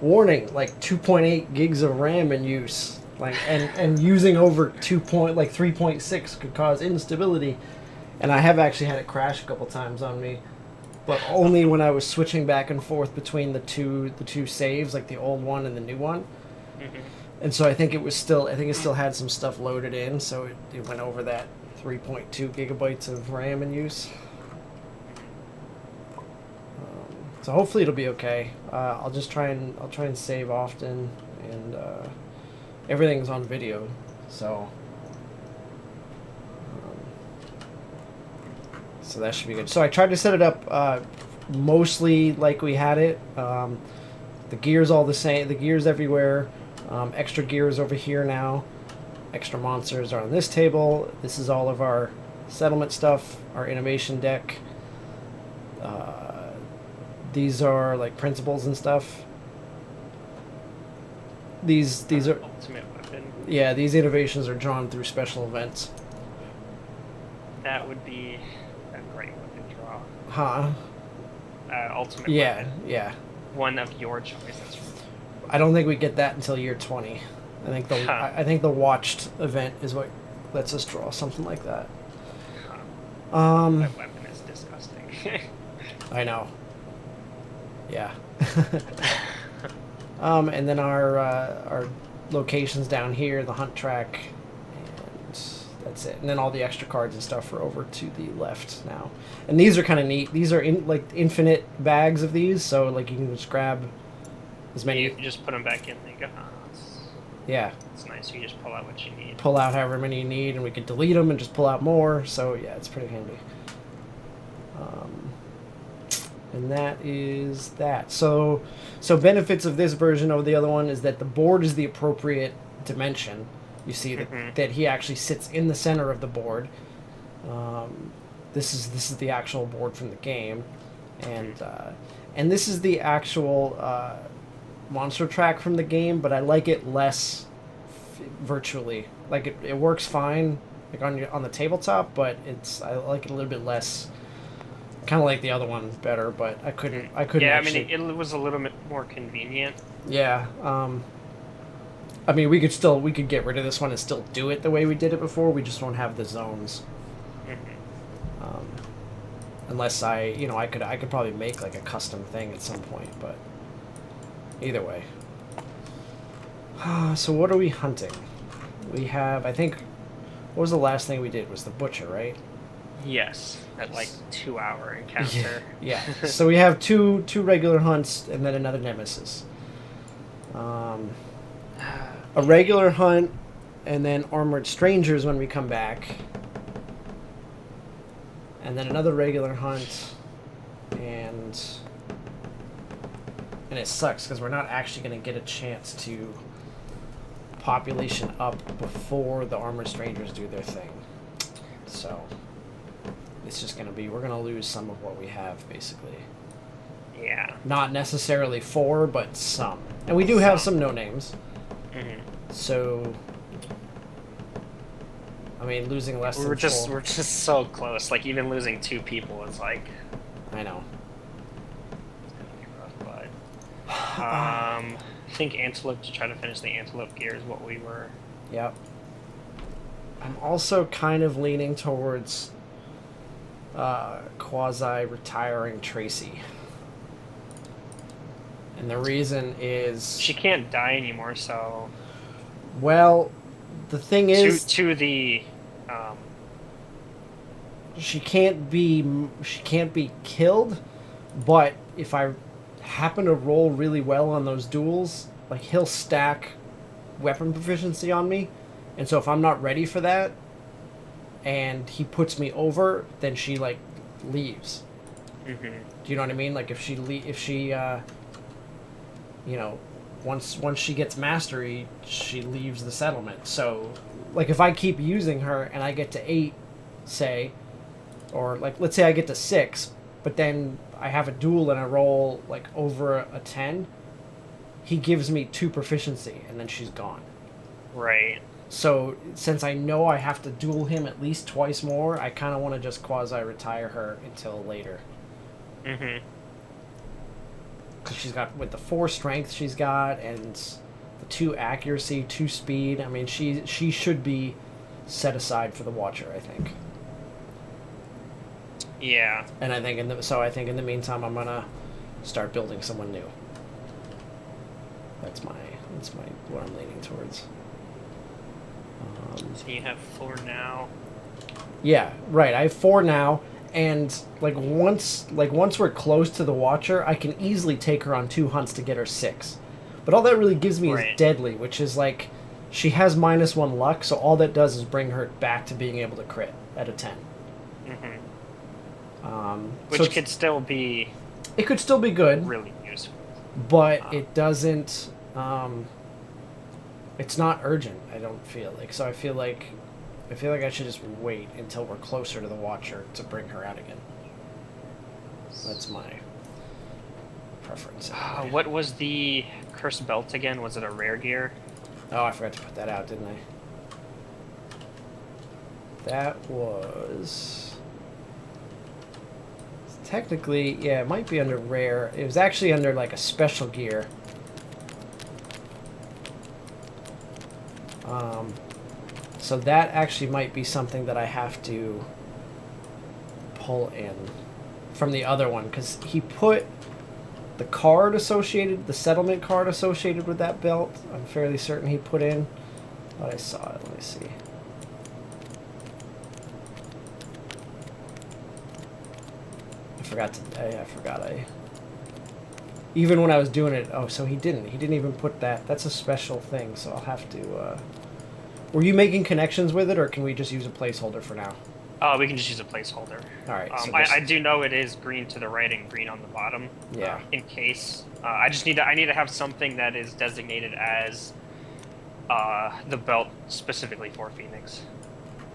warning, like 2.8 gigs of RAM in use, like and using over 3.6 could cause instability, and I have actually had it crash a couple times on me, but only when I was switching back and forth between the two saves, like the old one and the new one. Mm-hmm. And so I think it still had some stuff loaded in, so it went over that 3.2 gigabytes of RAM in use. So hopefully it'll be okay. I'll try and save often, and everything's on video, so so that should be good. So I tried to set it up mostly like we had it. The gears all the same. The gears everywhere. Extra gears over here now. Extra monsters are on this table. This is all of our settlement stuff. Our innovation deck. These are like principles and stuff. These are ultimate weapon. Yeah, these innovations are drawn through special events. That would be a great weapon draw. Huh? Ultimate Yeah, weapon. yeah. One of your choice. I don't think we get that until year 20. I think the watched event is what lets us draw something like that. That weapon is disgusting. I know. Yeah. And then our locations down here, the hunt track, and that's it. And then all the extra cards and stuff are over to the left now. And these are kind of neat. These are like infinite bags of these, so like you can just grab as many. You can just put them back in. They go. Yeah. It's nice. You just pull out what you need. Pull out however many you need, and we can delete them and just pull out more. So yeah, it's pretty handy. And that is that. So benefits of this version over the other one is that the board is the appropriate dimension. You see that he actually sits in the center of the board. This is the actual board from the game, and this is the actual monster track from the game. But I like it less virtually. Like it works fine, like on the tabletop, but I like it a little bit less. Kind of like the other one better, but I couldn't. Yeah, actually... I mean, it was a little bit more convenient. Yeah. I mean, we could get rid of this one and still do it the way we did it before. We just don't have the zones. Unless I could probably make like a custom thing at some point, but either way. So what are we hunting? We have, I think, what was the last thing we did? Was the butcher, right? Yes, that like 2-hour encounter. Yeah. So we have two regular hunts and then another nemesis. A regular hunt, and then armored strangers when we come back, and then another regular hunt, and it sucks because we're not actually going to get a chance to population up before the armored strangers do their thing. So it's just going to be, we're going to lose some of what we have, basically. Yeah. Not necessarily 4, but some. And we do have some no-names. So, I mean, losing less than 4. We're just so close. Like, even losing 2 people is like... I know. It's going to be rough, but... I think Antelope, to try to finish the Antelope gear is what we were... Yep. I'm also kind of leaning towards quasi-retiring Tracy. And the reason is... She can't die anymore, so... Well, the thing is... To the... She can't be killed, but if I happen to roll really well on those duels, like, he'll stack weapon proficiency on me. And so if I'm not ready for that, and he puts me over, then she, like, leaves. Do you know what I mean? Like, if she you know, once she gets mastery, she leaves the settlement. So, like, if I keep using her and I get to 8, say, or, like, let's say I get to 6, but then I have a duel and I roll, like, over a 10, he gives me 2 proficiency, and then she's gone. Right. So, since I know I have to duel him at least twice more, I kind of want to just quasi-retire her until later. because she's got with the 4 strength she's got and the 2 accuracy, 2 speed. I mean, she should be set aside for the Watcher, I think. Yeah. And I think in the meantime I'm gonna start building someone new. That's what I'm leaning towards. So you have 4 now. Yeah, right. I have 4 now, and once we're close to the Watcher, I can easily take her on 2 hunts to get her 6. But all that really gives me is Deadly, which is like she has -1 luck, so all that does is bring her back to being able to crit at a 10. Which so could still be. It could still be good, Really useful. but it doesn't. It's not urgent. I don't feel like. So I feel like I should just wait until we're closer to the Watcher to bring her out again. That's my preference. What was the Cursed Belt again? Was it a rare gear? Oh, I forgot to put that out, didn't I? That was technically, yeah, it might be under rare. It was actually under like a special gear. So that actually might be something that I have to pull in from the other one, because he put the card associated, the settlement card associated with that belt. I'm fairly certain he put in, but I saw it. Let me see. I forgot. Even when I was doing it, so he didn't even put that. That's a special thing, so I'll have to, were you making connections with it, or can we just use a placeholder for now? We can just use a placeholder. Alright, so I do know it is green to the right and green on the bottom. Yeah. In case. I need to have something that is designated as the belt specifically for Phoenix.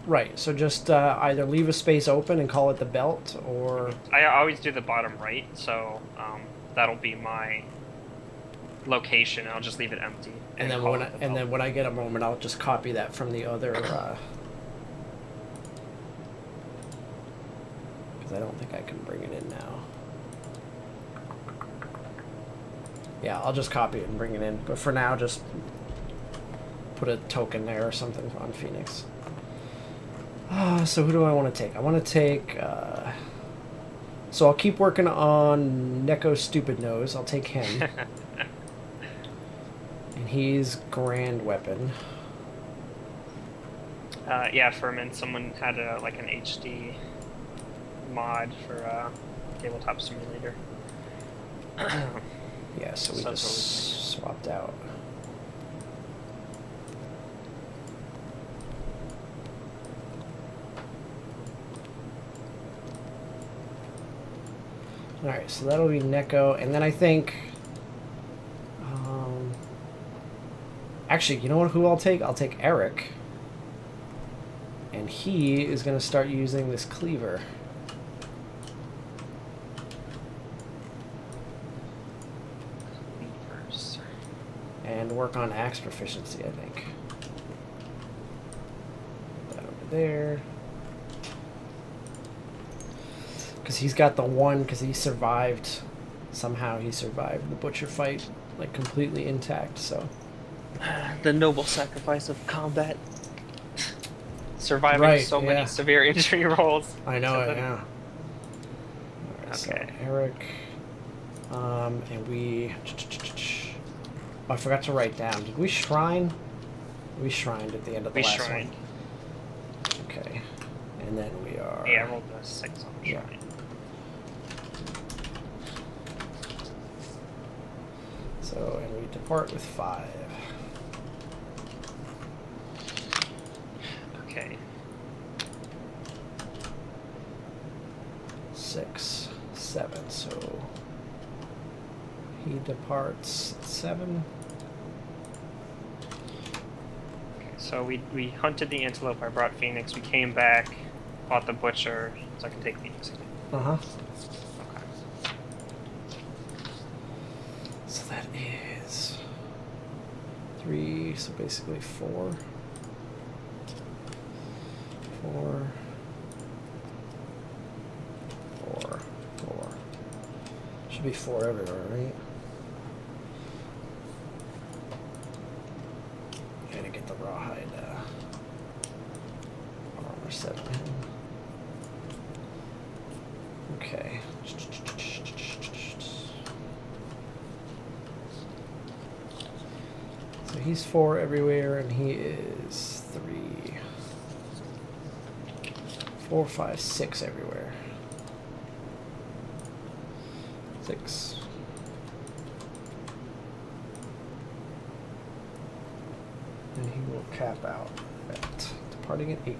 Right, so just either leave a space open and call it the belt, or... I always do the bottom right, so that'll be my location. I'll just leave it empty. And then when I get a moment, I'll just copy that from the other... because I don't think I can bring it in now. Yeah, I'll just copy it and bring it in. But for now, just put a token there or something on Phoenix. So who do I want to take? I want to take... so I'll keep working on Neko Stupid Nose. I'll take him. And he's Grand Weapon. Yeah, Furman. Someone had an HD mod for Tabletop Simulator. Yeah, so we just swapped out. Alright, so that'll be Neko, and then I think... actually, you know what? Who I'll take? I'll take Eric. And he is going to start using this cleaver. And work on axe proficiency, I think. Put that over there. Because he's got the one, because he survived. Somehow he survived the butcher fight, like, completely intact, so... The noble sacrifice of combat. Surviving so many severe injury rolls. I know it, yeah. Alright, Okay. so Eric... and we... Oh, I forgot to write down. Did we shrine? We shrined at the end of the last one. Okay. And then we are... Yeah, I rolled a 6 on the shrine. So, and we depart with 5. Okay. 6, 7, so... He departs at 7. So we hunted the antelope, I brought Phoenix, we came back, fought the butcher, so I can take Phoenix again. Uh-huh. Okay. So that is 3, so basically 4. 4. 4. 4. Should be 4 everywhere, right? get the rawhide armor set on him. Okay. So he's 4 everywhere, and he is 3, 4, 5, 6 everywhere. 6. And he will cap out at departing at 8.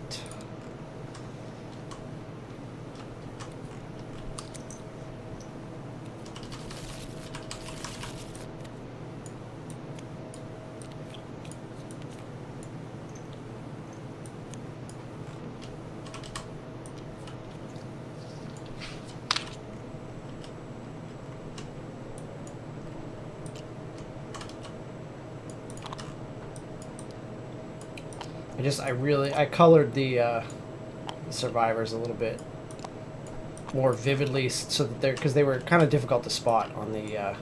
I colored the survivors a little bit more vividly so that because they were kind of difficult to spot on the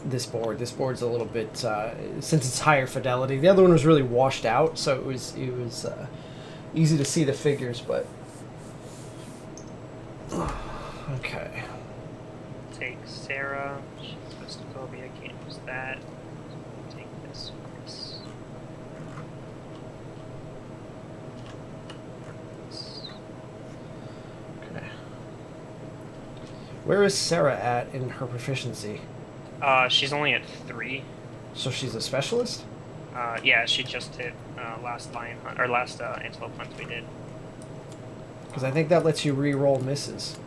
this board. This board's a little bit since it's higher fidelity. The other one was really washed out, so it was easy to see the figures. But okay, Take Sarah. She's Phobia. Can't use that. Take this. Where is Sarah at in her proficiency? She's only at 3. So she's a specialist? Yeah, she just hit last lion hunt or last antelope hunt we did. Because I think that lets you re-roll misses.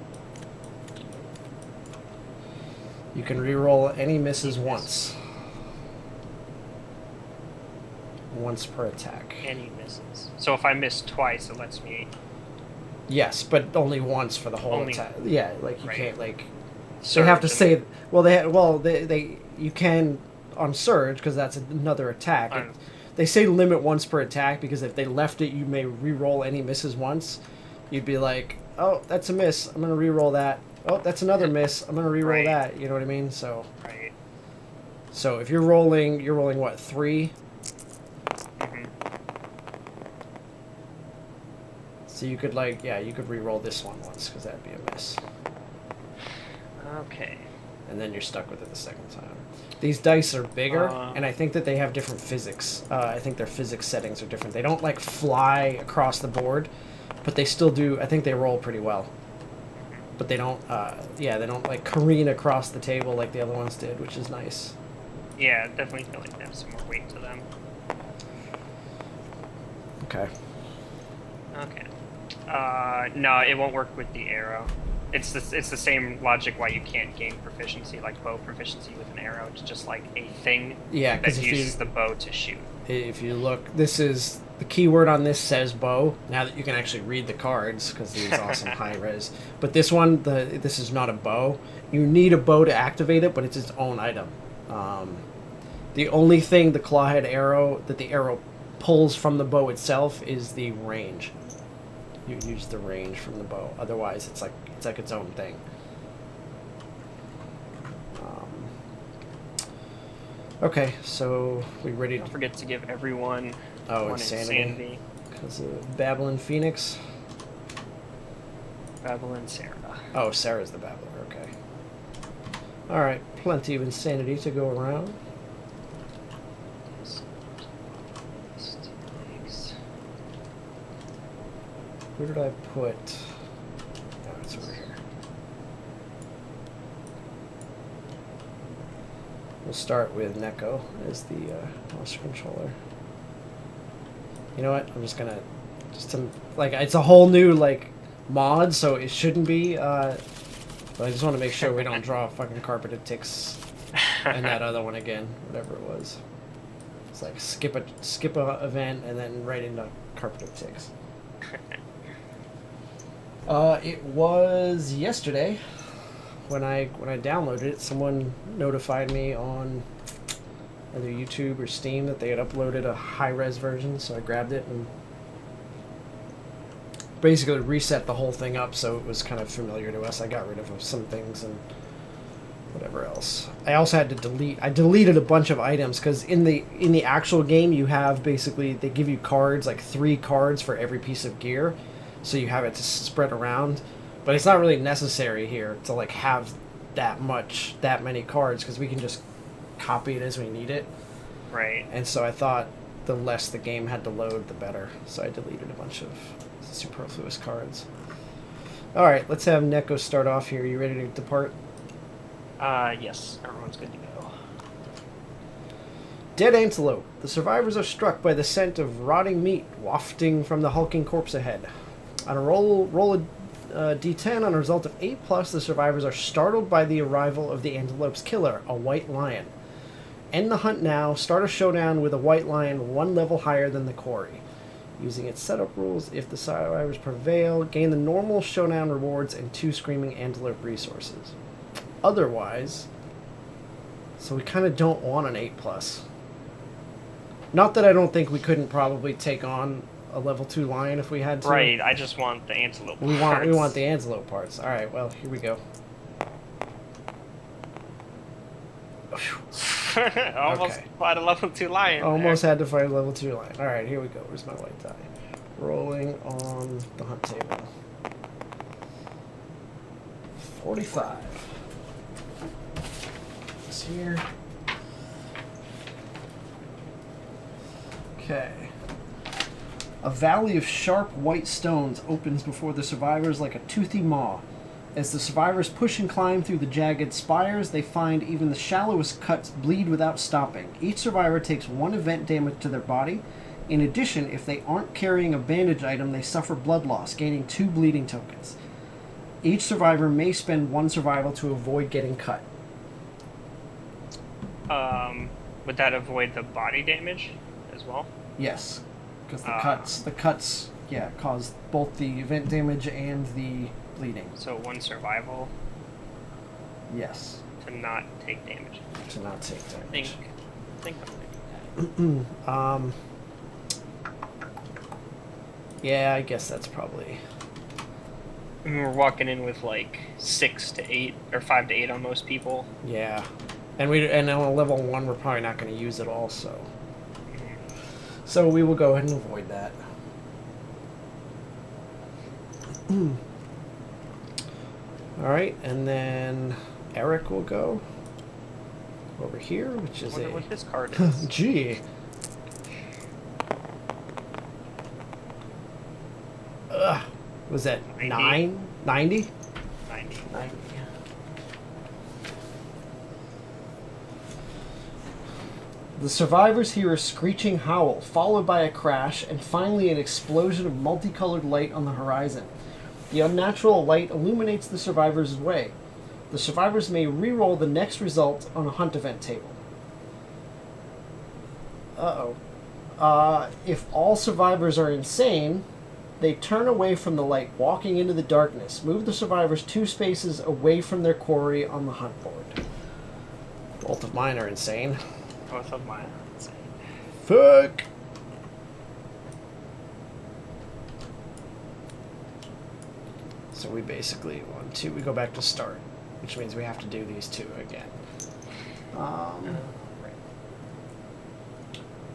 You can re-roll any misses once. Once per attack. Any misses. So if I miss twice, it lets me. Yes, but only once for the whole Only- attack. Yeah, like you right. can't like. They Surge have to and- say. They you can on surge because that's another attack. On- They say limit once per attack because if they left it, you may re-roll any misses once. You'd be like, oh, that's a miss. I'm gonna re-roll that. Oh, that's another miss. I'm gonna re-roll Right. that. You know what I mean? So. Right. So if you're rolling what 3? Mm-hmm. So you could you could re-roll this one once because that'd be a miss, Okay. and then you're stuck with it the second time. These dice are bigger, Uh. and I think that they have different physics. I think their physics settings are different. They don't like fly across the board, but they still do. I think they roll pretty well, but they don't. They don't like careen across the table like the other ones did, which is nice. Yeah, definitely feel like they have some more weight to them. Okay. Okay. No, it won't work with the arrow. It's the same logic why you can't gain proficiency, like bow proficiency with an arrow. It's just like a thing Yeah, that because uses the bow to shoot. if you look, this is the keyword on this says bow. Now that you can actually read the cards because these awesome high res. But this one, this is not a bow. You need a bow to activate it, but it's its own item. The only thing the clawhead arrow that the arrow pulls from the bow itself is the range. You use the range from the bow. Otherwise, it's like its own thing. Okay, so we ready Don't to? forget to give everyone one insanity. Because of Babylon Phoenix. Babylon Sarah. Oh, Sarah's the babbler. Okay. All right, plenty of insanity to go around. Where did I put? Oh, it's over here. We'll start with Neko as the master controller. You know what? I'm just gonna it's a whole new mod, so it shouldn't be. But I just want to make sure we don't draw fucking carpeted ticks and that other one again, whatever it was. It's like skip a event and then right into carpeted ticks. It was yesterday when I downloaded it. Someone notified me on either YouTube or Steam that they had uploaded a high-res version, so I grabbed it and basically reset the whole thing up so it was kind of familiar to us. I got rid of some things and Whatever else. I also had to delete. I deleted a bunch of items because in the actual game you have basically they give you cards, like 3 cards for every piece of gear, so you have it to spread around. But it's not really necessary here to like have that many cards because we can just copy it as we need it. Right. And so I thought the less the game had to load, the better. So I deleted a bunch of superfluous cards. All right, let's have Neko start off here. You ready to depart? Yes, everyone's good to go. Dead antelope. The survivors are struck by the scent of rotting meat wafting from the hulking corpse ahead. On a roll a d10 on a result of 8+, the survivors are startled by the arrival of the antelope's killer, a white lion. End the hunt now. Start a showdown with a white lion 1 level higher than the quarry. Using its setup rules, if the survivors prevail, gain the normal showdown rewards and 2 screaming antelope resources. Otherwise, so we kind of don't want an 8+. Not that I don't think we couldn't probably take on a level 2 lion if we had to. Right, I just want the antelope We parts. want the antelope parts. All right, well, here we go. Almost Okay. fought a level 2 lion. Almost had to fight a level 2 lion. All right, here we go. Where's my white die? Rolling on the hunt table. 45. This here. Okay. A valley of sharp white stones opens before the survivors like a toothy maw. As the survivors push and climb through the jagged spires, they find even the shallowest cuts bleed without stopping. Each survivor takes 1 event damage to their body. In addition, if they aren't carrying a bandage item, they suffer blood loss, gaining 2 bleeding tokens. Each survivor may spend 1 survival to avoid getting cut. Would that avoid the body damage as well? Yes, because the cuts, yeah, cause both the event damage and the bleeding. So 1 survival Yes, to not take damage. to not take I damage. think I'm gonna do that. Yeah, I guess that's probably. I mean, we're walking in with like 6 to 8 or 5 to 8 on most people. Yeah, and on a level 1, we're probably not going to use it all, so we will go ahead and avoid that. All right, and then Eric will go over here, which I is wonder what his card is. Gee. Was that 90? 9? 90? 90. 90. The survivors hear a screeching howl, followed by a crash, and finally an explosion of multicolored light on the horizon. The unnatural light illuminates the survivors' way. The survivors may re-roll the next result on a hunt event table. If all survivors are insane, they turn away from the light, walking into the darkness. Move the survivors 2 spaces away from their quarry on the hunt board. Both of mine are insane. Both of mine. Fuck! So we basically we go back to start, which means we have to do these 2 again.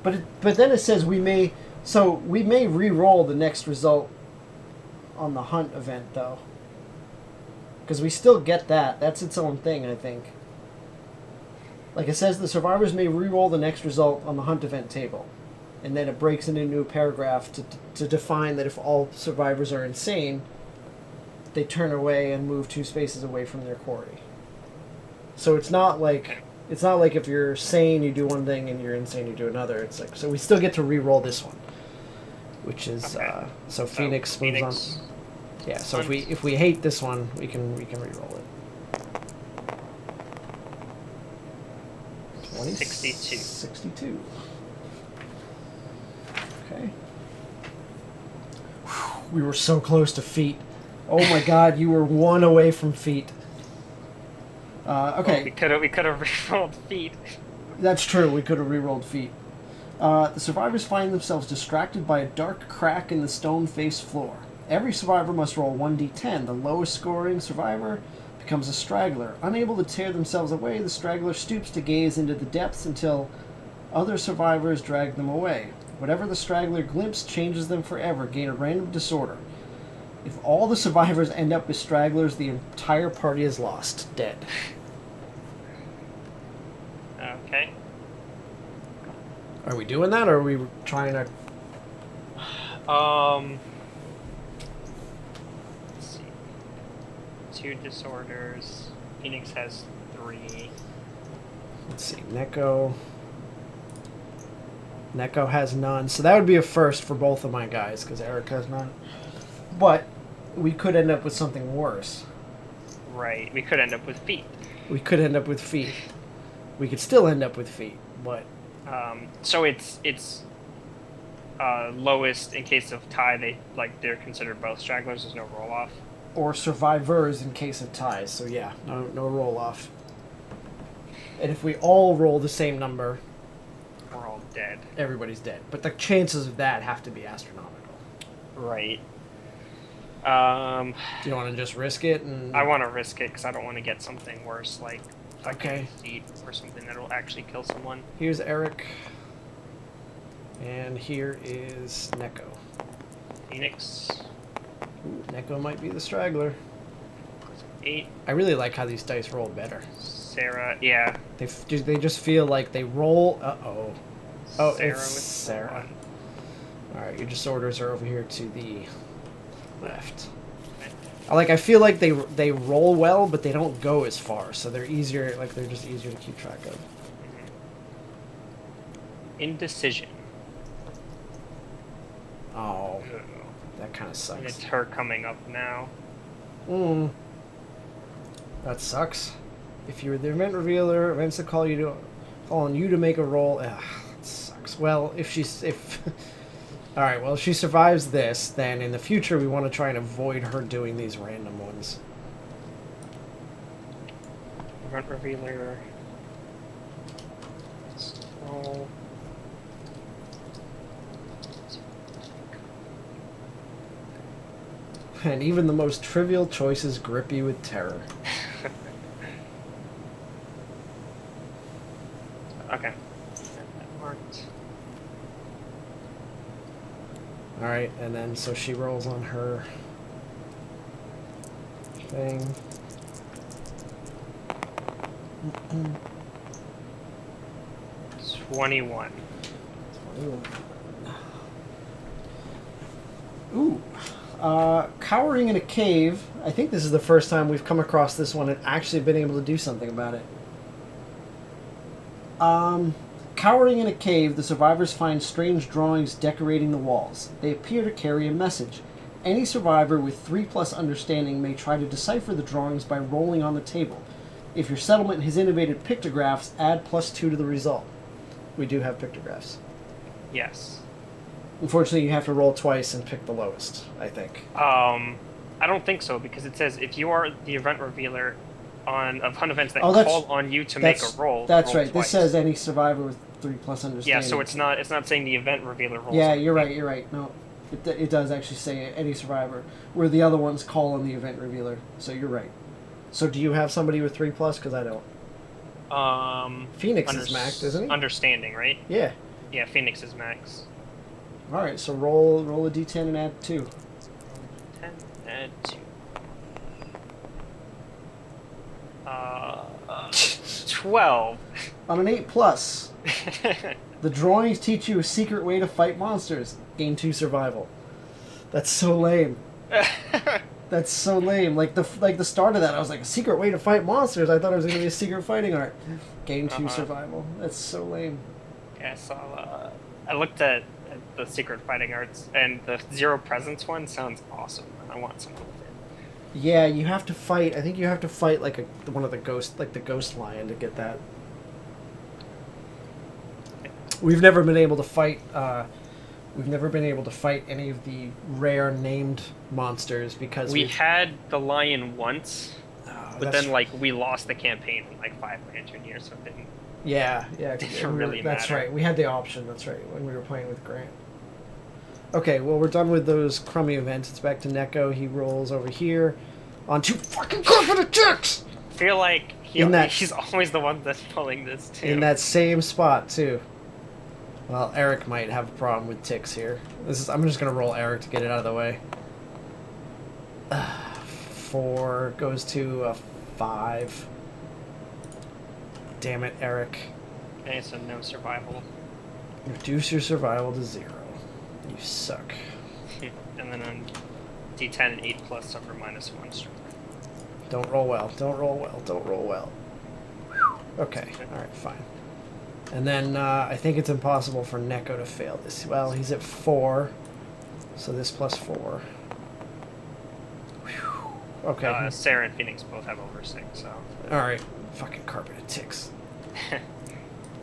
But then it says we may re-roll the next result on the hunt event though, because we still get that. That's its own thing, I think. Like it says, the survivors may re-roll the next result on the hunt event table, and then it breaks into a new paragraph to define that if all survivors are insane, they turn away and move 2 spaces away from their quarry. So it's not like if you're sane you do one thing and you're insane you do another. It's like, so we still get to re-roll this one, which is Okay. so Phoenix moves on. Phoenix. Yeah, so if we hate this one, we can re-roll it. 62. 62. Okay. Whew, we were so close to feet. Oh my god, you were 1 away from feet. Okay. We could have re-rolled feet. That's true, we could have re-rolled feet. The survivors find themselves distracted by a dark crack in the stone-faced floor. Every survivor must roll 1d10. The lowest scoring survivor becomes a straggler. Unable to tear themselves away, the straggler stoops to gaze into the depths until other survivors drag them away. Whatever the straggler glimpses changes them forever. Gain a random disorder. If all the survivors end up as stragglers, the entire party is lost. Dead. Okay. Are we doing that, or are we trying to... Let's see. 2 disorders. Phoenix has 3. Let's see. Neko has none. So that would be a first for both of my guys, because Eric has none. But we could end up with something worse. Right. We could end up with feet. We could end up with feet. We could still end up with feet, but... So it's lowest in case of tie. They're considered both stragglers. There's no roll off. Or survivors in case of ties. So yeah, no roll off. And if we all roll the same number, We're all dead. everybody's dead. But the chances of that have to be astronomical. Right. Do you want to just risk it? And I want to risk it because I don't want to get something worse, like Okay. feet or something that'll actually kill someone. Here's Eric. And here is Neko. Phoenix. Ooh, Neko might be the straggler. 8. I really like how these dice roll better. Sarah. Yeah. They just feel like they roll... Uh-oh. Oh, Sarah it's with Sarah. 1. Alright, your disorders are over here to the left. I feel like they roll well, but they don't go as far, so they're easier, they're just easier to keep track of. Indecision. Oh, Ugh. that kind of And sucks. it's her coming up now. That sucks. If you're the event revealer, events that call on you to make a roll. Ugh, that sucks. Well, if all right, well, if she survives this, then in the future we want to try and avoid her doing these random ones. Event revealer. Roll. And even the most trivial choices grip you with terror. Okay. That marked. Alright, and then so she rolls on her thing. 21. Ooh. Cowering in a cave. I think this is the first time we've come across this one and actually been able to do something about it. Cowering in a cave, the survivors find strange drawings decorating the walls. They appear to carry a message. Any survivor with 3+ understanding may try to decipher the drawings by rolling on the table. If your settlement has innovated pictographs, add +2 to the result. We do have pictographs. Yes. Unfortunately, you have to roll twice and pick the lowest, I think. I don't think so because it says if you are the event revealer of events that that's- call on you to make a roll. That's roll right. Twice. This says any survivor with 3+ understanding. Yeah, so it's not saying the event revealer rolls. Yeah, on you're you. right. You're right. No, it does actually say any survivor, where the other ones call on the event revealer. So you're right. So do you have somebody with 3+? Because I don't. Phoenix is maxed, isn't he? Understanding, right? Yeah. Yeah, Phoenix is max. All right. So roll a d10 and add 2. 10, add 2. 12. On an 8+, the drawings teach you a secret way to fight monsters. Gain 2 survival. That's so lame. That's so lame. Like the start of that, I was like, a secret way to fight monsters. I thought it was gonna be a secret fighting art. Gain 2 survival. That's so lame. Yeah, so I looked at the secret fighting arts, and the zero presence one sounds awesome. I want some of it. Yeah, you have to fight. I think you have to fight like one of the ghost lion to get that. We've never been able to fight. We've never been able to fight any of the rare named monsters because we had the lion once, but that's- then we lost the campaign in 5 lantern years, so it didn't. Yeah. Didn't really That's matter. right. We had the option. That's right when we were playing with Grant. Okay, well we're done with those crummy events. It's back to Neko. He rolls over here. On two fucking carpeted ticks! I feel like he's always the one that's pulling this too. In that same spot, too. Well, Eric might have a problem with ticks here. I'm just gonna roll Eric to get it out of the way. 4 goes to a 5. Damn it, Eric. Okay, so no survival. Reduce your survival to 0. You suck. And then on D10 and 8 plus suffer -1 strength. Don't roll well. Don't roll well. Don't roll well. Okay. Alright, fine. And then I think it's impossible for Neko to fail this. Well, he's at 4. So this plus 4. Whew. Okay. Sarah and Phoenix both have over 6, so. Alright. Fucking carpet of ticks.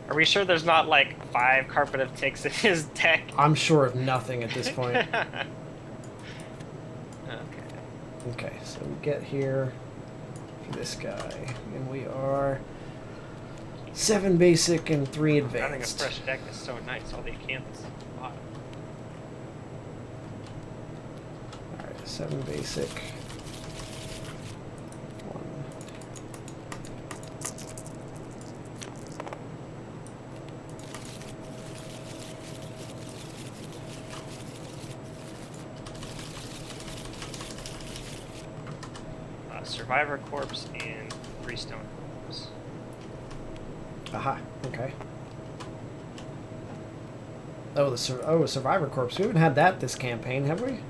Are we sure there's not like 5 carpet of ticks in his deck? I'm sure of nothing at this point. Okay. Okay, so we get here for this guy. And we are 7 basic and 3 Having a advanced. fresh deck is so nice. All the acanthus at the bottom. Alright, 7 basic. 1. Survivor corpse and 3 stone corpse. Aha, okay. Oh, a Survivor Corpse. We haven't had that this campaign, have we?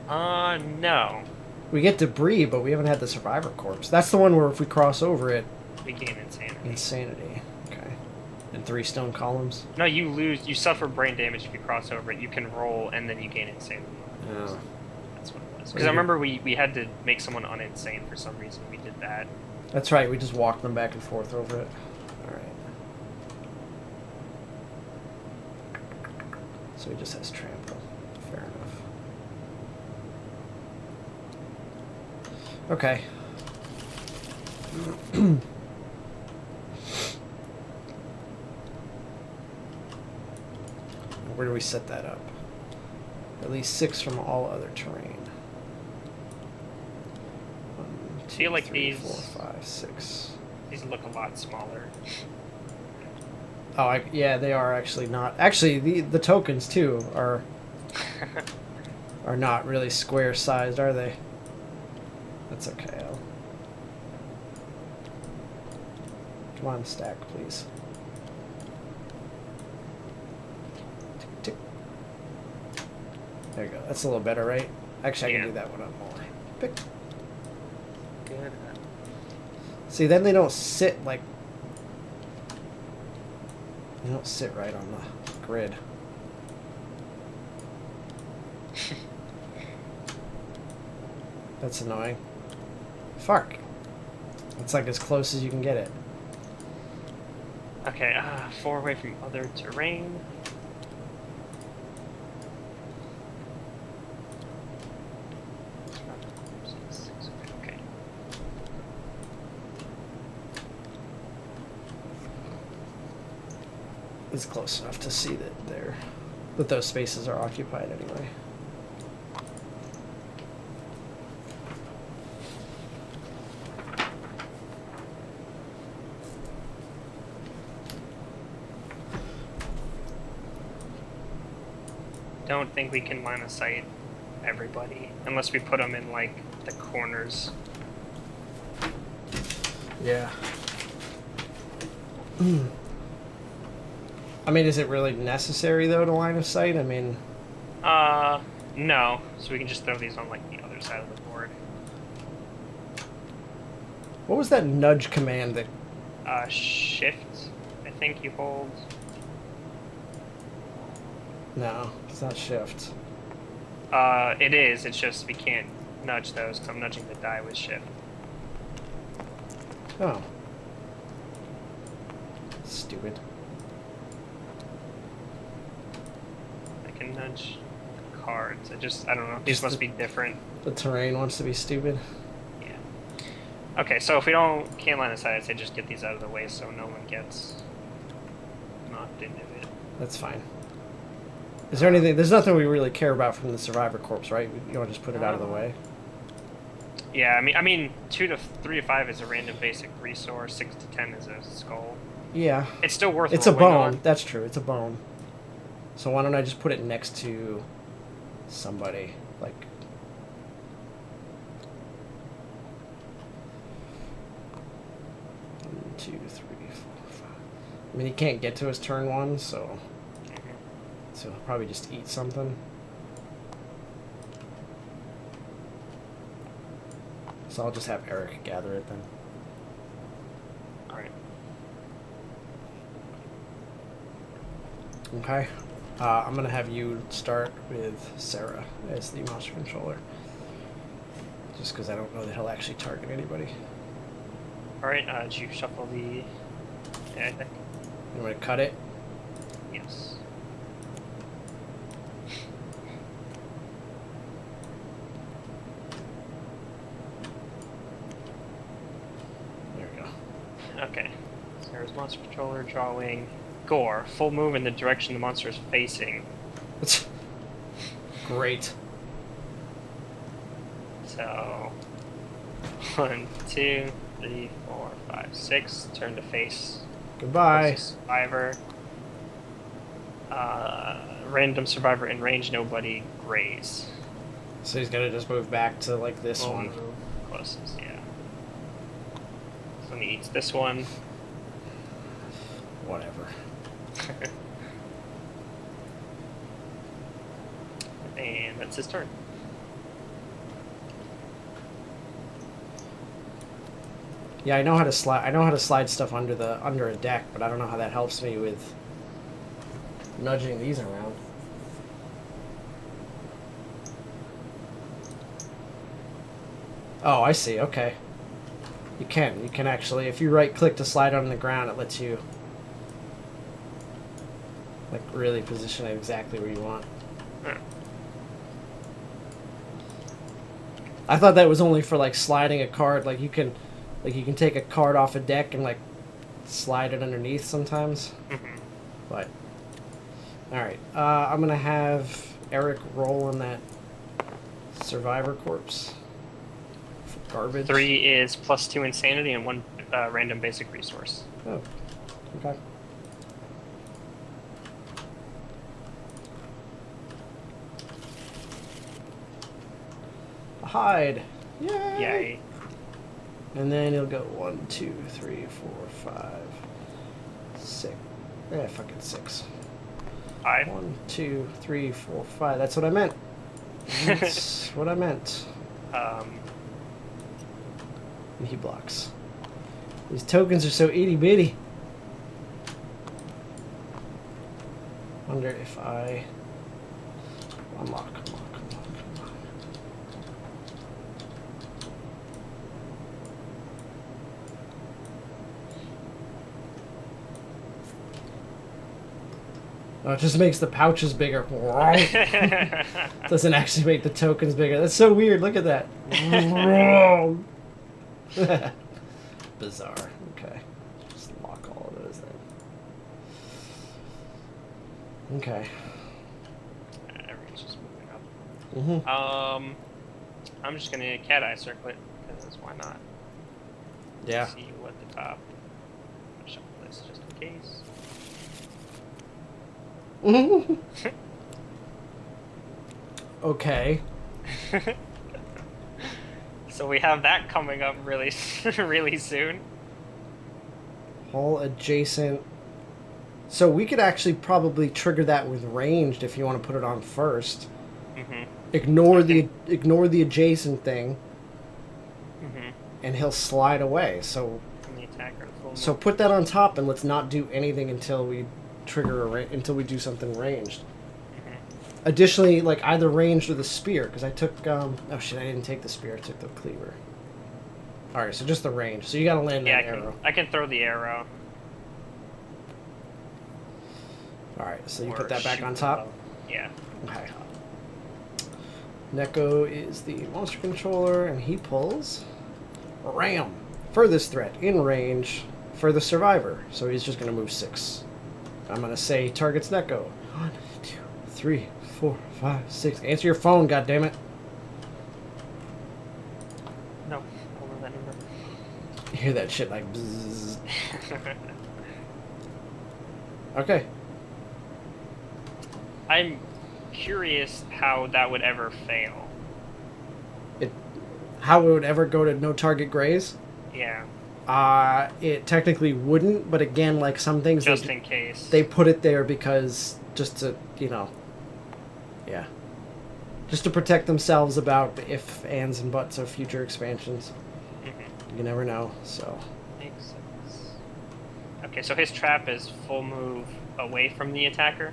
No. We get Debris, but we haven't had the Survivor Corpse. That's the one where if we cross over it... We gain insanity. Insanity. Okay. And 3 stone columns? No, you suffer brain damage if you cross over it. You can roll and then you gain insanity. Oh. That's what it was. Because I remember we had to make someone uninsane for some reason. We did that. That's right, we just walked them back and forth over it. Alright. So he just has trample. Fair enough. Okay. Where do we set that up? At least 6 from all other terrain. 1, 2, Feel like 3, these 4, 5, 6. These look a lot smaller. Oh, yeah, they are actually not. Actually, the tokens too are not really square sized, are they? That's okay. Come on, stack, please. Tick, tick. There you go. That's a little better, right? Actually, I can do that one up more. Pick. Good. See, then they don't sit like. They don't sit right on the grid. That's annoying. Fuck. It's like as close as you can get it. Okay, 4 away from other terrain. Okay. It's close enough to see that those spaces are occupied anyway. Don't think we can line of sight everybody unless we put them in like the corners. Yeah. I mean, is it really necessary though to line of sight? I mean, no. So we can just throw these on like the other side of the board. what was that nudge command that? Shift, I think you hold. No, it's not shift. It is. It's just we can't nudge those because I'm nudging the die with shift. Oh. Stupid. I can nudge cards. I don't know. These must be different. The terrain wants to be stupid. Yeah. Okay, so if we can't line of sight, I'd say just get these out of the way so no one gets knocked into it. That's fine. Is there anything? There's nothing we really care about from the Survivor Corpse, right? You want to just put it out of the way? Yeah, I mean, 3 to 5 is a random basic resource. 6 to 10 is a skull. Yeah. It's still worth. It's a rolling bone. on. That's true. It's a bone. So why don't I just put it next to somebody like? One, two, three, four, five. I mean, he can't get to his turn 1, so he'll probably just eat something. So I'll just have Eric gather it then. All right. Okay. I'm gonna have you start with Sarah as the monster controller. Just because I don't know that he'll actually target anybody. All right. Did you shuffle the? Yeah, I think. You want to cut it? Yes. There we go. Okay. Sarah's monster controller drawing gore. Full move in the direction the monster is facing. Great. So 1, 2, 3, 4, 5, 6. Turn to face. Goodbye. Survivor. Random survivor in range. Nobody. Graze. So he's gonna just move back to like this Full one. move closest. Yeah. So he eats this one. Whatever. And that's his turn. Yeah, I know how to slide. I know how to slide stuff under a deck, but I don't know how that helps me with nudging these around. Oh, I see. Okay. You can actually, if you right click to slide on the ground, it lets you like really position it exactly where you want. Hmm. I thought that was only for like sliding a card. Like you can take a card off a deck and like slide it underneath sometimes. Mhm. But all right, I'm gonna have Eric roll on that survivor corpse. For garbage. 3 is +2 insanity and 1 random basic resource. Oh, okay. A hide. Yay! Yay. And then he'll go 1, 2, 3, 4, 5, 6. Yeah, fucking 6. 5. 1, 2, 3, 4, 5. That's what I meant. That's what I meant. And he blocks. These tokens are so itty bitty. Wonder if I unlock. Come on. Oh, it just makes the pouches bigger. Doesn't actually make the tokens bigger. That's so weird. Look at that. Bizarre. Okay. Just lock all of those then. Okay. Everyone's just moving up. Mm-hmm. I'm just gonna cat eye circlet because why not? Yeah. See what the top. I'll shuffle this just in case. Okay. So we have that coming up really, really soon. All adjacent. So we could actually probably trigger that with ranged if you want to put it on first. Mm-hmm. Ignore the adjacent thing, Mm-hmm. and he'll slide away. So From the attacker. Full so move. put that on top, and let's not do anything until we trigger until we do something ranged. Mhm. Additionally, like either ranged or the spear, because I took oh shit, I didn't take the spear. I took the cleaver. All right, so just the range. So you got to land Yeah, that arrow. I can throw the arrow. All right, so you or put that back shoot on the top. bow. Yeah. Okay. Neko is the monster controller, and he pulls Ram. Furthest threat in range for the survivor. So he's just going to move 6. I'm going to say targets Neko. 1, 2, 3, 4, 5, 6. Answer your phone, goddammit. hear that shit like bzzz. Okay. I'm curious how that would ever fail. How it would ever go to no target graze? Yeah, It technically wouldn't, but again, like some things, just in case. they put it there because just to, you know, yeah, just to protect themselves about the if, ands, and buts of future expansions. Mhm. You never know. So Makes sense. Okay, so his trap is full move away from the attacker.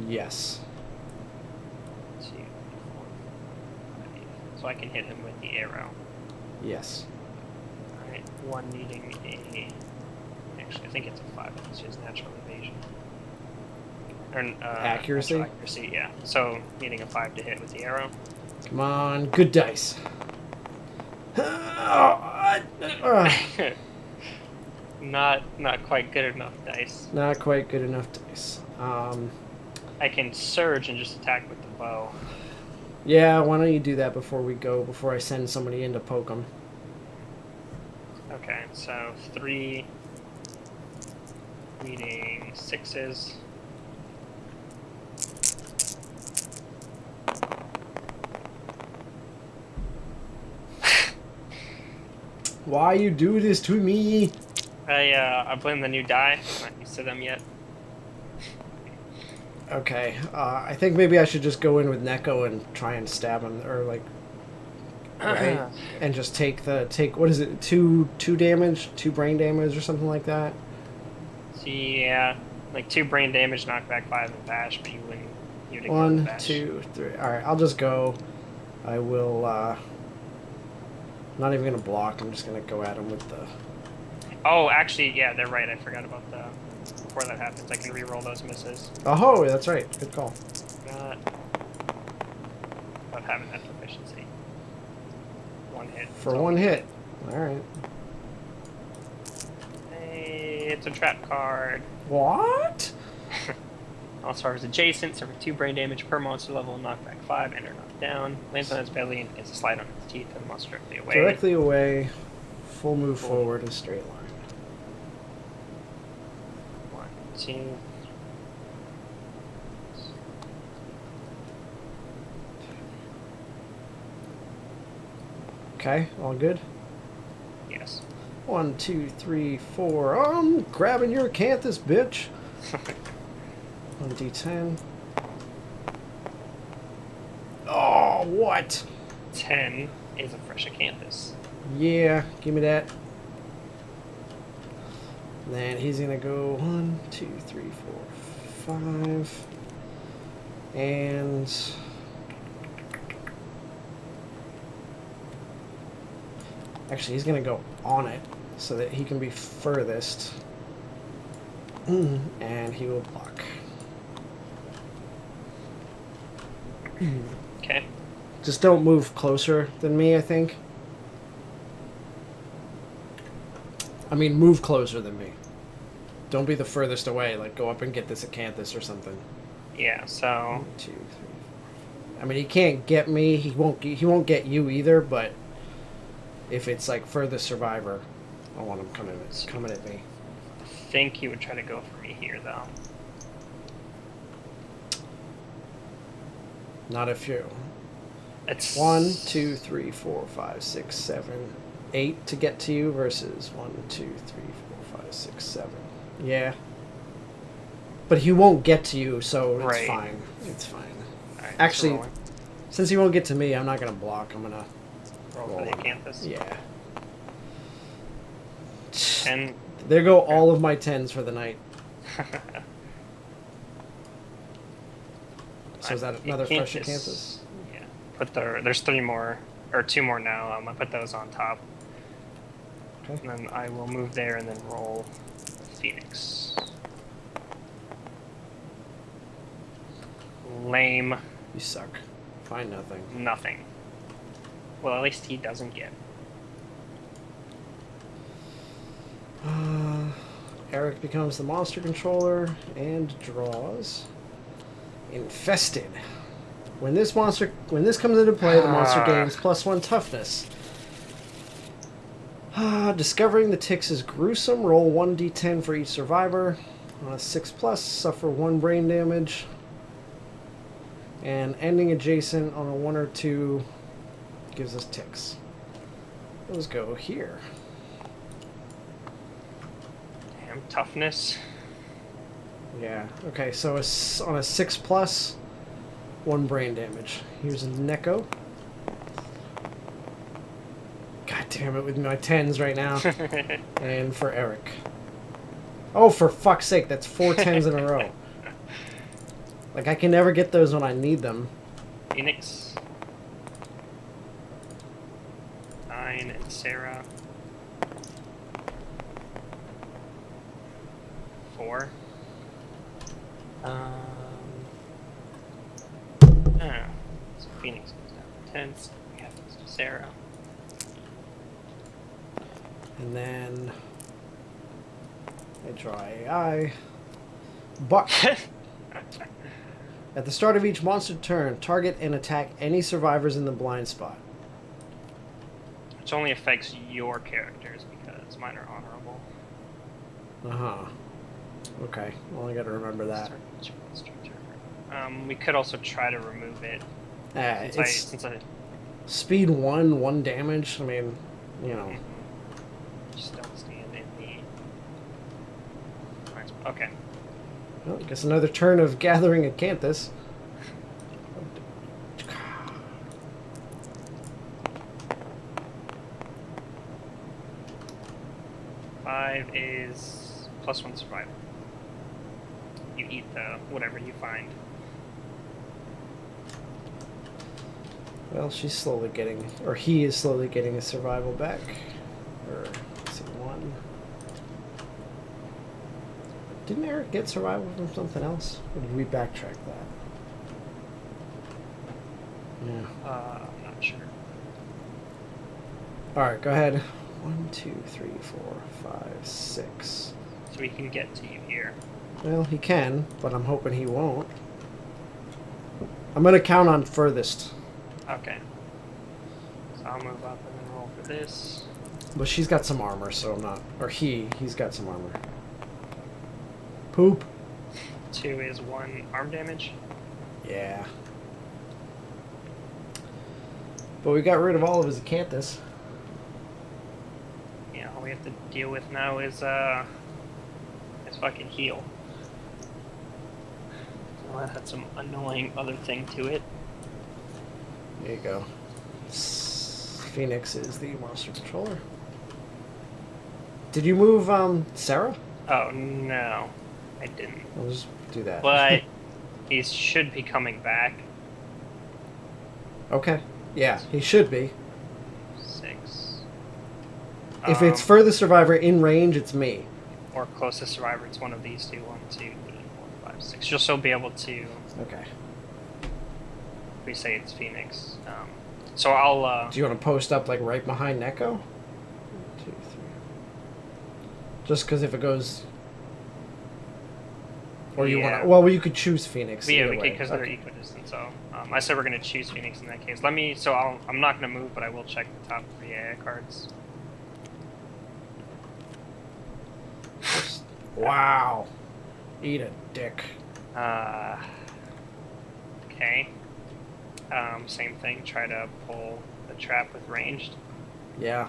yes, 2, 4, 5. So I can hit him with the arrow. yes. Alright, 1 needing a... Actually, I think it's a 5. It's his natural evasion. Or, Accuracy? natural accuracy, yeah. So, needing a 5 to hit with the arrow. Come on, good dice. Not quite good enough dice. Not quite good enough dice. I can surge and just attack with the bow. Yeah, why don't you do that before we go? Before I send somebody in to poke them. Okay, so 3 needing 6s. Why you do this to me? I blame the new die. I'm not used to them yet. Okay, I think maybe I should just go in with Neko and try and stab him, or like, right, and just take what is it, two damage, 2 brain damage, or something like that. See, yeah, like 2 brain damage, knockback 5, and bash, but you wouldn't. You'd ignore the 1, bash. 2, 3. All right, I'll just go. I will. Not even gonna block. I'm just gonna go at him with the. Oh, actually, yeah, they're right. I forgot about the. Before that happens, I can re-roll those misses. Oh, that's right. Good call. Not about having that proficiency. 1 hit. For That's all. 1 hit. All right. Hey, it's a trap card. What? All stars adjacent, suffer 2 brain damage per monster level, knockback 5, enter knocked down. Lands on its belly and gets a slide on its teeth, and the monster directly away. Directly away. Full move forward in straight line. 1, 2. Okay, all good. Yes. 1, 2, 3, 4. I'm grabbing your acanthus, bitch. 1d10. Oh, what? 10 is a fresh acanthus. Yeah, give me that. Then he's gonna go 1, 2, 3, 4, 5. And actually, he's gonna go on it so that he can be furthest. And he will block. Okay. Just don't move closer than me, I think. I mean, move closer than me. Don't be the furthest away. Like, go up and get this acanthus or something. Yeah, so 1, 2, 3, 4. I mean, he can't get me. He won't get you either. But if it's like furthest survivor, I want him coming at me. I think he would try to go for me here, though. Not if you. It's 1, 2, 3, 4, 5, 6, 7, 8 to get to you versus 1, 2, 3, 4, 5, 6, 7. Yeah. But he won't get to you, so it's Right. fine. It's fine. Alright, Actually, rolling. since he won't get to me, I'm not gonna block. I'm gonna Roll for the acanthus. Yeah. 10. There go all of my 10s for the night. So is that another fresh acanthus? Yeah. There's 3 more, or 2 more now. I put those on top. Okay. And then I will move there and then roll Phoenix. Lame. You suck. Find nothing. Nothing. Well, at least he doesn't get. Eric becomes the monster controller and draws Infested. When this comes into play, the monster gains +1 toughness. Discovering the ticks is gruesome. Roll 1d10 for each survivor. On a 6+, suffer 1 brain damage. And ending adjacent on a 1 or 2 gives us ticks. Let's go here. Damn, toughness. Yeah, okay, so on a 6+, 1 brain damage. Here's a Neko. God damn it, with my 10s right now. And for Eric. Oh, for fuck's sake, that's 4 10s in a row. Like, I can never get those when I need them. Phoenix. 9 and Sarah. 4. So Phoenix goes down to 10. So we have this to Sarah. And then I draw AI. Buck. At the start of each monster turn, target and attack any survivors in the blind spot. Which only affects your characters because mine are honorable. Uh-huh. Okay, well I gotta remember that. We could also try to remove it. Since I speed 1, 1 damage. I mean, you know. Just don't stand in the... Okay. Well, I guess another turn of gathering Acanthus. 5 is +1 survival. You eat the whatever you find. Well, she's slowly getting, or he is slowly getting his survival back. Or, let's see, 1. Didn't Eric get survival from something else? Or did we backtrack that? Yeah. I'm not sure. Alright, go ahead. 1, 2, 3, 4, 5, 6. So we can get to you here. Well, he can, but I'm hoping he won't. I'm gonna count on furthest. Okay. So I'll move up and then roll for this. But she's got some armor, so I'm not... Or he's got some armor. Poop. 2 is 1 arm damage. Yeah. But we got rid of all of his Acanthus. Yeah, all we have to deal with now is fucking heal. Well, that had some annoying other thing to it. There you go. Phoenix is the monster controller. Did you move Sarah? Oh no, I didn't. I'll just do that. But he should be coming back. Okay. Yeah, he should be. 6. If it's for the survivor in range, it's me. Or closest survivor, it's one of these two. 1, 2, 3, 4, 5, 6. You'll still be able to. Okay. We say it's Phoenix. So I'll. Do you want to post up like right behind Neko? 1, 2, 3. Just because if it goes. Or you want to. Well, you could choose Phoenix. Yeah, we could because they're equidistant. So I said we're going to choose Phoenix in that case. Let me. So I'm not going to move, but I will check the top 3 AI cards. Wow. Eat a dick. Okay. Same thing. Try to pull the trap with ranged. Yeah.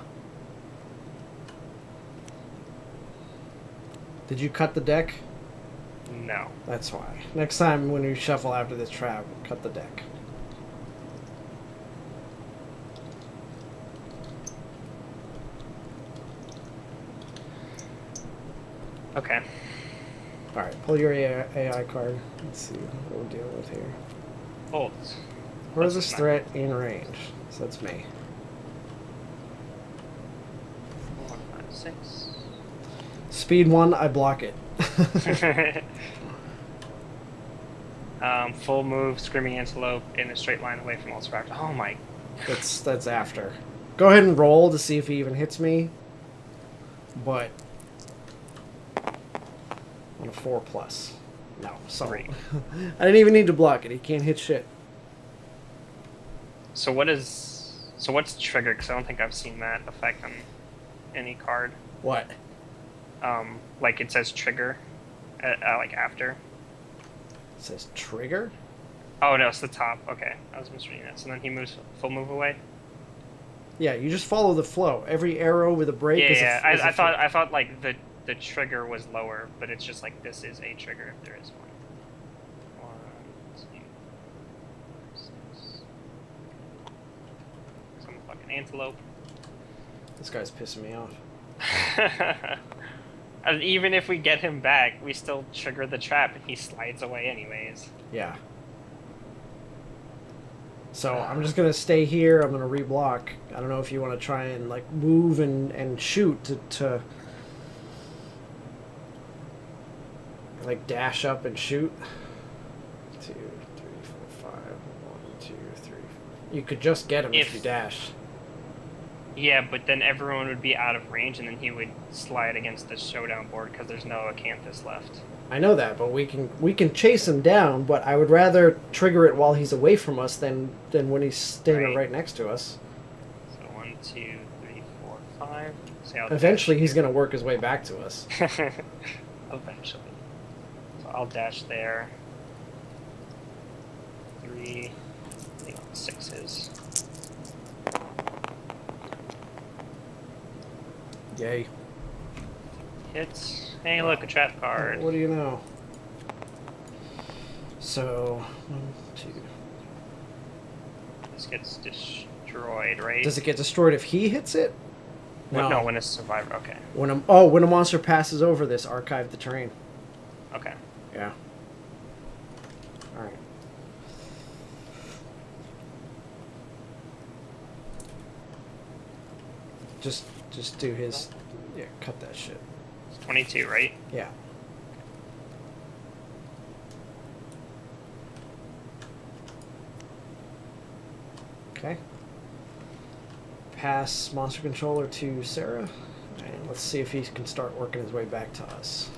Did you cut the deck? No. That's why. Next time when you shuffle after this trap, cut the deck. Okay. Alright, pull your AI card. Let's see what we're dealing with here. Bolts. Furthest threat in range. So that's me. 4, 5, 6. Speed 1, I block it. Full move, screaming antelope in a straight line away from all survivors. Oh my. That's after. Go ahead and roll to see if he even hits me. But on a 4+. No, sorry. I didn't even need to block it. He can't hit shit. So what's triggered? Because I don't think I've seen that effect on any card. What? Like it says trigger, like after. It says trigger? Oh no, it's the top. Okay, I was misreading that. So then he moves full move away. Yeah, you just follow the flow. Every arrow with a break is Yeah, a, is a I thought like the trigger was lower, but it's just like this is a trigger if there is one. 1, 2, 6. Some fucking antelope. This guy's pissing me off. And even if we get him back, we still trigger the trap and he slides away anyways. Yeah. So I'm just gonna stay here. I'm gonna reblock. I don't know if you want to try and like move and shoot to like dash up and shoot. 2, 3, 4, 5. 1, 2, 3. You could just get him if you dash. Yeah, but then everyone would be out of range, and then he would slide against the showdown board because there's no Acanthus left. I know that, but we can chase him down. But I would rather trigger it while he's away from us than when he's standing right next to us. So 1, 2, 3, 4, 5. See how Eventually, he's gonna work his way back to us. Eventually. So I'll dash there. 3. I think 6s. Yay. Hits. Hey, look, a trap card. What do you know? So, 1, 2. This gets destroyed, right? Does it get destroyed if he hits it? No, when it's survivor. Okay. When a monster passes over this, archive the terrain. Okay. Yeah. All right. Just do his. Yeah, cut that shit. It's 22, right? Yeah. Okay. Pass monster controller to Sarah, and let's see if he can start working his way back to us.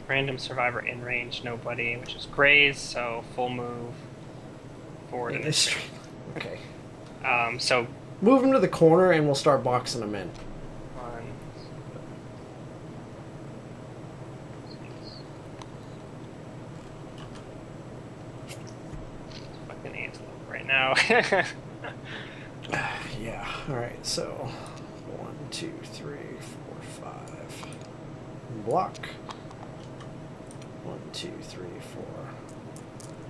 Random survivor in range, nobody, which is Graze, so full move forward in this. Okay. So move him to the corner, and we'll start boxing him in. 1, 6. Fucking antelope right now. Yeah. All right. So 1, 2, 3, 4, 5. Block. 1, 2, 3, 4.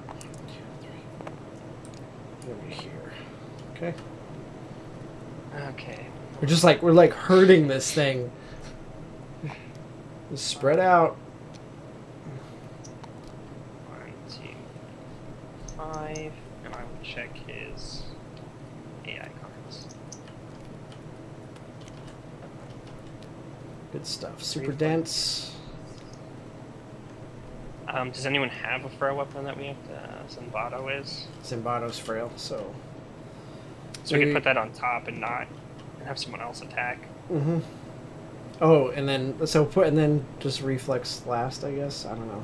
1, 2, 3. Over here. Okay. Okay. We're like hurting this thing. Just spread out. 1, 2, 5, and I will check his AI cards. Good stuff. Super dense. Does anyone have a frail weapon that we have to... Zimbato is? Zimbato's frail, so... So we could put that on top and have someone else attack. Mm-hmm. Oh, and then just reflex last, I guess. I don't know.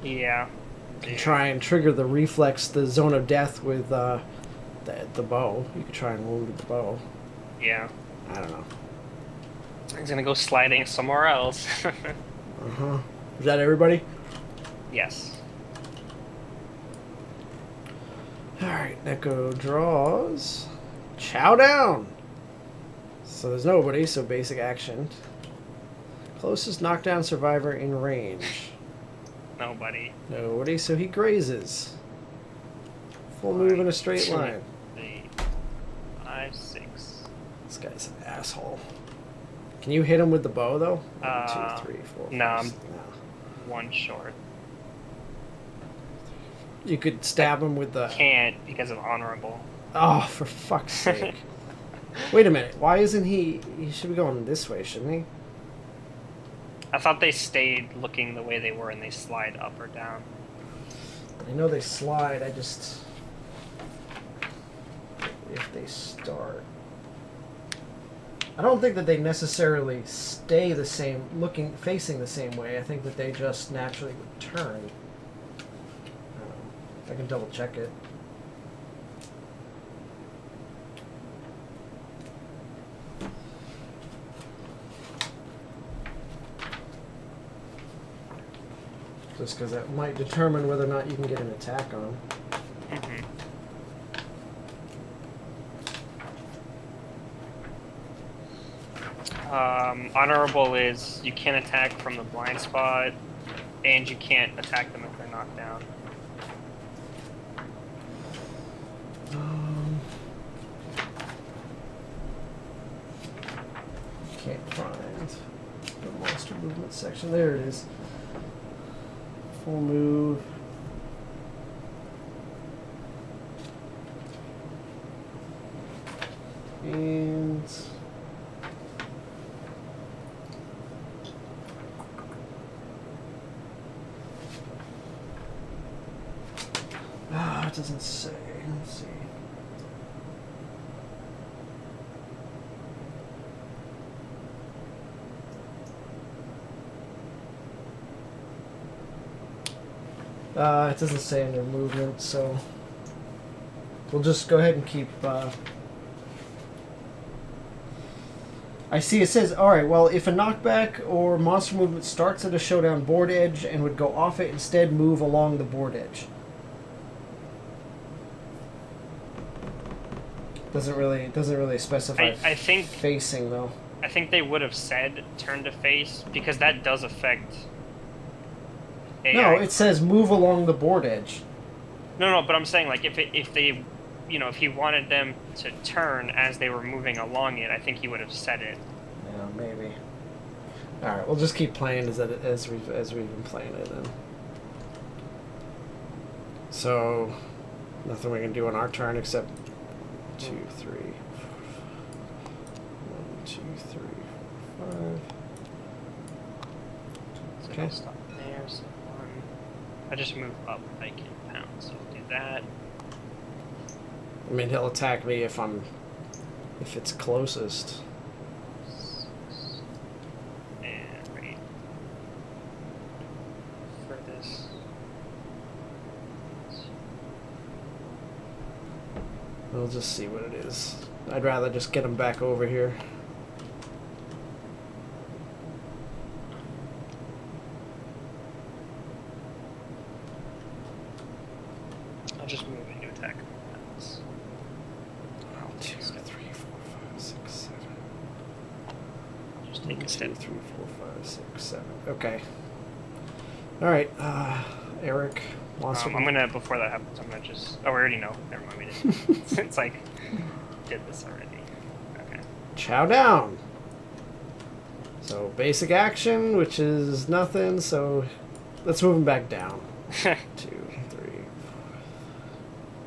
Yeah. Try and trigger the reflex, the zone of death with the bow. You could try and wound with the bow. Yeah. I don't know. He's gonna go sliding somewhere else. Uh-huh. Is that everybody? Yes. Alright, Neko draws. Chow down! So there's nobody, so basic action. Closest knockdown survivor in range. Nobody. Nobody, so he grazes. Full move in a straight line. 3, 5, 6. This guy's an asshole. Can you hit him with the bow, though? 1, 2, 3, 4, 5, no, I'm 6, no. 1 short. You could stab him with the... Can't because of honorable. Oh, for fuck's sake. Wait a minute. Why isn't he... He should be going this way, shouldn't he? I thought they stayed looking the way they were and they slide up or down. I know they slide, I just... If they start... I don't think that they necessarily stay the same, facing the same way. I think that they just naturally would turn. I can double check it. Just because that might determine whether or not you can get an attack on. Mm-hmm. Honorable is you can't attack from the blind spot, and you can't attack them if they're knocked down. Can't find the monster movement section. There it is. Full move. And it doesn't say. Let's see. It doesn't say under movement, so we'll just go ahead and keep. I see it says, alright, well, if a knockback or monster movement starts at a showdown board edge and would go off it, instead move along the board edge. Doesn't really specify I think facing, though. I think they would have said turn to face, because that does affect AI. No, it says move along the board edge. No, but I'm saying, like, if they, you know, if he wanted them to turn as they were moving along it, I think he would have said it. Yeah, maybe. Alright, we'll just keep playing as we've been playing it then. So, nothing we can do on our turn except 2, 3, 1, 2, 3, 4, 5. So Okay. I'll stop there. So one. I just move up like in pounds, so I'll do that. I mean, he'll attack me if it's closest. 6. And right. For this. We'll just see what it is. I'd rather just get him back over here. I'll just move into attack. 2, 3, 4, 5, 6, 7. Just take 1, a 2, step. 3, 4, 5, 6, 7. Okay. Alright, Eric. Monster. I'm gonna, before that happens, I'm gonna just, oh, we already know. Never mind, we didn't. It's like, did this already. Okay. Chow down. So basic action, which is nothing. So let's move him back down. 2, 3.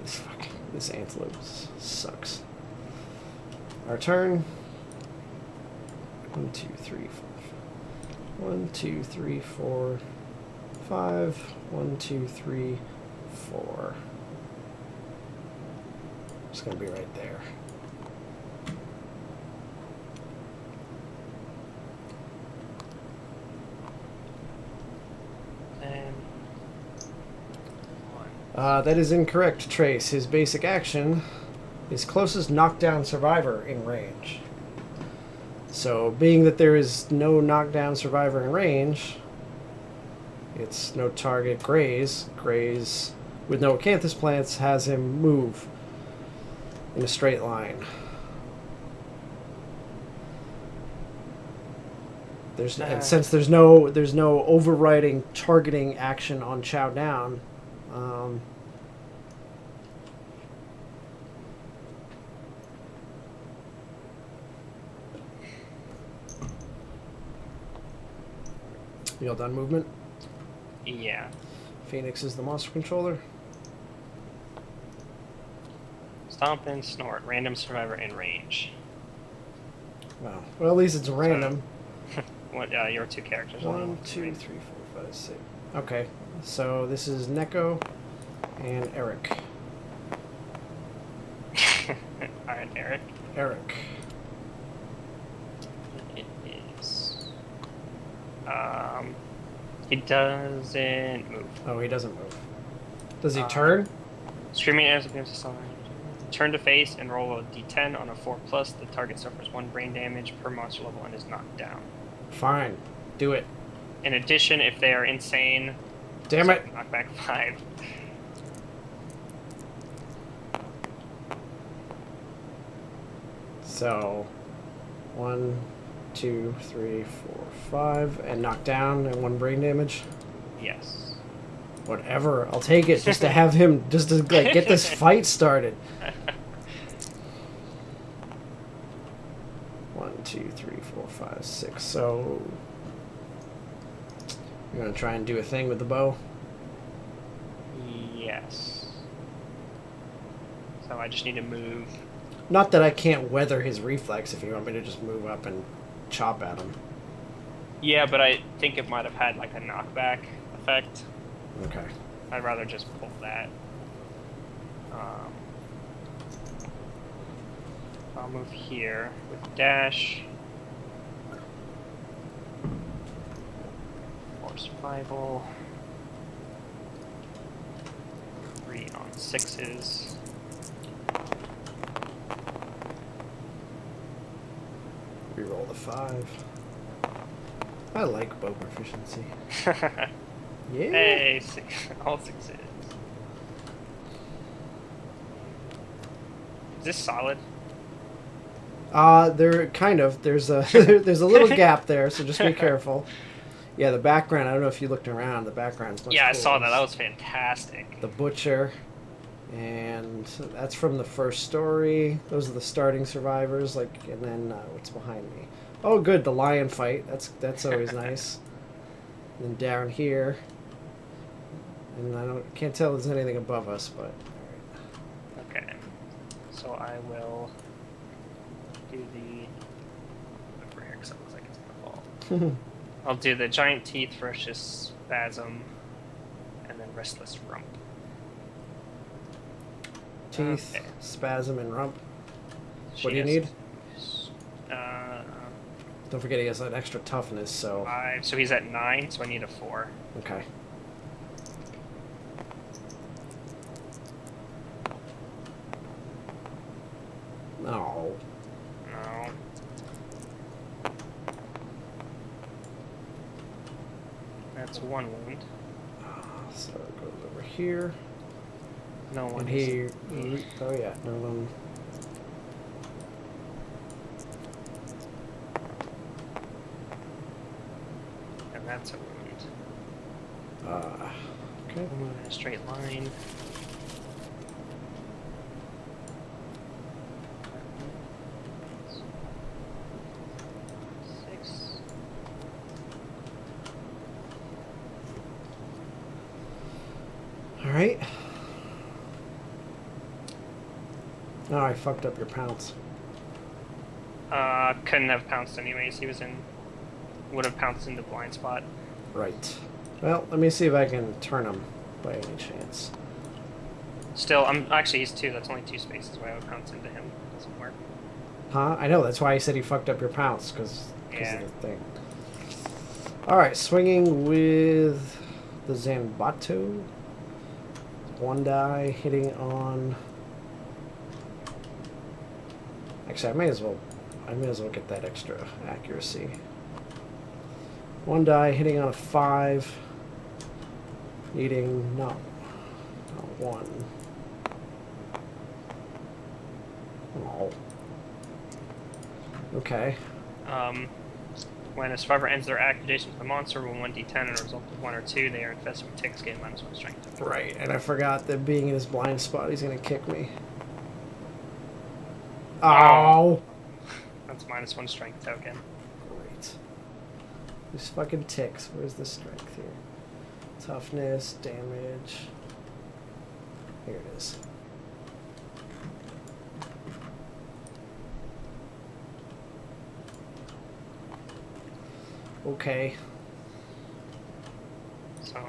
4. This antelope sucks. Our turn. 1, 2, 3, 4. 1, 2, 3, 4, 5. 1, 2, 3, 4. It's gonna be right there. And That is incorrect, Trace. His basic action is closest knockdown survivor in range. So, being that there is no knockdown survivor in range, it's no target graze. Graze, with no acanthus plants, has him move in a straight line. And since there's no overriding targeting action on Chow Down, you all done movement? yeah. Phoenix is the monster controller. Stomp and snort. Random survivor in range. Wow. Well, at least it's random. What? Your two characters. 1, 2, 3, 4, 5, 6. Okay. So this is Neko and Eric. Alright, Eric. Eric. It is. He doesn't move. Oh, he doesn't move. Does he turn? Screaming arrows against the sun. Turn to face and roll a d10 on a 4+. The target suffers 1 brain damage per monster level and is knocked down. Fine. Do it. In addition, if they are insane, Damn it! Knockback 5. So, 1, 2, 3, 4, 5, and knock down and 1 brain damage. Yes. Whatever, I'll take it just to have him, just to like get this fight started. 1, 2, 3, 4, 5, 6. So, you're gonna try and do a thing with the bow. Yes. So I just need to move. Not that I can't weather his reflex if you want me to just move up and chop at him. Yeah, but I think it might have had like a knockback effect. Okay. I'd rather just pull that. I'll move here with dash. For survival. 3 on 6s. Reroll the 5. I like bow proficiency. Yeah. Hey, all 6s. Is this solid? They're kind of. There's a there's a little gap there, so just be careful. Yeah, the background. I don't know if you looked around. The background's much Yeah, I cooler. saw that. That was fantastic. The butcher, and that's from the first story. Those are the starting survivors. Like, and then what's behind me? Oh, good, the lion fight. That's always nice. And then down here, and can't tell if there's anything above us, but. All Okay. So I will do the over here because it looks like it's gonna fall. right. I'll do the giant teeth, ferocious spasm, and then restless rump. Teeth, Okay. spasm, and rump. She What do you has need? Uh, Don't forget he has that extra toughness, so. 5. So he's at 9. So I need a 4. Okay. No. No. That's 1 wound. So it goes over here. No one. And he. Oh, yeah, no one. And that's a wound. Okay. Move in a straight line. Six. Alright. Oh, I fucked up your pounce. Couldn't have pounced anyways. He was in. Would have pounced in the blind spot. Right. Well, let me see if I can turn him by any chance. Still, actually he's 2. That's only 2 spaces where I would pounce into him. Doesn't work. Huh? I know, that's why I said he fucked up your pounce, because Yeah. of the thing. Alright, swinging with the Zanbato. 1 die, hitting on... Actually, I may as well get that extra accuracy. 1 die, hitting on a 5. Needing, not 1. Oh. Okay. When a survivor ends their activation with the monster, roll 1d10 and a result of 1 or 2. They are infested with ticks, gain -1 strength. Right, and I forgot that being in his blind spot, he's gonna kick me. Oh! That's -1 strength token. Great. These fucking ticks. Where's the strength here? Toughness, damage. Here it is. Okay. So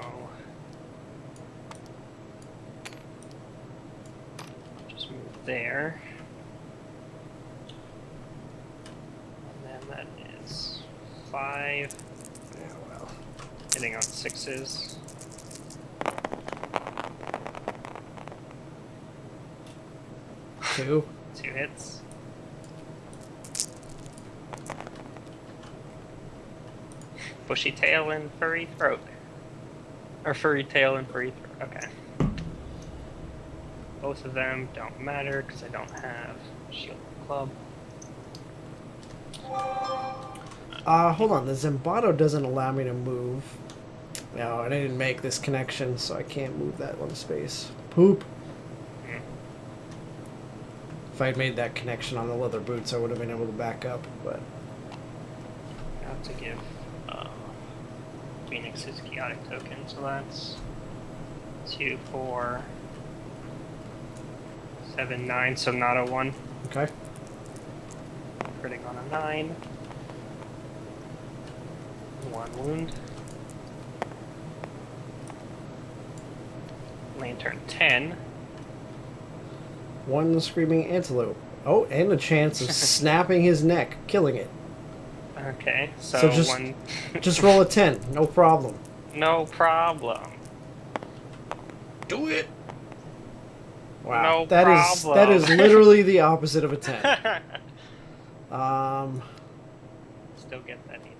just move there. And then that is 5. Yeah, well. Hitting on 6s. Two. 2 hits. Bushy tail and furry throat. Or furry tail and furry throat. Okay. Both of them don't matter because I don't have shield club. Hold on. The Zimbato doesn't allow me to move. No, I didn't make this connection, so I can't move that one space. Poop. Hmm. If I had made that connection on the leather boots, I would have been able to back up, but... I have to give Phoenix his chaotic token, so that's 2, 4, 7, 9, so not a 1. Okay. Critting on a 9. 1 wound. Lantern 10. One screaming antelope. Oh, and a chance of snapping his neck, killing it. Okay, so, So just- one. Just roll a 10, no problem. No problem. Do it! Wow, No that problem. is literally the opposite of a 10. Still get that need.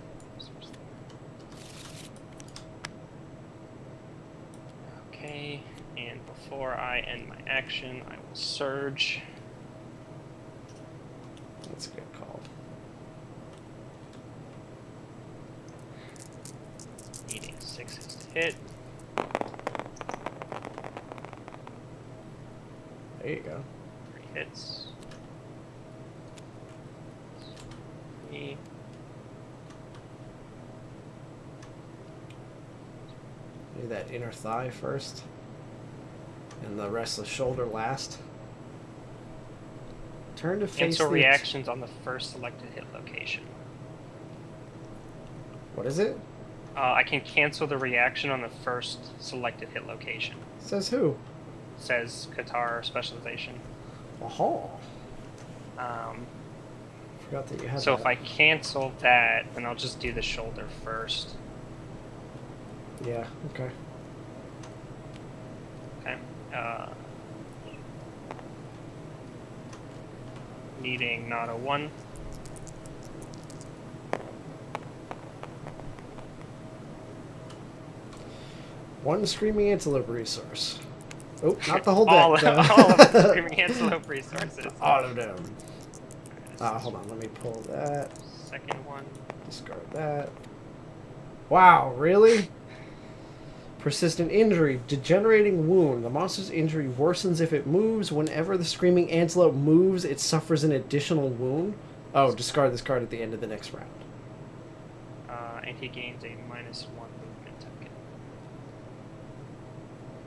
Okay, and before I end my action, I will surge. That's a good call. Needing 6 hits to hit. There you go. 3 hits. 3. Do that inner thigh first. And the rest of the shoulder last. Turn to face Cancel the... reactions on the first selected hit location. What is it? I can cancel the reaction on the first selected hit location. Says who? Says Qatar specialization. Aha. Um, Forgot that you had so that. if I cancel that, then I'll just do the shoulder first. Yeah, okay. Okay. Needing not a 1. One screaming antelope resource. Oh, not the whole deck. all, though. all of the screaming antelope resources. All of them. Hold on, let me pull that. Second one. Discard that. Wow, really? Persistent injury. Degenerating wound. The monster's injury worsens if it moves. Whenever the screaming antelope moves, it suffers an additional wound. Oh, discard this card at the end of the next round. And he gains a -1 movement token.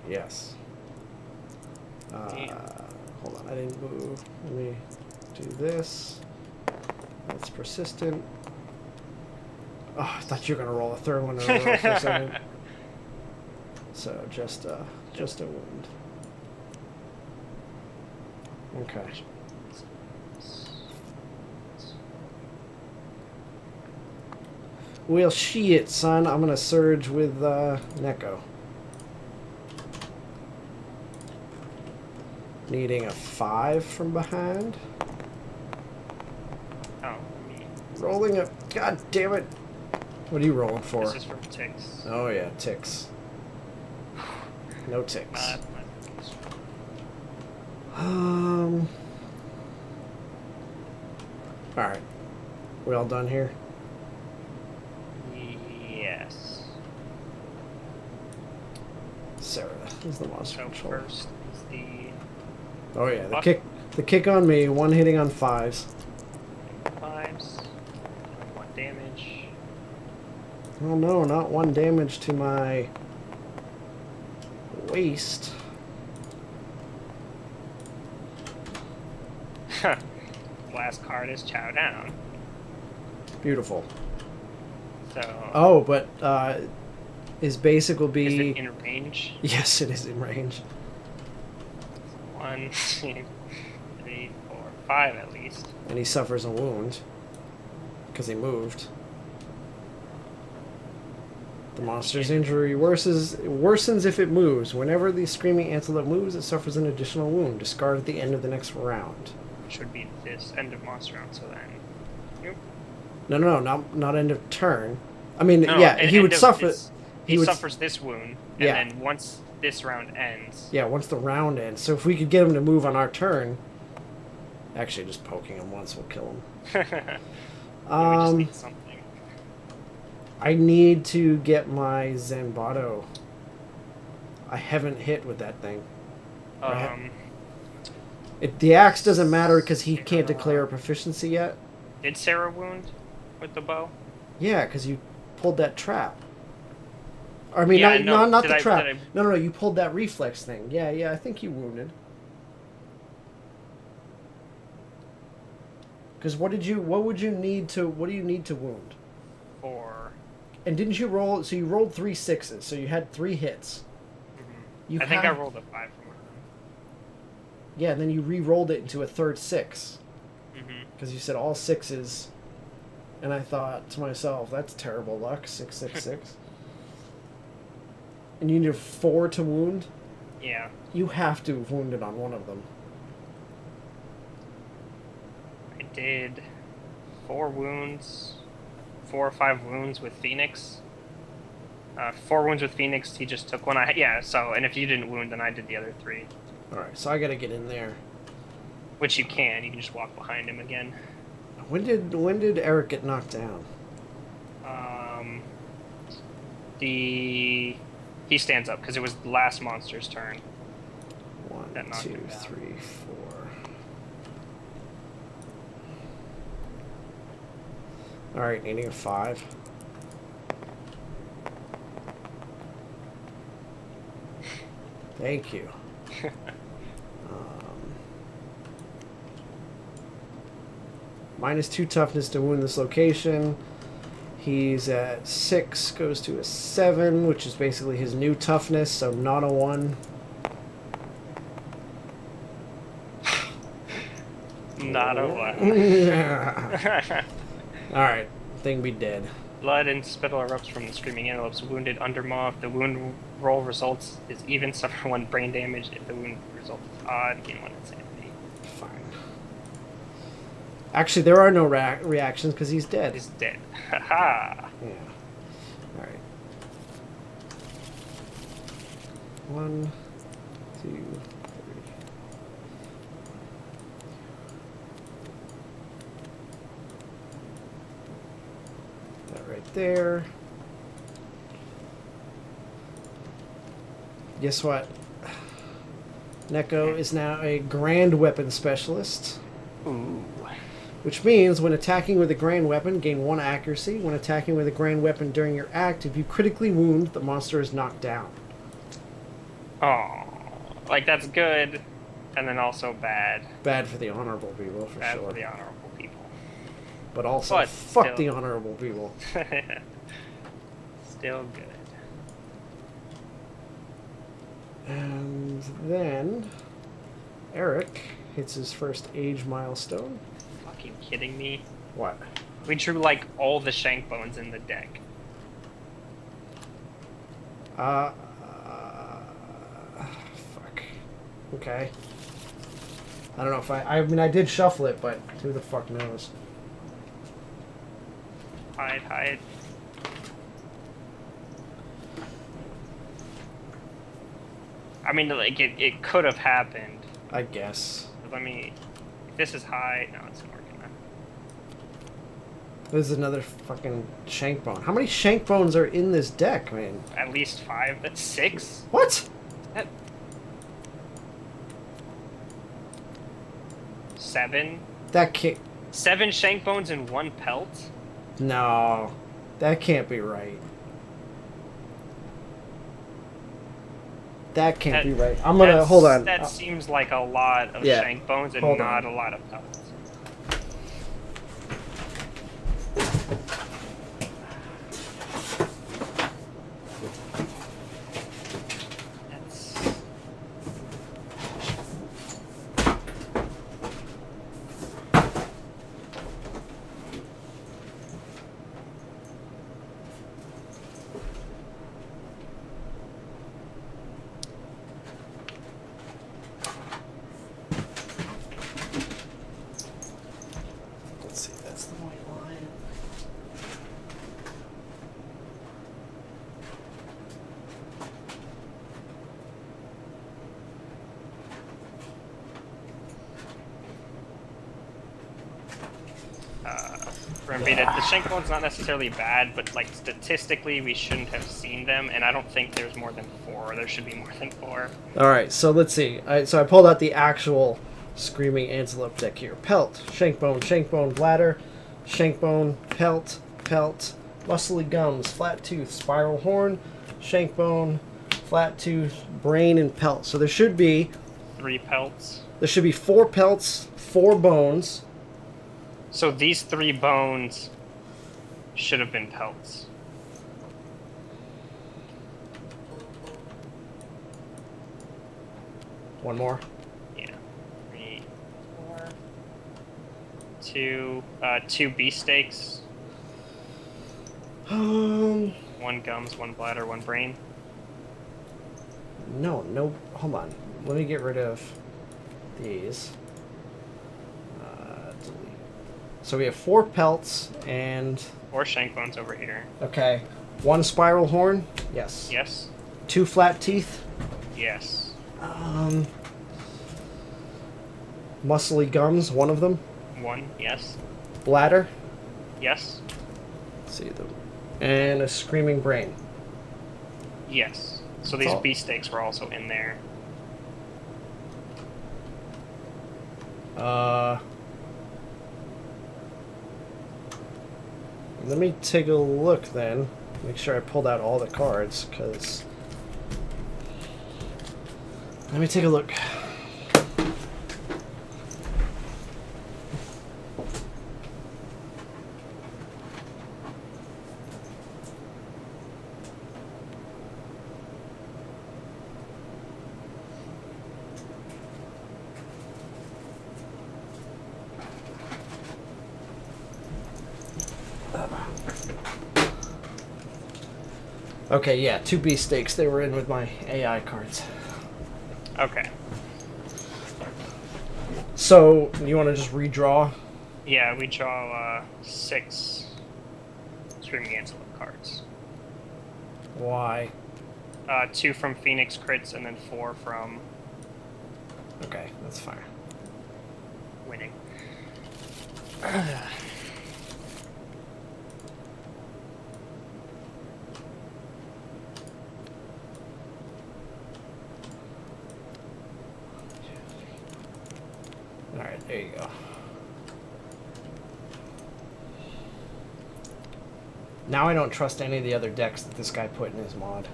Yes. Hold on, I didn't move. Let me do this. That's persistent. Oh, I thought you were gonna roll a third one in a row for a second. So just a wound. Okay. Well, shit, son. I'm gonna surge with Neko. Needing a 5 from behind. Oh, me. Rolling a... God damn it. What are you rolling for? This is from ticks. Oh, yeah, ticks. No ticks. Alright. We all done here? Yes. Sarah is the monster So control. first is the Oh yeah, Fuck. the kick on me, one hitting on 5s. 5s. Doing 1 damage. Oh no, not 1 damage to my waist. Last card is Chow Down. Beautiful. So Oh, but his basic will is be... it in range? Yes, it is in range. 1, 2, 3, 4, 5 at least. And he suffers a wound. Because he moved. The monster's injury worsens if it moves. Whenever the screaming antelope moves, it suffers an additional wound. Discard at the end of the next round. Which would be this end of monster round, so then. Yep. No, not end of turn. I mean, No, yeah, end- he would end of suffer. this- he He would- suffers this wound. And Yeah. then once this round ends, Yeah, once the round ends. So if we could get him to move on our turn... Actually, just poking him once will kill him. we just need something. I need to get my Zanbato. I haven't hit with that thing. The axe doesn't matter because he can't declare a proficiency yet. Did Sarah wound with the bow? Yeah, because you pulled that trap. I mean, Yeah, not did the I- trap. did I- No, you pulled that reflex thing. Yeah, I think you wounded. Because what do you need to wound? 4. And didn't you roll? So you rolled 3 6s. So you had 3 hits. I think I rolled a 5 from her. Yeah, and then you re-rolled it into a third 6. Mm-hmm. Because you said all 6s. And I thought to myself, that's terrible luck. 6 6 6. And you need 4 to wound. Yeah. You have to have wounded on one of them. I did 4 wounds, 4 or 5 wounds with Phoenix. 4 wounds with Phoenix. He just took one. So and if you didn't wound, then I did the other 3. All right, so I gotta get in there. Which you can. You can just walk behind him again. When did Eric get knocked down? He stands up because it was the last monster's turn. 1 That knocked 2 him down. 3 4. All right, needing a 5. Thank you. -2 toughness to wound this location. He's at 6, goes to a 7, which is basically his new toughness, so not a 1. Not a 1. Alright, thing be dead. Blood and spittle erupts from the screaming antelopes. Wounded under maw. If the wound roll results is even, suffer 1 brain damage. If the wound result is odd, gain 1 insanity. Fine. Actually, there are no reactions because he's dead. He's dead. Haha. Yeah. Alright. 1, 2, 3. That right there. Guess what? Neko is now a grand weapon specialist. Ooh. Which means when attacking with a grand weapon, gain 1 accuracy. When attacking with a grand weapon during your act, if you critically wound, the monster is knocked down. Oh, like that's good, and then also bad. Bad for the honorable people, for Bad sure. for the honorable people. But also, But fuck still. the honorable people. Still good. And then, Eric hits his first age milestone. Fucking kidding me? What? We drew like all the shank bones in the deck. Fuck. Okay. I don't know if I mean, I did shuffle it, but who the fuck knows? Hide. I mean, like, it could have happened. I guess. Let me... If this is high... No, it's not working. There's another fucking shank bone. How many shank bones are in this deck, man? At least 5. That's 6? What? That... 7? That can't... 7 shank bones in 1 pelt? No. That can't be right. That can't be right. I'm gonna... Hold on. That seems like a lot of Yeah. shank bones and Hold not on. a lot of pellets. That's... debated. The shank bone's not necessarily bad, but like statistically, we shouldn't have seen them, and I don't think there's more than 4. There should be more than 4. All right, so let's see. So I pulled out the actual Screaming Antelope deck here. Pelt, Shankbone, Bladder, Shankbone, Pelt, Muscly Gums, Flat Tooth, Spiral Horn, Shankbone, Flat Tooth, Brain, and Pelt. So there should be 3 pelts. There should be 4 pelts, 4 bones. So these 3 bones should have been pelts. One more. Yeah. 3, 4. 2 beefsteaks. 1 gums, 1 bladder, 1 brain. No, hold on. Let me get rid of these. Delete. So we have 4 pelts and... 4 shank bones over here. Okay. 1 spiral horn? Yes. Yes. 2 flat teeth? Yes. Muscly gums, one of them? 1, yes. Bladder? Yes. Let's see them. And a screaming brain. Yes. So That's these all. beefsteaks were also in there. Let me take a look then. Make sure I pulled out all the cards, because... Let me take a look. Okay, yeah, 2 beefsteaks. They were in with my AI cards. Okay. So, you want to just redraw? Yeah, we draw 6 Screaming Antelope cards. Why? 2 from Phoenix crits and then 4 from Okay, that's fine. winning. Alright, there you go. Now I don't trust any of the other decks that this guy put in his mod.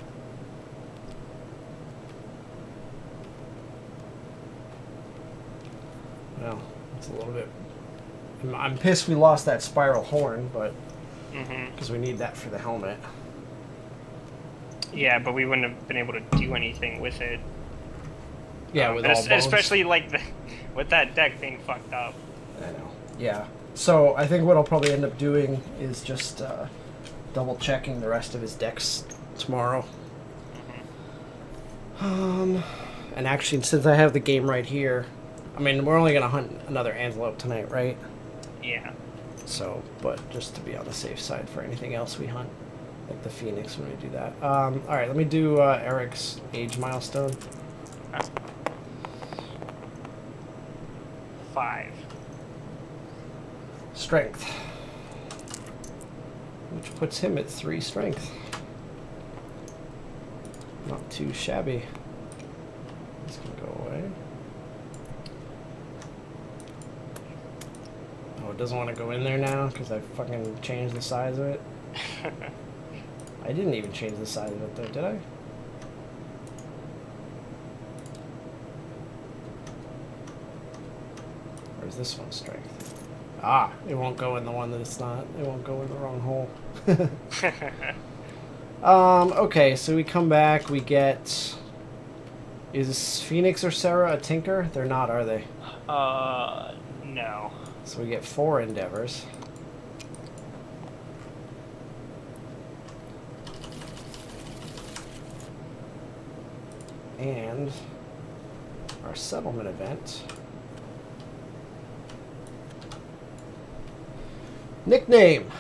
Well, it's a little bit... I'm pissed we lost that spiral horn, but... Because we need that for the helmet. Yeah, but we wouldn't have been able to do anything with it. Yeah, with all bones. Especially like with that deck being fucked up. I know. Yeah. So I think what I'll probably end up doing is just double checking the rest of his decks tomorrow. And actually, since I have the game right here, I mean, we're only gonna hunt another antelope tonight, right? Yeah. So, but just to be on the safe side for anything else we hunt, like the Phoenix when we do that. All right, let me do Eric's age milestone. 5. Strength, which puts him at 3 strength. Not too shabby. This can go away. Oh, it doesn't want to go in there now because I fucking changed the size of it. I didn't even change the size of it though, did I? Or is this one strength? Ah, it won't go in the one that it's not. It won't go in the wrong hole. Okay, so we come back, we get... Is Phoenix or Sarah a tinker? They're not, are they? No. So we get 4 endeavors. And our settlement event. Nickname.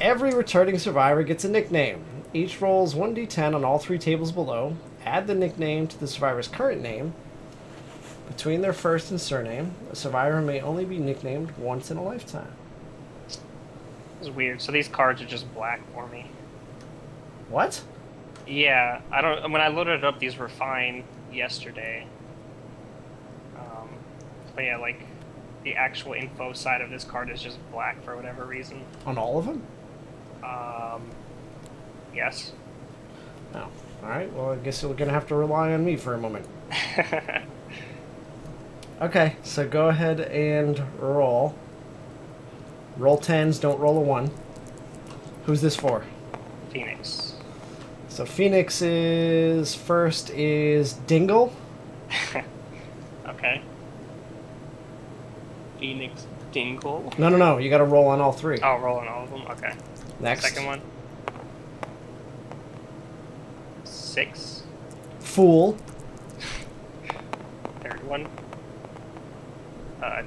Every returning survivor gets a nickname. Each rolls 1d10 on all 3 tables below. Add the nickname to the survivor's current name. Between their first and surname, a survivor may only be nicknamed once in a lifetime. It's weird. So these cards are just black for me. What? Yeah, I don't. When I loaded it up, these were fine yesterday. But yeah, like the actual info side of this card is just black for whatever reason. On all of them? Yes. Oh. Alright, well, I guess you're gonna have to rely on me for a moment. Okay, so go ahead and roll. Roll 10s, don't roll a 1. Who's this for? Phoenix. So Phoenix's first is Dingle. Okay. Phoenix Dingle. No, you gotta roll on all 3. Oh, rolling all of them. Okay. Next. Second one. 6. Fool. Third one.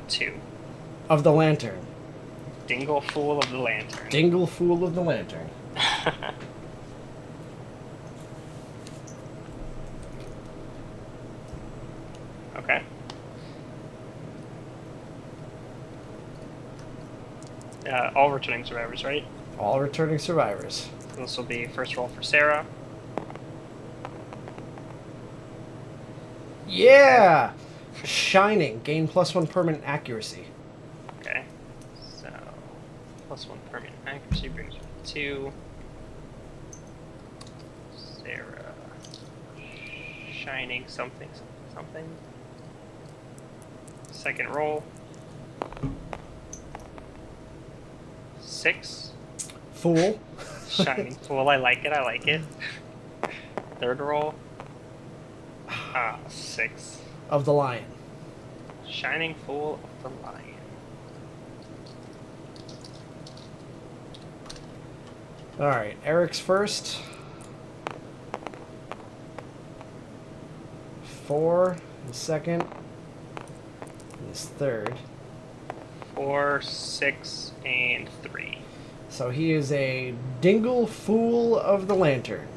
2. Of the Lantern. Dingle Fool of the Lantern. Dingle Fool of the Lantern. Okay. All returning survivors, right? All returning survivors. This will be first roll for Sarah. Yeah! Shining. Gain +1 permanent accuracy. Okay. So, +1 permanent accuracy brings you to 2. Sarah. Shining something. Second roll. 6. Fool. Shining Fool. I like it. Third roll. 6. Of the Lion. Shining Fool of the Lion. Alright, Eric's first. 4 is second. And his third. 4, 6, and 3. So he is a Dingle Fool of the Lantern.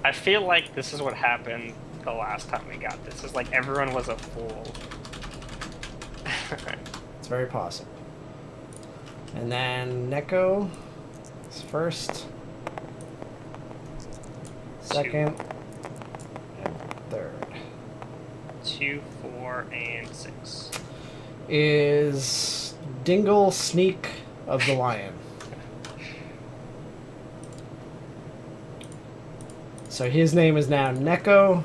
I feel like this is what happened the last time we got this. It's like everyone was a fool. It's very possible. And then Neko is first. Second. And third. 2, 4, and 6. Is Dingle Sneak of the Lion. So his name is now Neko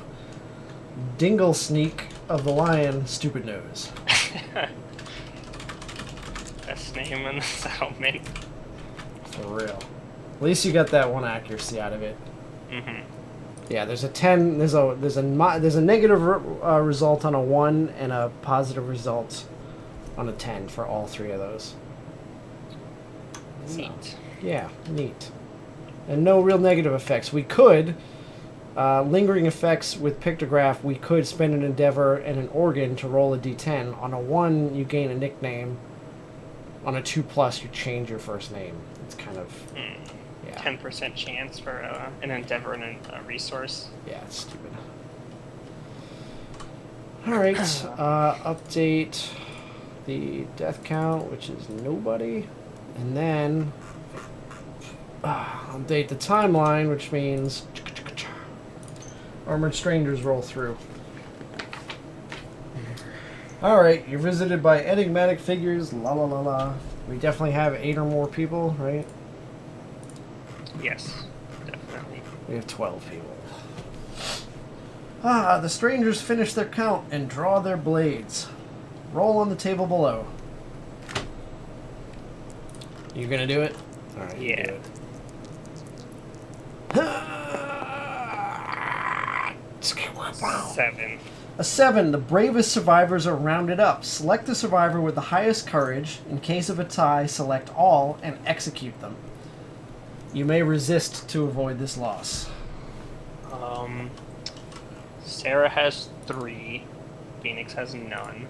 Dingle Sneak of the Lion, Stupid Nose. Best name in the settlement. For real. At least you got that one accuracy out of it. Mm-hmm. Yeah, there's a 10. There's a negative result on a 1 and a positive result on a 10 for all 3 of those. Neat. So, yeah, neat. And no real negative effects. We could, lingering effects with Pictograph, we could spend an Endeavor and an Organ to roll a d10. On a 1, you gain a nickname. On a 2+, you change your first name. It's kind of... Yeah. 10% chance for an Endeavor and a resource. Yeah, it's stupid. Alright, update the death count, which is nobody. And then update the timeline, which means Armored Strangers roll through. Alright, you're visited by enigmatic figures, la la la la. We definitely have 8 or more people, right? Yes, definitely. We have 12 people. The strangers finish their count and draw their blades. Roll on the table below. You gonna do it? Alright, you Yeah. do it. 7. A 7. The bravest survivors are rounded up. Select the survivor with the highest courage. In case of a tie, select all and execute them. You may resist to avoid this loss. Sarah has 3. Phoenix has none.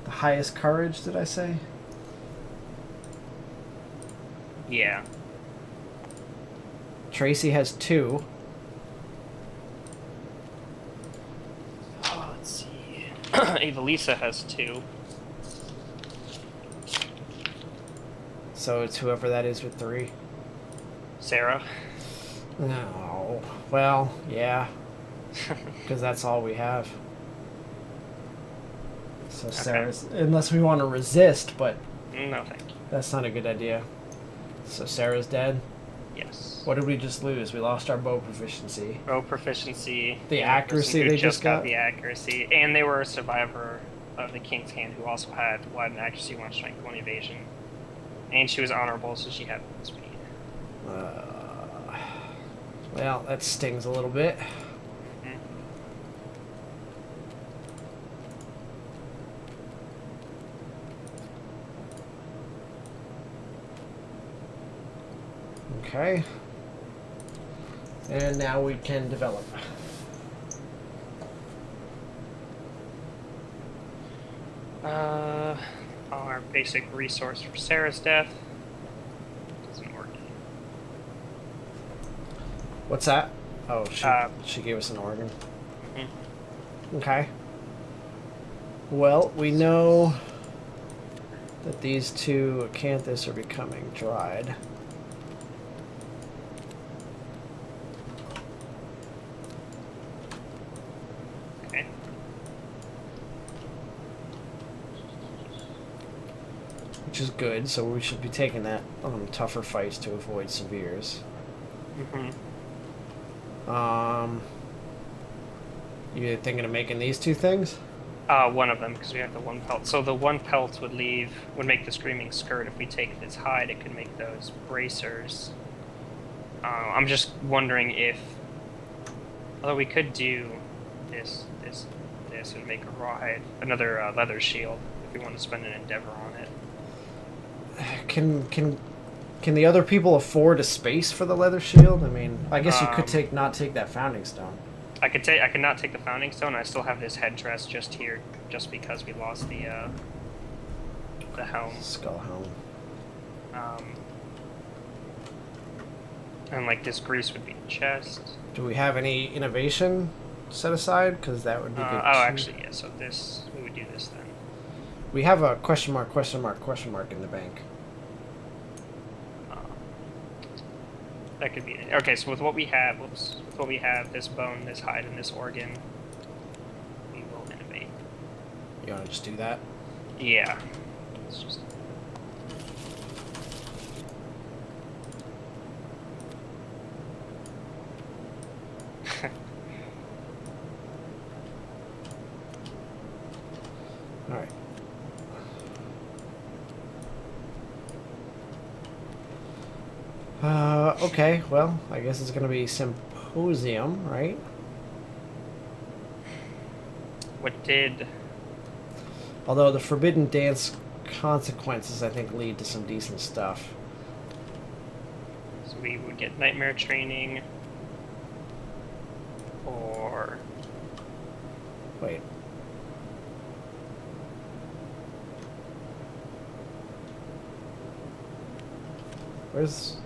The highest courage, did I say? Yeah. Tracy has 2. Let's see. Evelisa has 2. So it's whoever that is with 3. Sarah. No. Well, yeah, because that's all we have. So Sarah's, unless we want to resist, but No, thank you. that's not a good idea. So Sarah's dead. Yes. What did we just lose? We lost our bow proficiency. Bow proficiency. The and accuracy person who they just got? the accuracy, and they were a survivor of the King's Hand who also had 1 accuracy, 1 strength, 1 evasion, and she was honorable, so she had 1 speed. Well, that stings a little bit. Mhm. Okay. And now we can develop. Our basic resource for Sarah's death doesn't work. What's that? Oh, she gave us an organ. Mhm. Okay. Well, we know that these 2 acanthus are becoming dried. Okay. Which is good, so we should be taking that on tougher fights to avoid severes. Mm-hmm. You thinking of making these 2 things? One of them, because we have the 1 pelt. So the 1 pelt would make the Screaming Skirt. If we take this hide, it could make those bracers. I'm just wondering if, although we could do this and make a rawhide, another leather shield, if we want to spend an endeavor on it. Can the other people afford a space for the leather shield? I mean, I guess you could not take that founding stone. I could not take the founding stone. I still have this headdress just here, just because we lost the helm. Skull helm. And like this grease would be the chest. Do we have any innovation set aside? Because that would be good. Actually, yeah. So we would do this then. We have a question mark in the bank. That could be it. Okay. So with what we have, this bone, this hide, and this organ, we will innovate. You want to just do that? Yeah. Let's just. All right. Okay, well, I guess it's going to be Symposium, right? What did... Although the Forbidden Dance consequences, I think, lead to some decent stuff. So we would get Nightmare Training, or... Wait. Where's...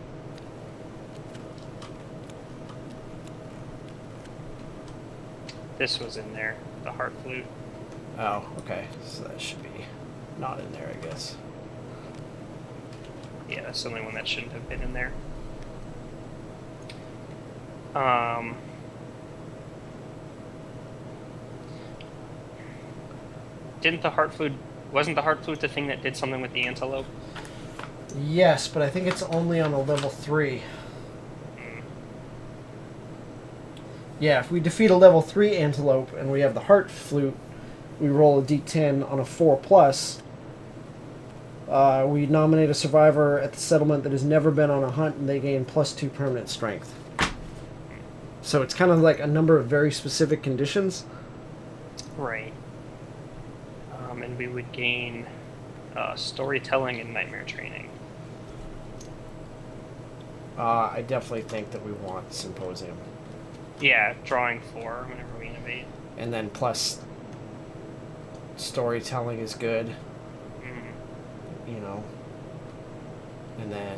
This was in there, the Heart Flute. Oh, okay. So that should be not in there, I guess. Yeah, that's the only one that shouldn't have been in there. Wasn't the Heart Flute the thing that did something with the antelope? Yes, but I think it's only on a level 3. Yeah, if we defeat a level 3 antelope and we have the Heart Flute, we roll a d10 on a 4+. We nominate a survivor at the settlement that has never been on a hunt, and they gain +2 permanent strength. So it's kind of like a number of very specific conditions. Right. And we would gain storytelling and nightmare training. I definitely think that we want Symposium. Yeah, drawing 4 whenever we innovate. And then plus storytelling is good. Mm-hmm. You know. And then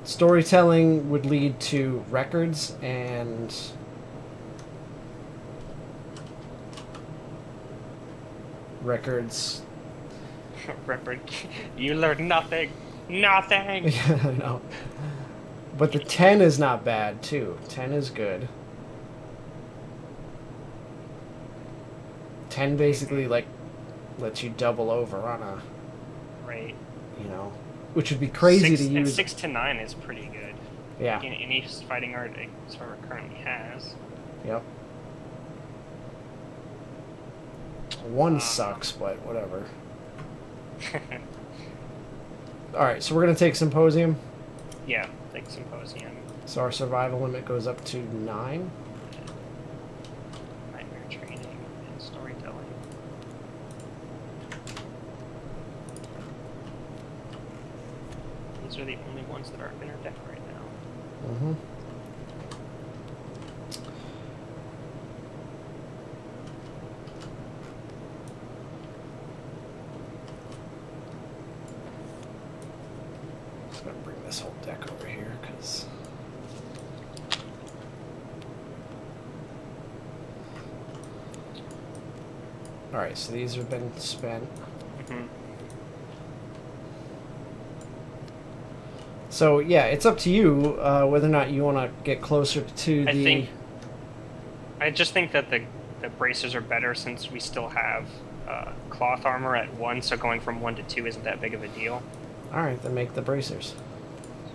storytelling would lead to records and records. Record, you learn nothing. Nothing. Yeah, I know. But the 10 is not bad, too. 10 is good. 10 basically, like, lets you double over on a, Right. you know, which would be crazy to And use. 6 to 9 is pretty good. Yeah. Any fighting art server currently has. Yep. 1 sucks, but whatever. Alright, so we're going to take Symposium. Yeah, like Symposium. So our survival limit goes up to 9. Nightmare training and storytelling. These are the only ones that are in our deck right now. Mm-hmm. Just gonna bring this whole deck over here, because... Alright, so these have been spent. Mm-hmm. So, yeah, it's up to you whether or not you want to get closer to the... I just think that the bracers are better since we still have cloth armor at 1, so going from 1 to 2 isn't that big of a deal. Alright, then make the bracers.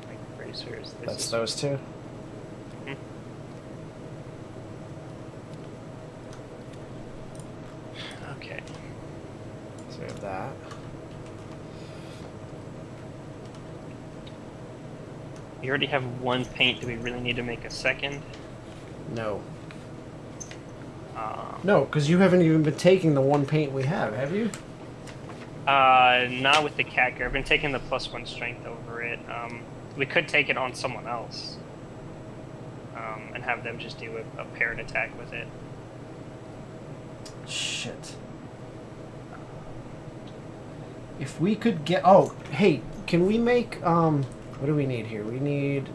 Like bracers. That's those two. Mhm. Okay. So we have that. We already have 1 paint. Do we really need to make a second? No. No, because you haven't even been taking the 1 paint we have you? Not with the cat gear. I've been taking the +1 strength over it. We could take it on someone else. And have them just do a paired attack with it. Shit. If we could get... Oh, hey, can we make... What do we need here? We need...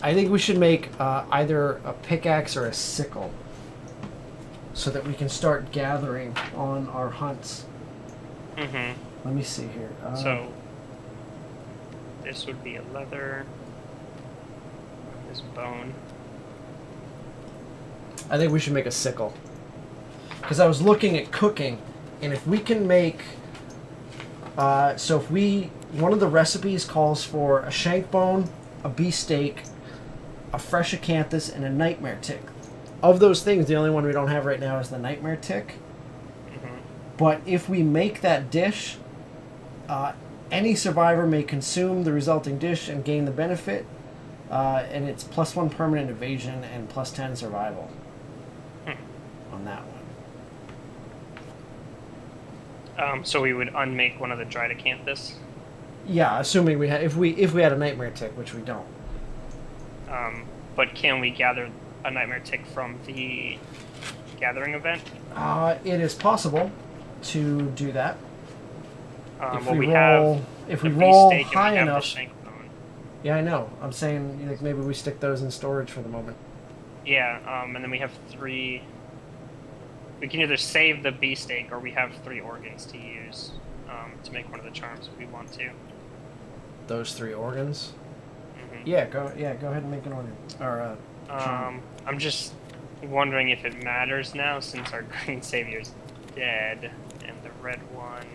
I think we should make either a pickaxe or a sickle, so that we can start gathering on our hunts. Mm-hmm. Let me see here. So, this would be a leather. This bone. I think we should make a sickle. Because I was looking at cooking, and if we can make... so if we... One of the recipes calls for a shank bone, a beefsteak, a fresh acanthus, and a nightmare tick. Of those things, the only one we don't have right now is the nightmare tick. Mm-hmm. But if we make that dish, any survivor may consume the resulting dish and gain the benefit. And it's +1 permanent evasion and +10 survival on that one. So we would unmake one of the dried acanthus. Yeah, assuming we had if we had a nightmare tick, which we don't. But can we gather a nightmare tick from the gathering event? It is possible to do that. If Well, we we roll, have if the we roll beefsteak and high we have the enough. shank bone. Yeah, I know. I'm saying like maybe we stick those in storage for the moment. Yeah, and then we have 3. We can either save the beefsteak or we have 3 organs to use to make one of the charms if we want to. Those 3 organs. Mm-hmm. Yeah, go ahead and make an organ or charm. I'm just wondering if it matters now since our green savior's dead and the red one.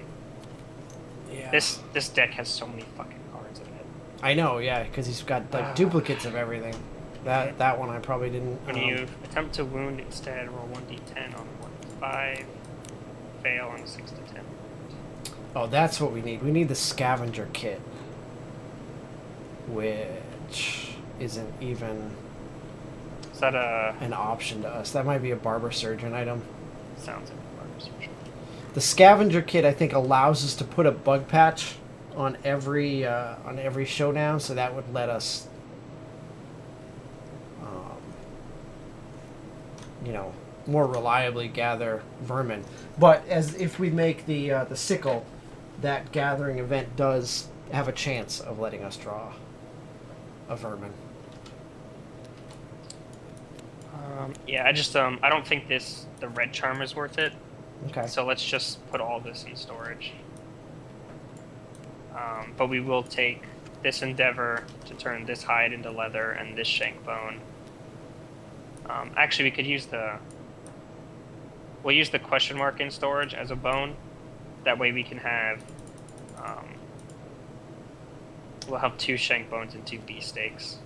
Yeah. This deck has so many fucking cards in it. I know, yeah, because he's got like duplicates of everything. That one I probably didn't. When you attempt to wound instead, roll 1d10 on 1 to 5, fail on 6 to 10. Oh, that's what we need. We need the scavenger kit, which isn't even Is that an option to us. That might be a barber surgeon item. sounds like a barber surgeon. The scavenger kit, I think, allows us to put a bug patch on every showdown, so that would let us, more reliably gather vermin. But as if we make the sickle, that gathering event does have a chance of letting us draw a vermin. Yeah, I just I don't think the red charm is worth it. Okay. So let's just put all this in storage. But we will take this endeavor to turn this hide into leather and this shank bone. Actually, we could use we'll use the question mark in storage as a bone. That way we can have, we'll have 2 shank bones and 2 beefsteaks.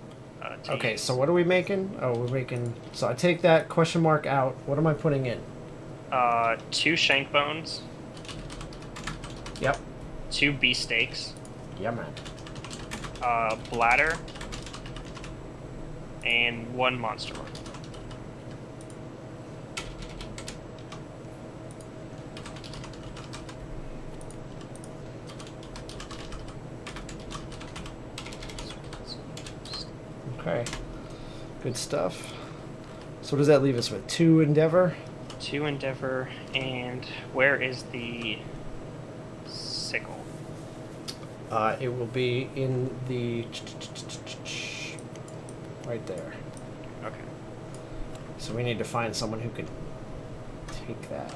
Okay, so what are we making? Oh, we're making... So I take that question mark out. What am I putting in? 2 shank bones. Yep. 2 beefsteaks. Yeah, man. Bladder. And 1 monster orb. Okay. Good stuff. So what does that leave us with? 2 endeavor? 2 endeavor, and where is the sickle? It will be in the... right there. Okay. So we need to find someone who can take that.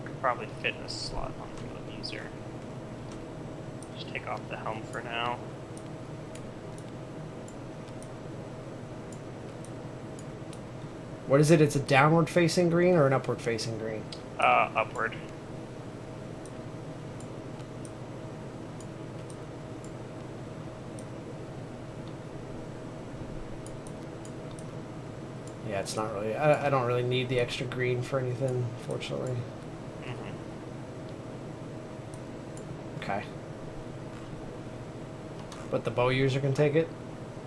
Could probably fit in a slot on the user. Just take off the helm for now. What is it? It's a downward facing green or an upward facing green? Upward. Yeah, it's not really... I don't really need the extra green for anything, fortunately. Mm-hmm. Okay. But the bow user can take it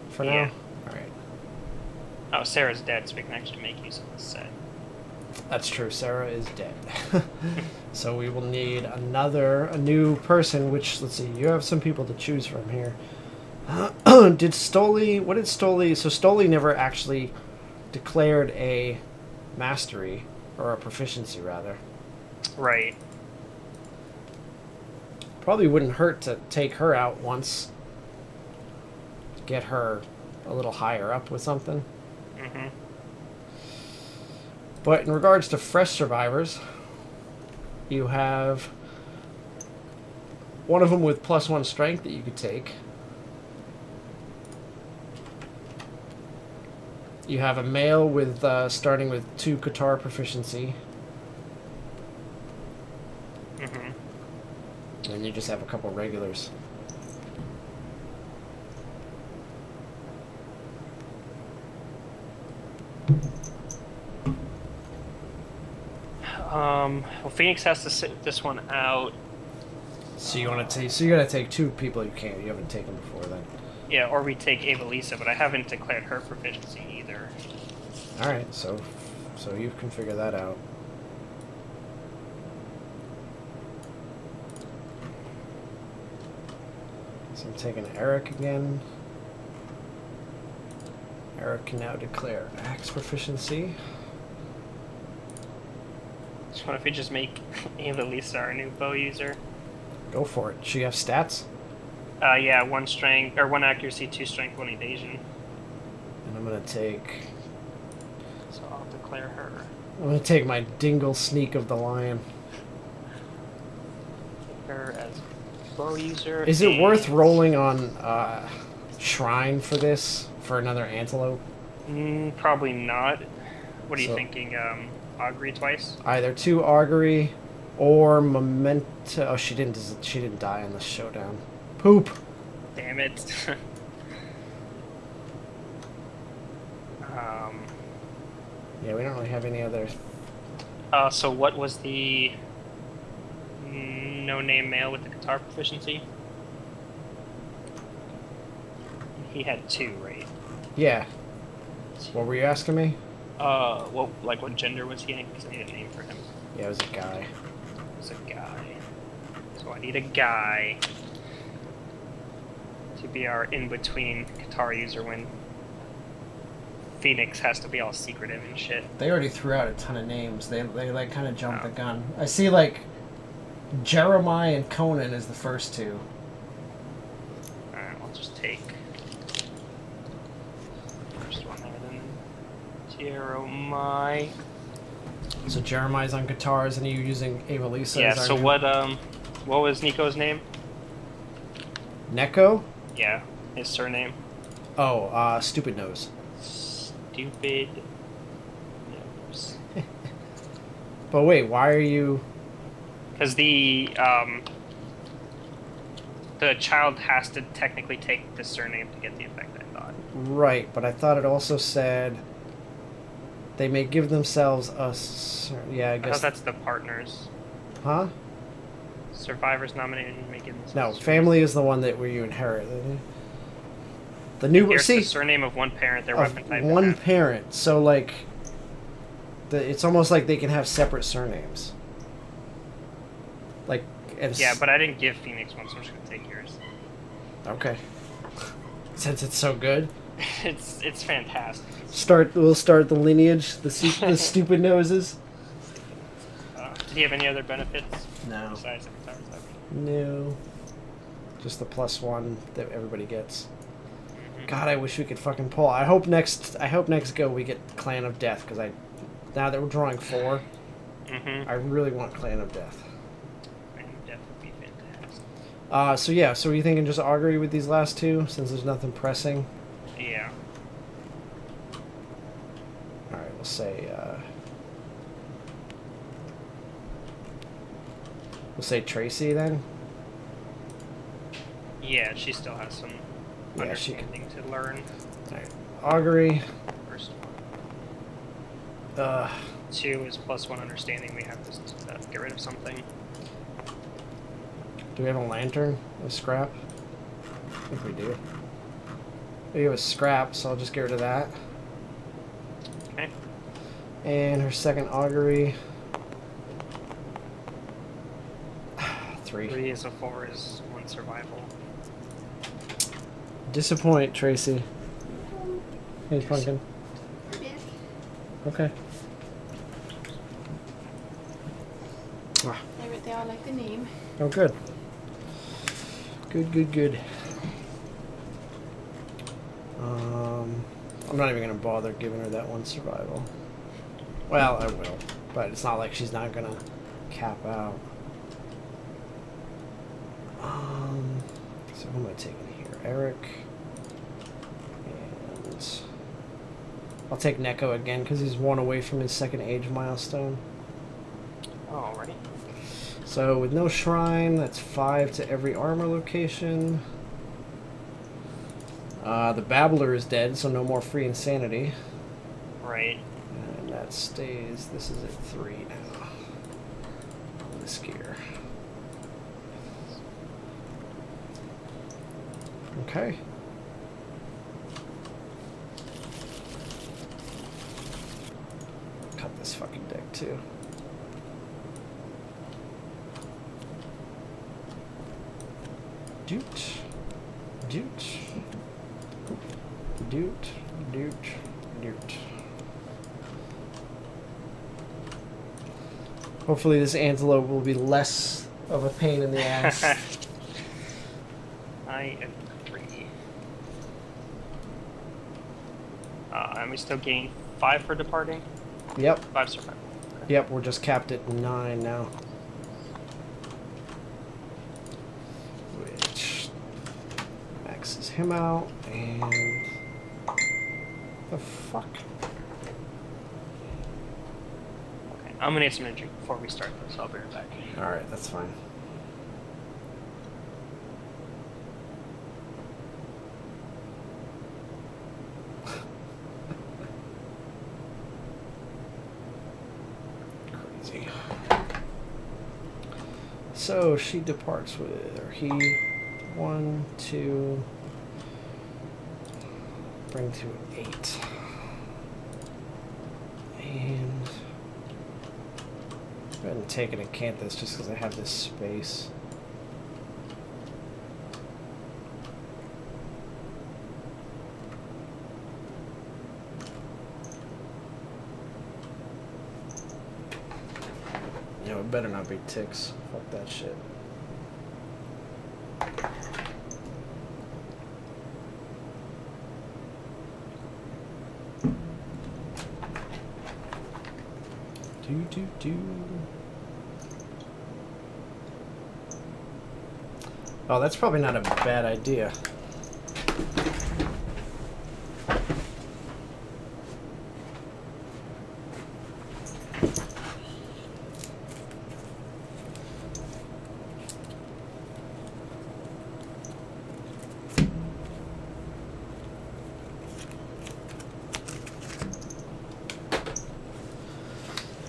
for Yeah. now? Alright. Oh, Sarah's dead, so we can actually make use of this set. That's true. Sarah is dead. So we will need a new person, which, let's see, you have some people to choose from here. What did Stoli... So Stoli never actually declared a mastery, or a proficiency, rather. Right. Probably wouldn't hurt to take her out once. Get her a little higher up with something. Mm-hmm. But in regards to fresh survivors, you have one of them with +1 strength that you could take. You have a male with starting with 2 Qatar proficiency. Mm-hmm. And you just have a couple regulars. Well, Phoenix has to sit this one out. So you want to take? So you're gonna take 2 people you haven't taken before then. Yeah, or we take Evelisa, but I haven't declared her proficiency either. All right, so you can figure that out. So I'm taking Eric again. Eric can now declare axe proficiency. So what if we just make Evelisa our new bow user? Go for it. She have stats? Yeah, 1 strength, or 1 accuracy, 2 strength, 1 evasion. And I'm gonna take... So I'll declare her. I'm gonna take my Dingle Sneak of the Lion. Take her as bow user. Is it worth rolling on Shrine for this? For another antelope? Probably not. What are you So- thinking? Augury twice? Either 2 Augury or Memento... Oh, she didn't die in the showdown. Poop! Damn it. Yeah, we don't really have any other... So what was the no-name male with the guitar proficiency? He had 2, right? Yeah. What were you asking me? What gender was he in? Because I need a name for him. Yeah, it was a guy. It was a guy. So I need a guy to be our in-between guitar user when Phoenix has to be all secretive and shit. They already threw out a ton of names. They like kind of jumped Oh. the gun. I see like Jeremiah and Conan as the first 2. Alright, I'll just take first one there, then Jeremiah. So Jeremiah's on guitars, and you're using Evelisa Yeah, as our so new- what was Nico's name? Neko? Yeah, his surname. Oh, Stupid Nose. Stupid nose. But wait, why are you... Because the child has to technically take the surname to get the effect, I thought. Right, but I thought it also said they may give themselves a... Yeah, I I guess... thought that's the partners. Huh? Survivors nominated and may give No, themselves... family is the one that where you inherit. The new... Here's See, the surname of one parent, their of weapon type. one parent. So, like... it's almost like they can have separate surnames. Like... Yeah, but I didn't give Phoenix one, so I'm just gonna take yours. Okay. Since it's so good. It's fantastic. We'll start the lineage, the stupid noses. Did he have any other benefits? No. Besides the guitar type? No. Just the +1 that everybody gets. Mm-hmm. God, I wish we could fucking pull. I hope next go we get Clan of Death, because now that we're drawing 4, I really want Clan of Death. Clan of Death would be fantastic. So are you thinking just augury with these last two, since there's nothing pressing? Yeah. Alright, we'll say, Tracy then? Yeah, she still has some understanding to learn. Alright, augury. First one. 2 is +1 understanding. We have to get rid of something. Do we have a lantern? A scrap? I think we do. We have a scrap, so I'll just get rid of that. Okay. And her second augury. 3. 3 is a 4 is 1 survival. Disappoint, Tracy. Hey, Pumpkin. Okay. They all like the name. Oh, good. Good. I'm not even gonna bother giving her that 1 survival. Well, I will, but it's not like she's not gonna cap out. So who am I taking here? Eric. And I'll take Neko again because he's 1 away from his 2nd age milestone. Alrighty. So with no shrine, that's 5 to every armor location. The Babbler is dead, so no more free insanity. Right. And that stays. This is at 3 now. On this gear. Okay. Cut this fucking deck too. Doot. Hopefully this antelope will be less of a pain in the ass. I agree. And we still gain 5 for departing? Yep. 5 survival. Okay. Yep, we're just capped at 9 now. Which maxes him out, and... the fuck? Okay, I'm gonna get some energy before we start this. I'll be right back. Alright, that's fine. Crazy. So she departs with, or he, 1, 2, bring to 8. And go ahead and take an Acanthus just because I have this space. You know, it better not be ticks. Fuck that shit. Oh, that's probably not a bad idea.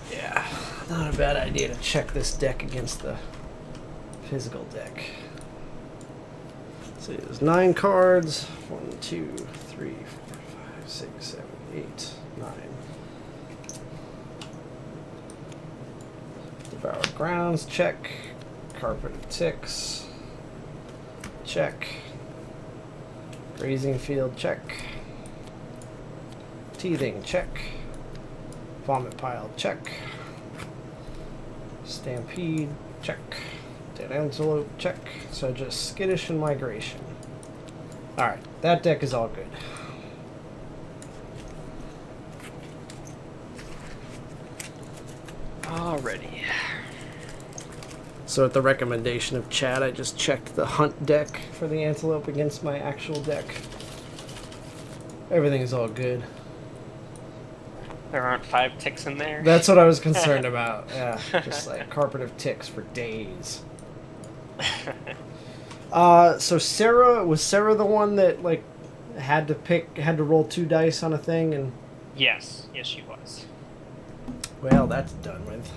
Yeah, not a bad idea to check this deck against the physical deck. So there's 9 cards. 1, 2, 3, 4, 5, 6, 7, 8, 9. Devoured Grounds, check. Carpet of Ticks, check. Grazing Field, check. Teething, check. Vomit Pile, check. Stampede, check. Dead Antelope, check. So just Skittish and Migration. Alright, that deck is all good. Alrighty. So at the recommendation of Chad, I just checked the Hunt deck for the Antelope against my actual deck. Everything's all good. There aren't 5 ticks in there. That's what I was concerned about. Yeah, just like carpet of ticks for days. So Sarah, was Sarah the one that like had to roll 2 dice on a thing? And Yes, she was. well, that's done with.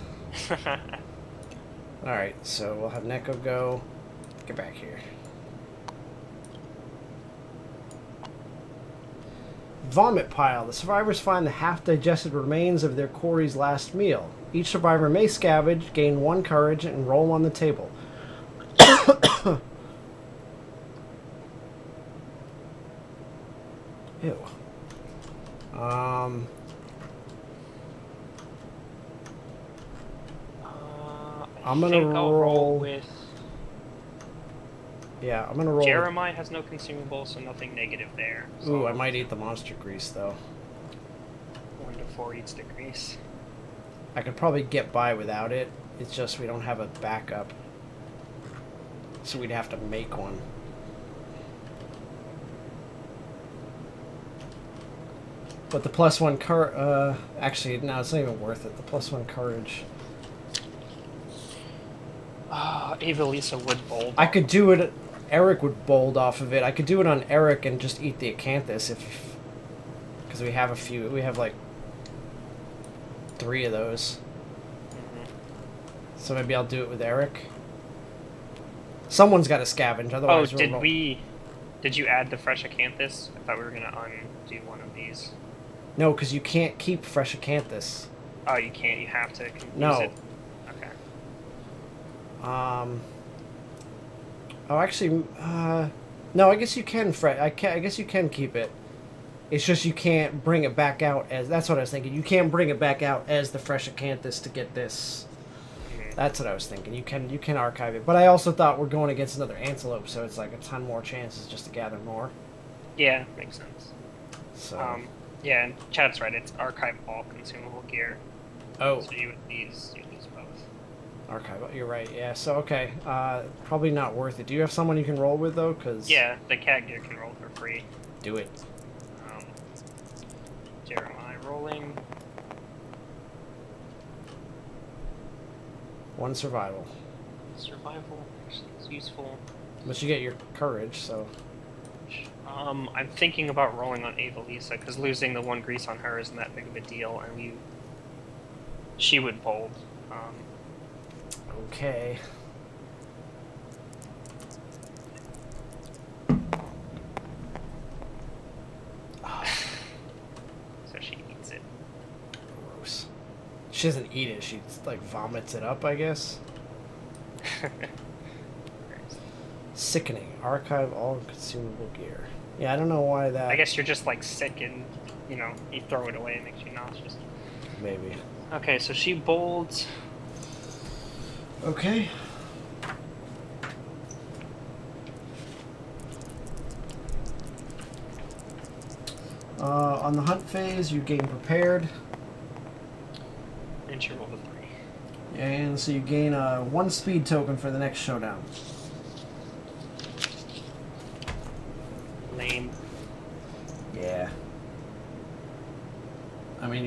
Alright, so we'll have Neko go. Get back here. Vomit Pile. The survivors find the half-digested remains of their quarry's last meal. Each survivor may scavenge, gain 1 courage, and roll on the table. Ew. I'm gonna I'll roll with... Yeah, I'm gonna roll. Jeremiah has no consumable, so nothing negative there. So Ooh, I might eat the monster grease though. 1 to 4 eats the grease. I could probably get by without it. It's just we don't have a backup. So we'd have to make one. But the +1 actually, no, it's not even worth it. The +1 courage. Ava-Lisa would bold. I could do it. Eric would bold off of it. I could do it on Eric and just eat the Acanthus if... Because we have a few. We have like 3 of those. So maybe I'll do it with Eric. Someone's got to scavenge, otherwise did you add the fresh Acanthus? I thought we were going to undo one of these. No, because you can't keep fresh Acanthus. Oh, you can't. You have to use No. it. Okay. Oh, actually, no, I guess you can. I guess you can keep it. It's just you can't bring it back out as. That's what I was thinking. You can't bring it back out as the fresh Acanthus to get this. That's what I was thinking. You can archive it, but I also thought we're going against another Antelope, so it's like a ton more chances just to gather more. Yeah, makes sense. So. Yeah, and Chad's right. It's archive all consumable gear. Oh. So you lose both. Archive. You're right. Yeah. So okay. Probably not worth it. Do you have someone you can roll with though? Cause Yeah, the cat gear can roll for free. do it. Jeremiah rolling. 1 survival. Survival actually is useful. But you get your courage, so. I'm thinking about rolling on Ava-Lisa because losing the 1 grease on her isn't that big of a deal, and she would bold. Okay. So she eats it. Gross. She doesn't eat it. She like vomits it up, I guess. Sickening. Archive all consumable gear. Yeah, I don't know why that. I guess you're just like sick and you throw it away and it makes you nauseous. Maybe. Okay, so she bolds. Okay. On the hunt phase, you gain prepared. And she rolled a 3. And so you gain 1 speed token for the next showdown.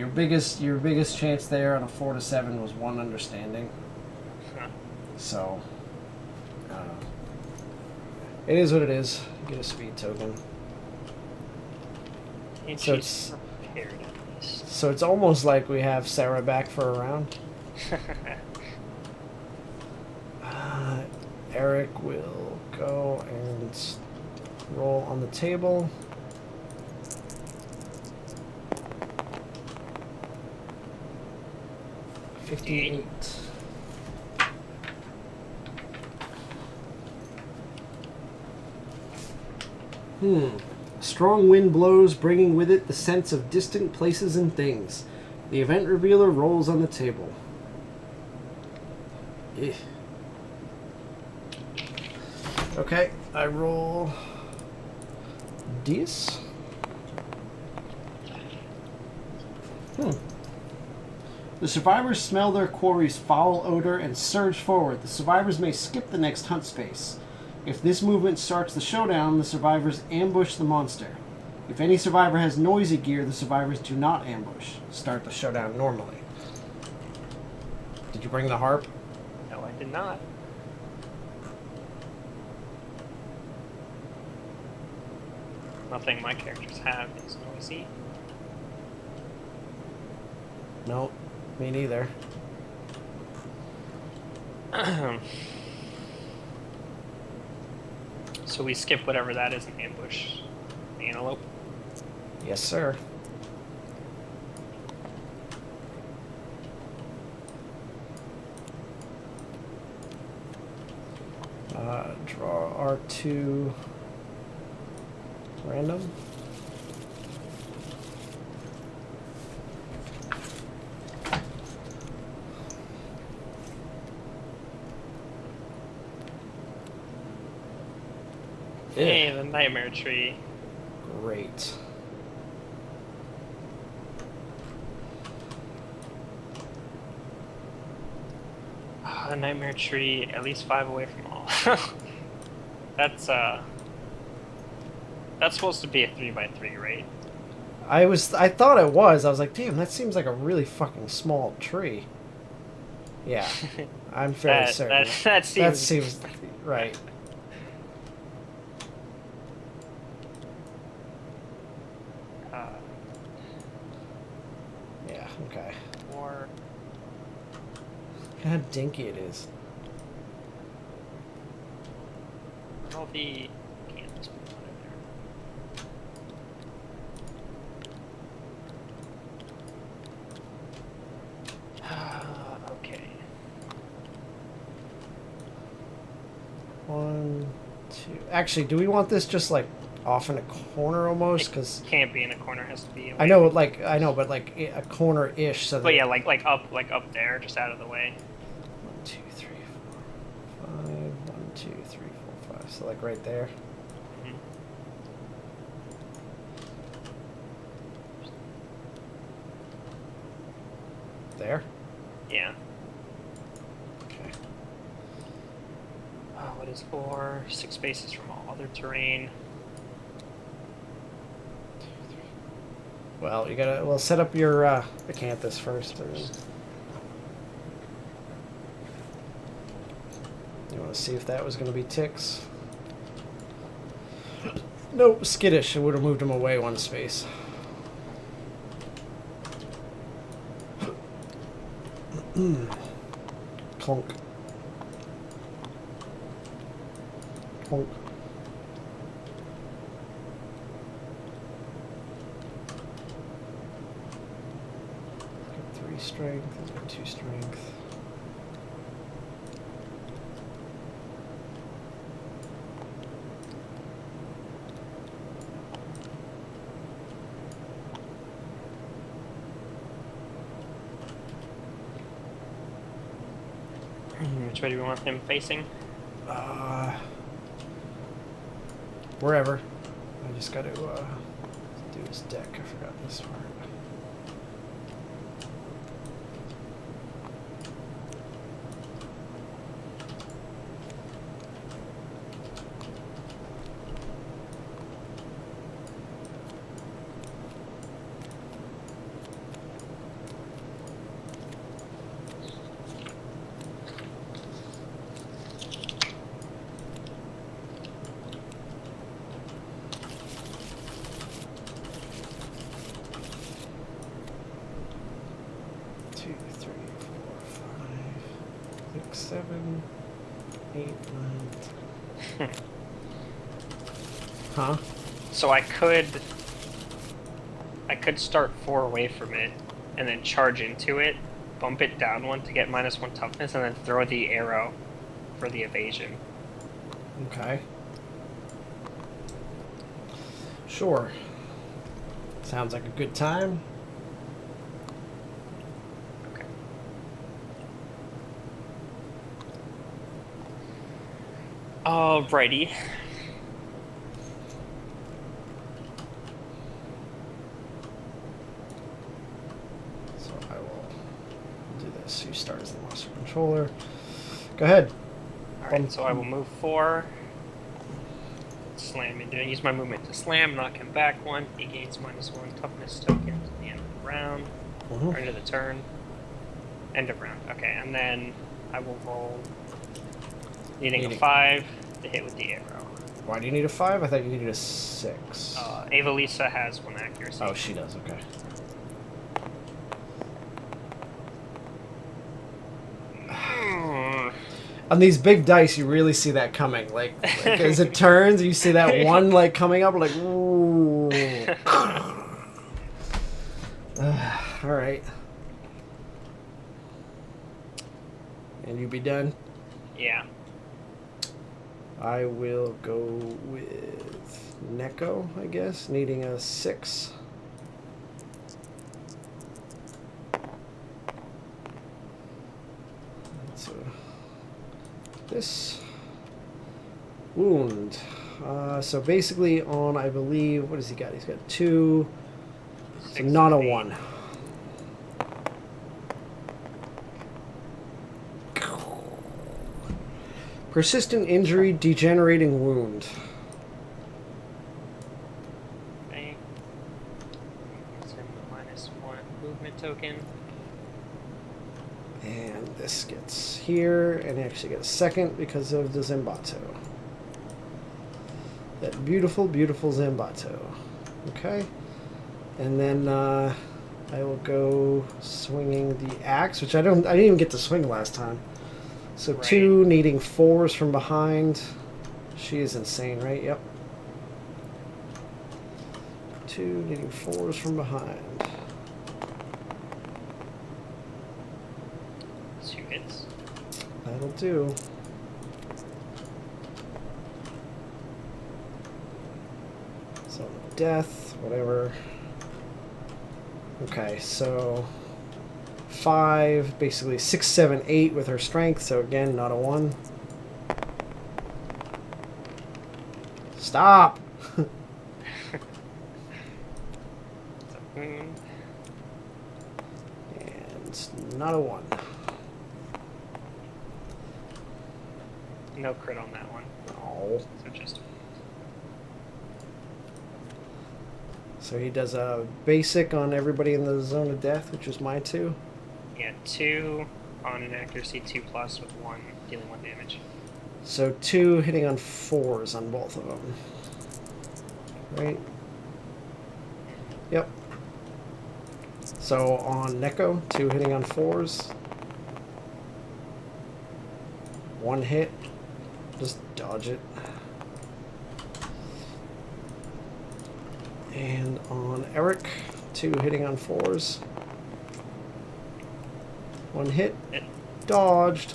biggest chance there on a 4 to 7 was 1 understanding. Huh. So, I don't know. It is what it is. You get a speed token. And So she's prepared at least. So it's almost like we have Sarah back for a round. Eric will go and roll on the table. $58. A strong wind blows, bringing with it the sense of distant places and things. The event revealer rolls on the table. Eh. Okay, I roll this. The survivors smell their quarry's foul odor and surge forward. The survivors may skip the next hunt space. If this movement starts the showdown, the survivors ambush the monster. If any survivor has noisy gear, the survivors do not ambush. Start the showdown normally. Did you bring the harp? No, I did not. Nothing my characters have is noisy. No, me neither. So we skip whatever that is and ambush antelope. Yes, sir. Draw R2 random. Hey, the nightmare tree. Great. The nightmare tree, at least 5 away from all. That's supposed to be a 3x3, right? I thought it was. I was like, damn, that seems like a really fucking small tree. Yeah, I'm fairly certain. That seems right. Yeah, okay. Or Look how dinky it is. all the candles put on in there. Okay. 1, 2. Actually, do we want this just like off in a corner almost? Because Can't be in a corner. It has to be. I know, but like a corner-ish. So But yeah, like up there, just out of the way. 1, 2, 3, 4, 5. 1, 2, 3, 4, 5. So like right there. Mhm. There. Yeah. Okay. What is 4? 6 spaces from all other terrain. Well, you gotta set up your acanthus first. And you want to see if that was going to be ticks. Nope, skittish. It would have moved him away 1 space. Clunk. Clunk. Got 3 strength. He's got 2 strength. Which way do we want him facing? Wherever. I just got to do his deck. I forgot this part. 8, 9. Huh? So I could start 4 away from it, and then charge into it, bump it down 1 to get -1 toughness, and then throw the arrow for the evasion. Okay. Sure. Sounds like a good time. Okay. Alrighty. So I will do this. You start as the monster controller. Go ahead. Alright, so I will move 4. Slam into it. Use my movement to slam, knock him back 1. He gains -1 toughness token to the end of the round. Or end of the turn. End of round. Okay, and then I will roll. Needing a 5 to hit with the arrow. Why do you need a 5? I thought you needed a 6. Avalisa has 1 accuracy. Oh, she does. Okay. On these big dice, you really see that coming. Like as it turns, you see that one like coming up. Like, ooh. All right. And you be done? Yeah. I will go with Neko, I guess, needing a 6. So this wound. So basically on, I believe, what has he got? He's got 2. So not a 1. Persistent injury, degenerating wound. Okay. It's in the -1 movement token. And this gets here, and he actually gets a 2nd because of the Zambato. That beautiful, beautiful Zambato. Okay. And then I will go swinging the axe, which I didn't even get to swing last time. So right. 2 needing 4s from behind. She is insane, right? Yep. 2 needing 4s from behind. 2 hits. That'll do. So death, whatever. Okay, so 5, basically 6, 7, 8 with her strength, so again, not a 1. Stop! It's a wound. And not a 1. No crit on that one. Oh. So just. So he does a basic on everybody in the zone of death, which is my 2. Yeah, 2 on an accuracy, 2+ with 1 dealing 1 damage. So 2 hitting on 4s on both of them. Right? Yep. So on Neko, 2 hitting on 4s. 1 hit. Just dodge it. And on Eric, 2 hitting on 4s. 1 hit. Dodged.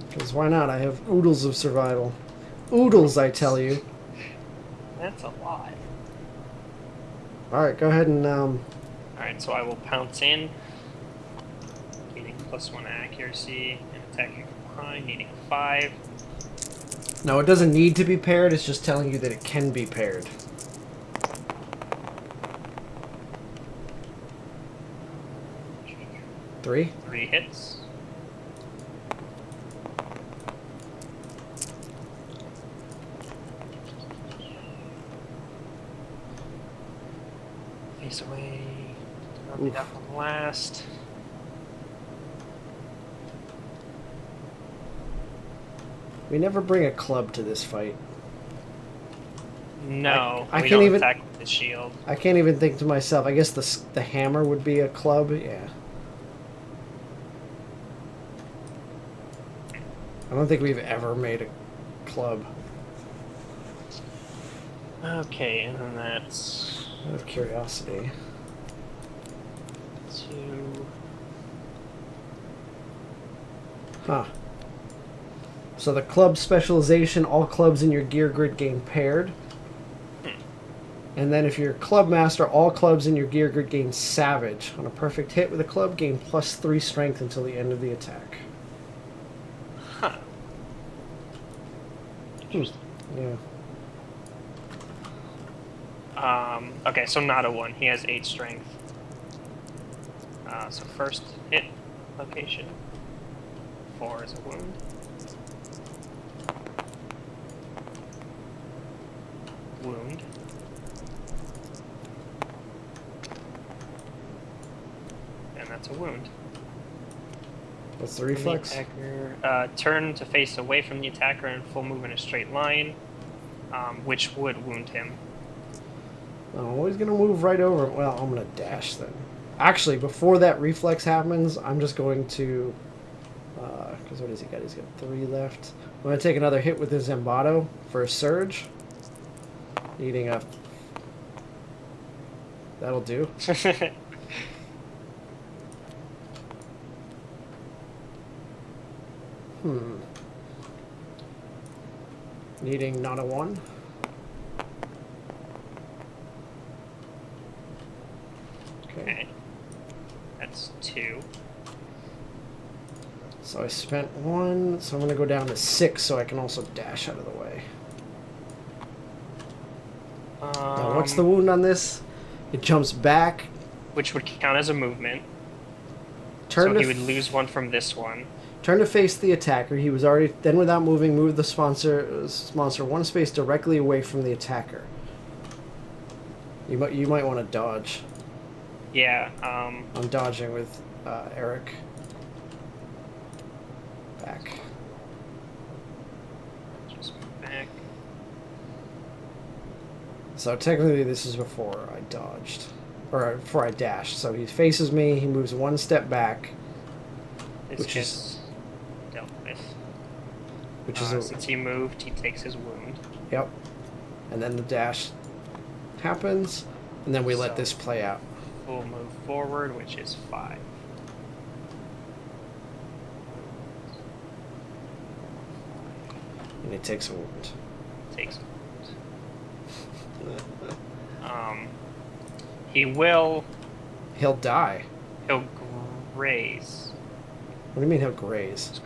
Because why not? I have oodles of survival. Oodles, I tell you. That's a lot. Alright, go ahead and... Alright, so I will pounce in. Needing +1 accuracy and attacking from behind, needing 5. No, it doesn't need to be paired. It's just telling you that it can be paired. Three? 3 hits. Face away. I'll be that one last. We never bring a club to this fight. No, I we can't don't even attack with the shield. I can't even think to myself. I guess the hammer would be a club. Yeah. don't think we've ever made a club. Okay, and then that's Out of curiosity. 2. Huh. So the club specialization, all clubs in your gear grid gain paired. And then if you're club master, all clubs in your gear grid gain savage. On a perfect hit with a club, gain +3 strength until the end of the attack. Huh. Yeah. Okay, so not a 1. He has 8 strength. So first hit location. 4 is a wound. Wound. And that's a wound. What's the reflex? The attacker, turn to face away from the attacker and full move in a straight line, which would wound him. Oh, he's gonna move right over. Well, I'm gonna dash then. Actually, before that reflex happens, I'm just going to. Because what has he got? He's got 3 left. I'm gonna take another hit with his Zambado for a surge. Needing a. That'll do. Needing not a 1. Okay. That's 2. So I spent 1, so I'm going to go down to 6 so I can also dash out of the way. Now, what's the wound on this? It jumps back. Which would count as a movement. Turn So he would lose 1 from this one. Turn to face the attacker. He was already... Then without moving, move the monster 1 space directly away from the attacker. You might want to dodge. Yeah, I'm dodging with Eric. Back. just move back. So technically this is before I dodged. Or before I dashed. So he faces me, he moves 1 step back. This Which gets dealt with. Which is Since he moved, he takes his wound. Yep. And then the dash happens, and then we let So- this play out. Full move forward, which is 5. And he takes a wound. Takes a wound. He will. He'll die. He'll graze. What do you mean he'll graze?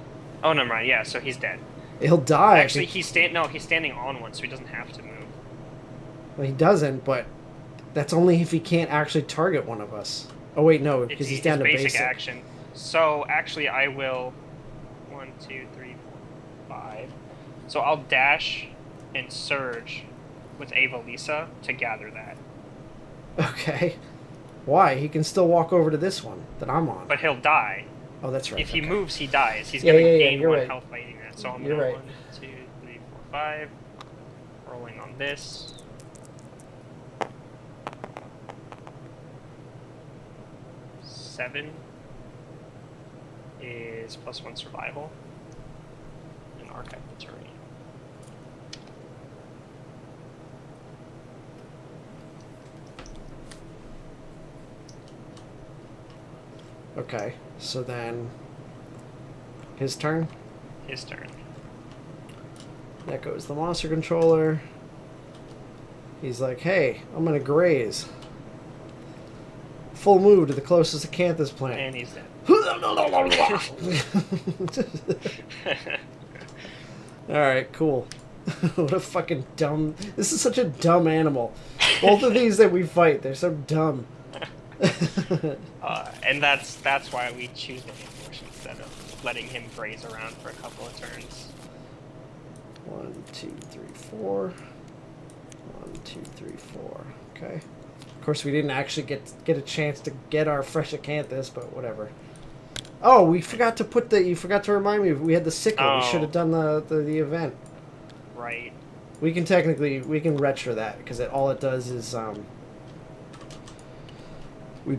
Oh, never mind. Yeah, so he's dead. He'll die. Actually, he's standing on one, so he doesn't have to move. Well, he doesn't, but that's only if he can't actually target one of us. Oh wait, no, because he's down to basic. action. So actually, I will. 1, 2, 3, 4, 5. So I'll dash and surge with Ava Lisa to gather that. Okay. Why? He can still walk over to this one that I'm on. But he'll die. Oh, that's right. If he okay. moves, he dies. He's Yeah, gonna yeah, gain you're 1 right. health by eating that. So I'm You're gonna right. 1, 2, 3, 4, 5. Rolling on this. Seven is +1 survival. And archive the terrain. Okay, so then his turn. His turn. That goes the monster controller. He's like, hey, I'm gonna graze. Full move to the closest acanthus plant. And he's dead. Alright, cool. What a fucking dumb... This is such a dumb animal. Both of these that we fight, they're so dumb. And that's why we choose the ambush instead of letting him graze around for a couple of turns. 1, 2, 3, 4. 1, 2, 3, 4. Okay. Of course, we didn't actually get a chance to get our fresh acanthus, but whatever. Oh, we forgot to put the... You forgot to remind me. We had the sickle. Oh. We should have done the event. Right. We can technically... We can retro that, because all it does is... we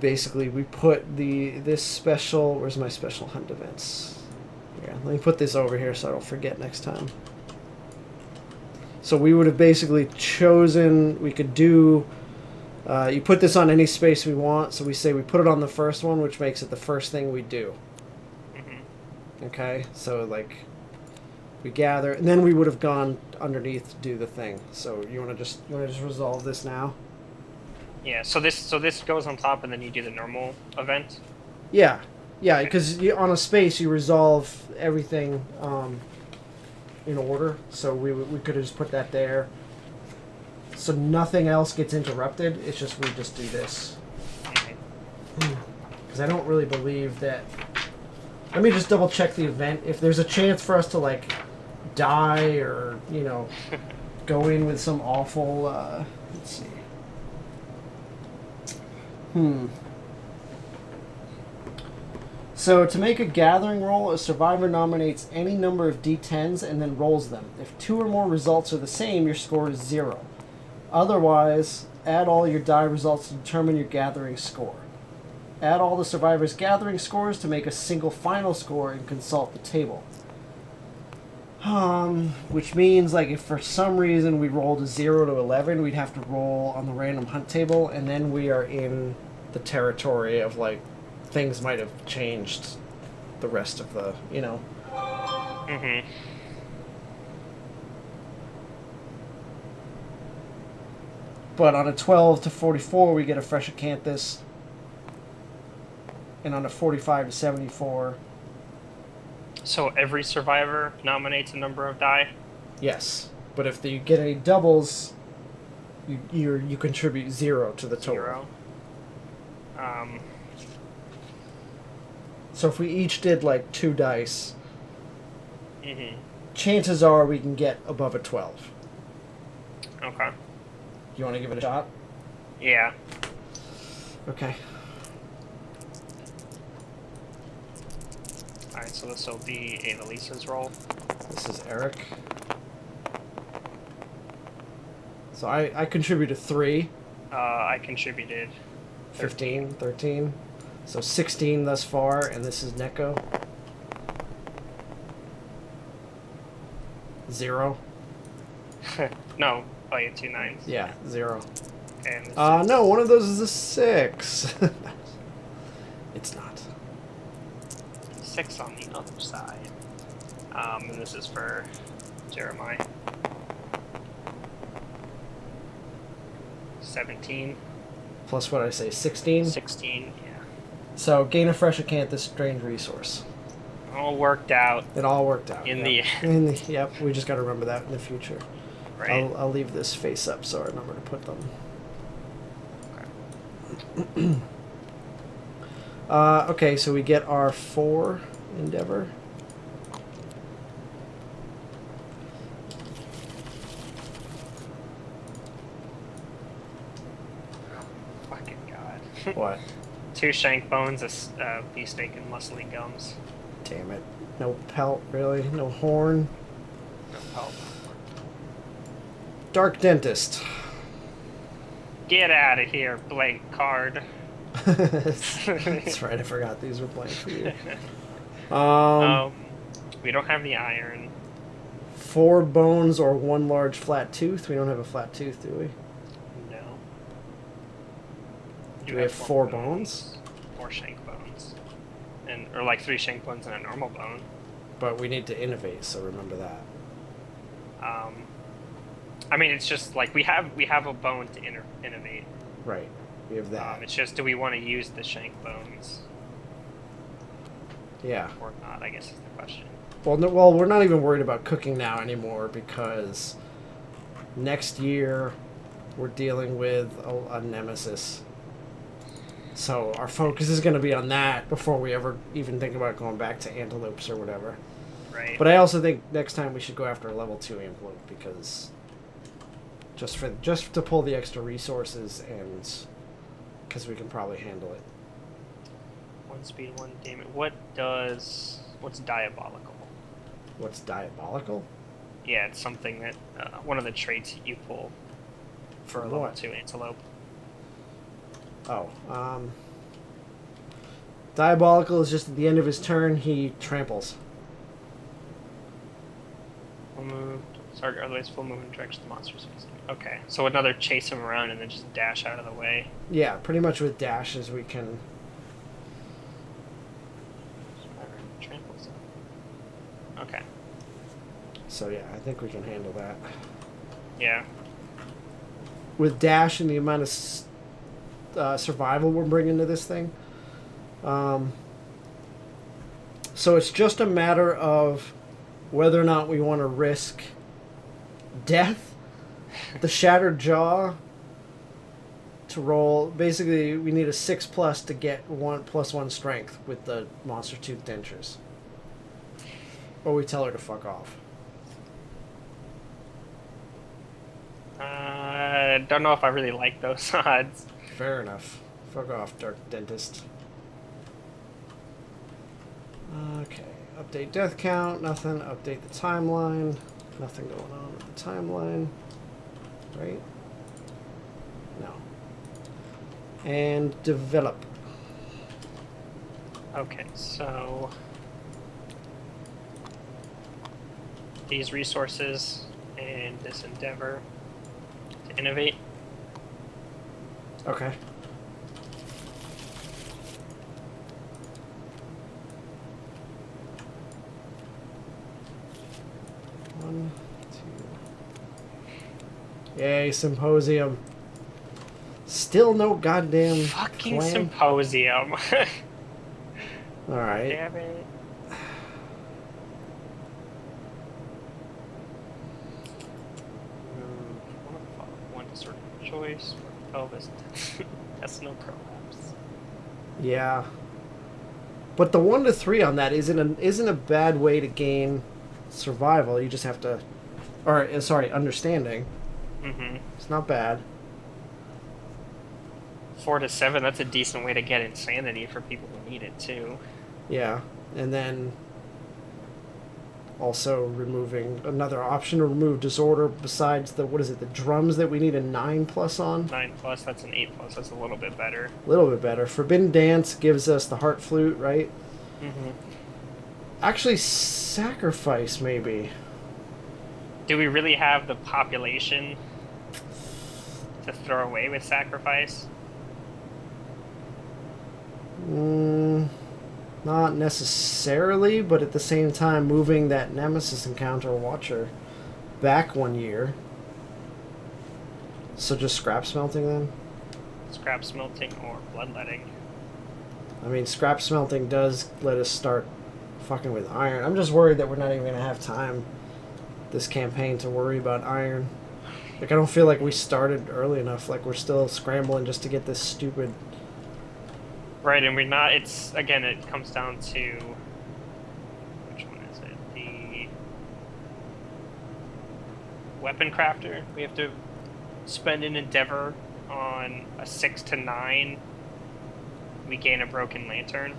put this special... Where's my special hunt events? Yeah, let me put this over here so I don't forget next time. So we would have basically chosen, we could do, you put this on any space we want, so we say we put it on the first one, which makes it the first thing we do. Mm-hmm. Okay, so like, we gather, and then we would have gone underneath to do the thing. So you want to just resolve this now? Yeah. So this goes on top, and then you do the normal event. Yeah, yeah, because on a space you resolve everything in order. So we could have just put that there. So nothing else gets interrupted. It's just we just do this. Because I don't really believe that. Let me just double check the event. If there's a chance for us to like die or go in with some awful. Let's see. So to make a gathering roll, a survivor nominates any number of d10s and then rolls them. If 2 or more results are the same, your score is 0. Otherwise, add all your die results to determine your gathering score. Add all the survivors' gathering scores to make a single final score and consult the table. Which means, like, if for some reason we rolled a 0 to 11, we'd have to roll on the random hunt table, and then we are in the territory of, like, things might have changed the rest of the, Mm-hmm. But on a 12 to 44, we get a fresh acanthus. And on a 45 to 74, So every survivor nominates a number of die. yes. But if you get any doubles, you contribute 0 to the total. 0. So if we each did like 2 dice, Mm-hmm. chances are we can get above a 12. Okay. You want to give it a shot? Yeah. Okay. Alright, so this will be Annalisa's roll. This is Eric. So I contributed 3. I contributed 15, 13. So 16 thus far, and this is Neko. 0. No. Oh, you had 2 9s. Yeah, 0. And this No, one of those is a 6. It's not. 6 on the other side. And this is for Jeremiah. 17. Plus what I say, 16? 16, yeah. So gain a fresh acanthus, strange resource. All worked out. It all worked out. In yep. Yep, we just got to remember that in the future. Right. I'll leave this face up so I remember to put them. Okay. Okay, so we get our 4 endeavor. Fucking God. What? 2 shank bones, a beefsteak, and muscly gums. Damn it. No pelt, really? No horn? No help. Dark Dentist. Get out of here, blank card. That's right, I forgot these were blank for you. We don't have the iron. 4 bones or 1 large flat tooth. We don't have a flat tooth, do we? No. Do we have 4 bones? 4 shank bones. Or like 3 shank bones and a normal bone. But we need to innovate, so remember that. I mean, it's just like we have a bone to innovate. Right. We have that. It's just, do we want to use the shank bones Yeah. or not? I guess is the question. Well, no, well, we're not even worried about cooking now anymore because next year we're dealing with a nemesis. So our focus is going to be on that before we ever even think about going back to antelopes or whatever. Right. But I also think next time we should go after a level 2 antelope because just to pull the extra resources and because we can probably handle it. 1 speed, 1 damage. What's diabolical? What's diabolical? Yeah, it's something that one of the traits you pull for a level What? 2 antelope. Oh, diabolical is just at the end of his turn he tramples. Full move. Target otherwise full movement directs the monsters facing. Okay, so another chase him around and then just dash out of the way. Yeah, pretty much with dashes we can. Trample zone. Okay. So yeah, I think we can handle that. Yeah. With dash and the amount of survival we're bringing to this thing. So it's just a matter of whether or not we want to risk death, the shattered jaw, to roll. Basically, we need a 6+ to get 1+1 strength with the monster tooth dentures. Or we tell her to fuck off. Don't know if I really like those odds. Fair enough. Fuck off, Dark Dentist. Okay. Update death count. Nothing. Update the timeline. Nothing going on with the timeline. Right? No. And develop. Okay, so these resources and this endeavor to innovate. Okay. One, two. Yay, symposium. Still no goddamn Fucking plan. symposium. All right. Damn it. One to sort of choice. Pelvis. That's no prolapse. Yeah. But the 1 to 3 on that isn't a bad way to gain survival. You just have to, or sorry, understanding. Mm-hmm. It's not bad. 4 to 7. That's a decent way to get insanity for people who need it too. Yeah, and then also removing another option to remove disorder besides the the drums that we need a 9+ on. 9+. That's an 8+. That's a little bit better. A little bit better. Forbidden Dance gives us the heart flute, right? Mm-hmm. Actually, sacrifice maybe. Do we really have the population to throw away with sacrifice? Not necessarily, but at the same time, moving that Nemesis Encounter Watcher back 1 year. So just scrap smelting then? Scrap smelting or bloodletting? I mean, scrap smelting does let us start fucking with iron. I'm just worried that we're not even going to have time this campaign to worry about iron. Like, I don't feel like we started early enough. Like, we're still scrambling just to get this stupid... Right, and we're not. It's again. It comes down to which one is it? The weapon crafter. We have to spend an endeavor on a 6 to 9. We gain a broken lantern,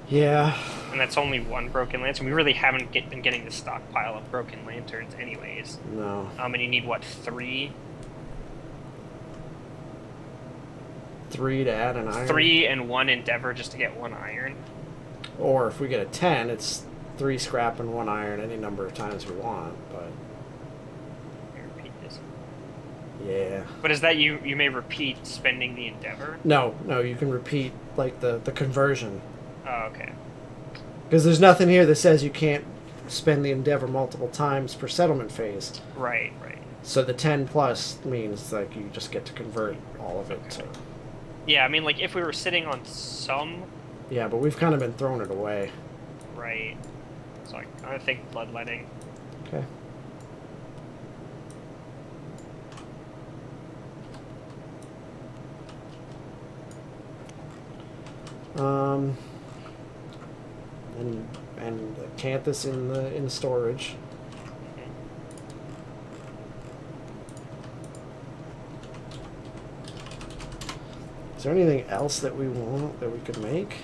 Yeah. and that's only one broken lantern. We really haven't been getting the stockpile of broken lanterns, anyways. No. And you need what, 3? 3 to add an iron. 3 and 1 endeavor just to get 1 iron. Or if we get a 10, it's 3 scrap and 1 iron any number of times we want, but... Let me repeat this. Yeah. But is that you may repeat spending the endeavor? No, you can repeat, like, the conversion. Oh, okay. Because there's nothing here that says you can't spend the endeavor multiple times per settlement phase. Right. So the 10+ means, like, you just get to convert all of it to... Yeah, I mean, like, if we were sitting on some... Yeah, but we've kind of been throwing it away. Right. So I think bloodletting. Okay. And Canthus in storage. Is there anything else that we want that we could make?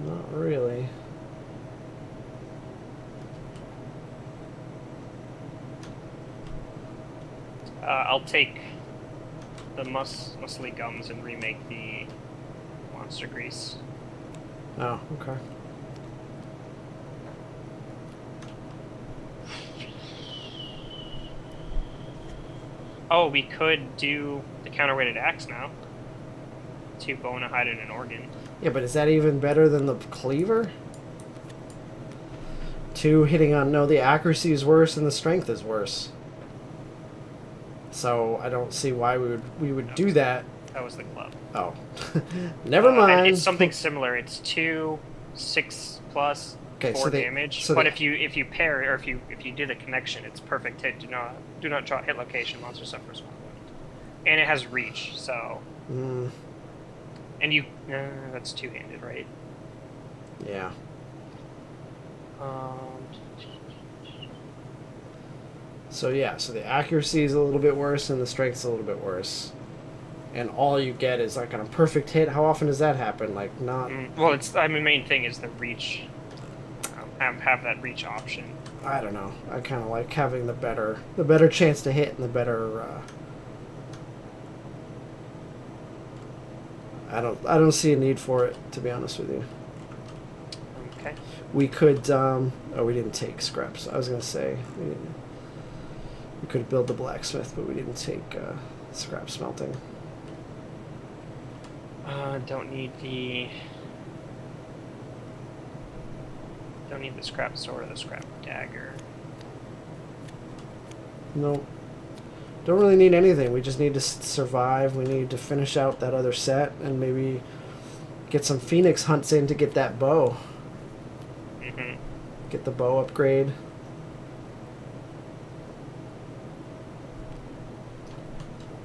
Not really. I'll take the muscly gums and remake the monster grease. Oh, okay. Oh, we could do the counterweighted axe now. 2 bone, a hide, and an organ. Yeah, but is that even better than the cleaver? 2 hitting on... No, the accuracy is worse and the strength is worse. So I don't see why we would do that. That was the club. Oh. Never mind. It's something similar. It's 2, 6 plus, Okay, 4 so damage. But if you pair or if you do the connection, it's perfect hit. Do not draw hit location. Monster suffers 1 wound, and it has reach. So. And you that's 2-handed, right? Yeah. So yeah, so the accuracy is a little bit worse and the strength's a little bit worse. And all you get is like on a perfect hit. How often does that happen? Like not. Well, it's main thing is the reach. Have that reach option. I don't know. I kind of like having the better chance to hit and the better. I don't see a need for it, to be honest with you. Okay. We could. Oh, we didn't take scraps. I was gonna say we could build the blacksmith, but we didn't take scrap smelting. Don't need the scrap sword or the scrap dagger. No. Don't really need anything. We just need to survive. We need to finish out that other set and maybe get some Phoenix hunts in to get that bow. Mm-hmm. Get the bow upgrade.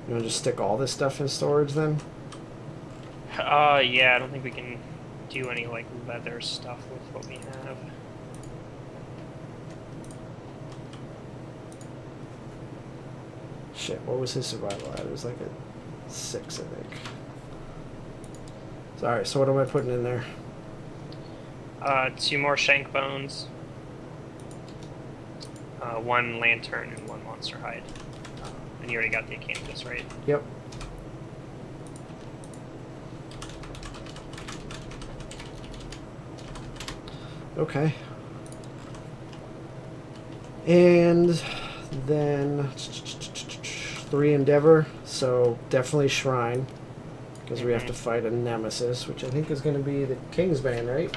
You want to just stick all this stuff in storage then? Yeah, I don't think we can do any, like, leather stuff with what we have. Shit, what was his survival at? It was like a 6, I think. So, alright, so what am I putting in there? 2 more shank bones. 1 lantern and 1 monster hide. And you already got the acanthus, right? Yep. Okay. And then 3 endeavor, so definitely shrine, because we have to fight a nemesis, which I think is going to be the Kingsbane, right?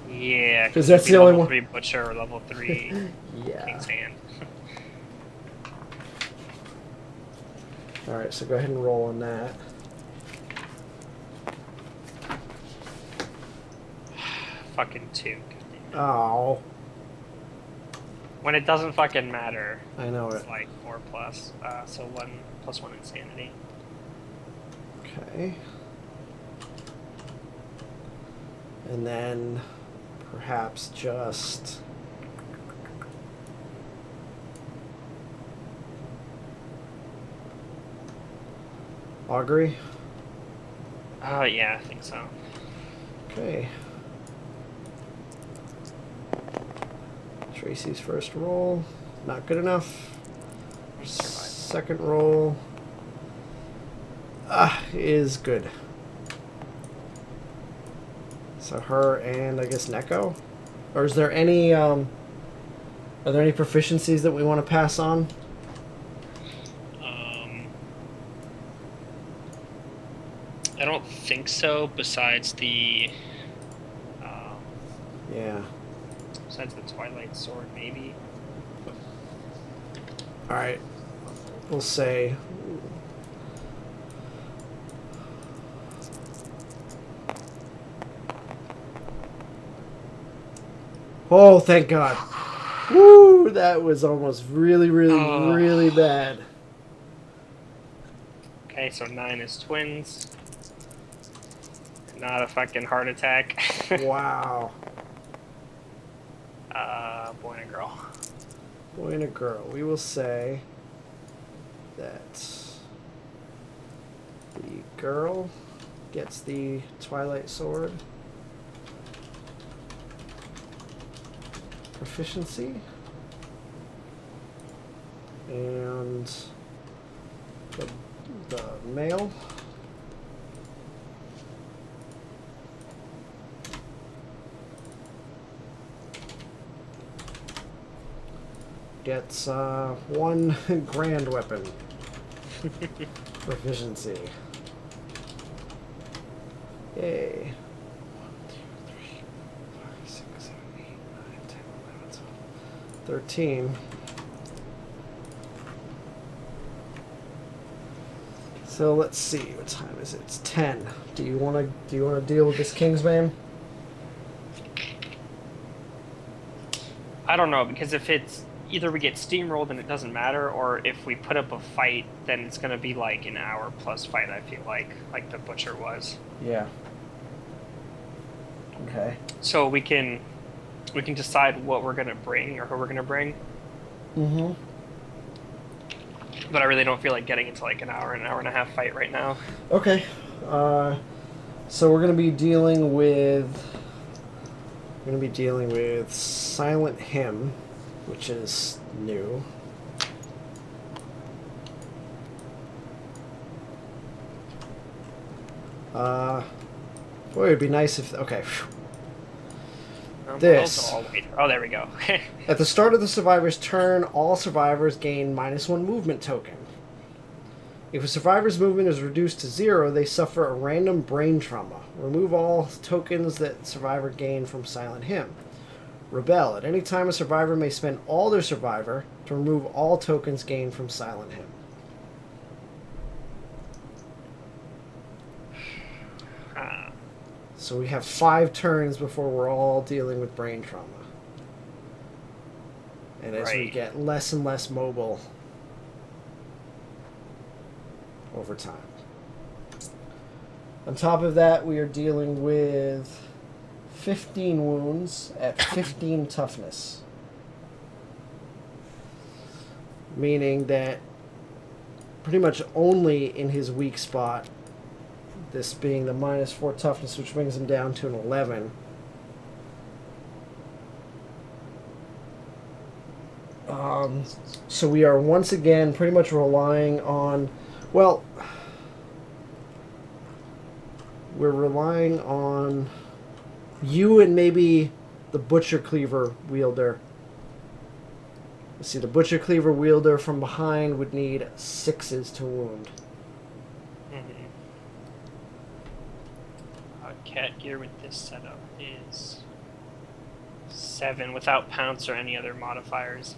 Yeah, because that's the only level one. 3 butcher or level 3 Yeah. King's Hand. All right, so go ahead and roll on that. Fucking 2. Oh, When it doesn't fucking matter, I know it's it. like 4 plus. So 1 plus 1 insanity. Okay. And then perhaps just augury. Yeah, I think so. Okay. Tracy's first roll, not good enough. Second roll is good. So her and I guess Neko? Or is there any are there any proficiencies that we want to pass on? I don't think so, besides the Yeah. besides the Twilight Sword, maybe. Alright. We'll say oh, thank God. Woo! That was almost really bad. Okay, so 9 is twins. Not a fucking heart attack. Wow. Boy and a girl. Boy and a girl. We will say that the girl gets the Twilight Sword proficiency, and the mail. Gets 1 grand weapon proficiency. Yay. 13. So let's see, what time is it? It's 10. Do you wanna deal with this Kingsman? I don't know, because if it's either we get steamrolled and it doesn't matter, or if we put up a fight, then it's gonna be like an hour plus fight, I feel like the butcher was. Yeah. Okay. So we can decide what we're gonna bring or who we're gonna bring. Mm-hmm. But I really don't feel like getting into like an hour and a half fight right now. Okay. So we're gonna be dealing with Silent Hymn, which is new. Boy, it'd be nice if... Okay. This. Oh, there we go. At the start of the survivor's turn, all survivors gain -1 movement token. If a survivor's movement is reduced to 0, they suffer a random brain trauma. Remove all tokens that survivor gained from Silent Hymn. Rebel. At any time, a survivor may spend all their survivor to remove all tokens gained from Silent Hymn. So we have 5 turns before we're all dealing with brain trauma. And as we get less and less mobile over time. On top of that, we are dealing with 15 wounds at 15 toughness. Meaning that pretty much only in his weak spot, this being the -4 toughness, which brings him down to an 11. So we are once again pretty much relying on, well, we're relying on you and maybe the Butcher Cleaver wielder. Let's see, the Butcher Cleaver wielder from behind would need 6s to wound. Cat gear with this setup is 7 without pounce or any other modifiers.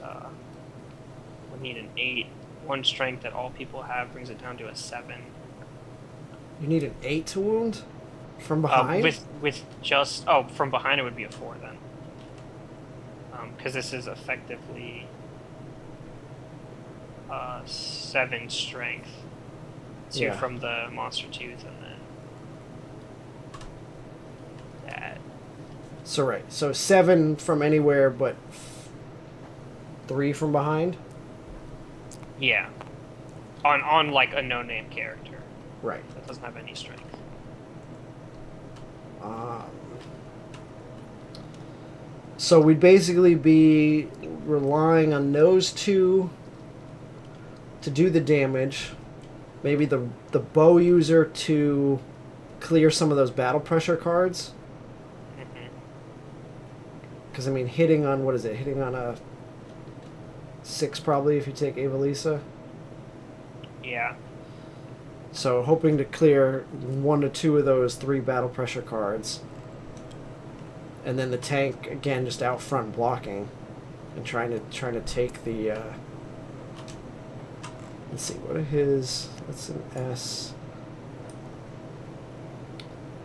Would need an 8. 1 strength that all people have brings it down to a 7. You need an 8 to wound? From behind? With just from behind it would be a 4 then. Because this is effectively 7 strength. 2 from the monster tooth and then that. So right, so 7 from anywhere, but 3 from behind. Yeah, on like a no-name character. Right. That doesn't have any strength. So we'd basically be relying on those 2 to do the damage. Maybe the bow user to clear some of those battle pressure cards. Because, I mean, hitting on, what is it? Hitting on a 6 probably if you take Evelisa. Yeah. So hoping to clear 1 to 2 of those 3 battle pressure cards. And then the tank, again, just out front blocking. And trying to take the... let's see, what are his... That's an S.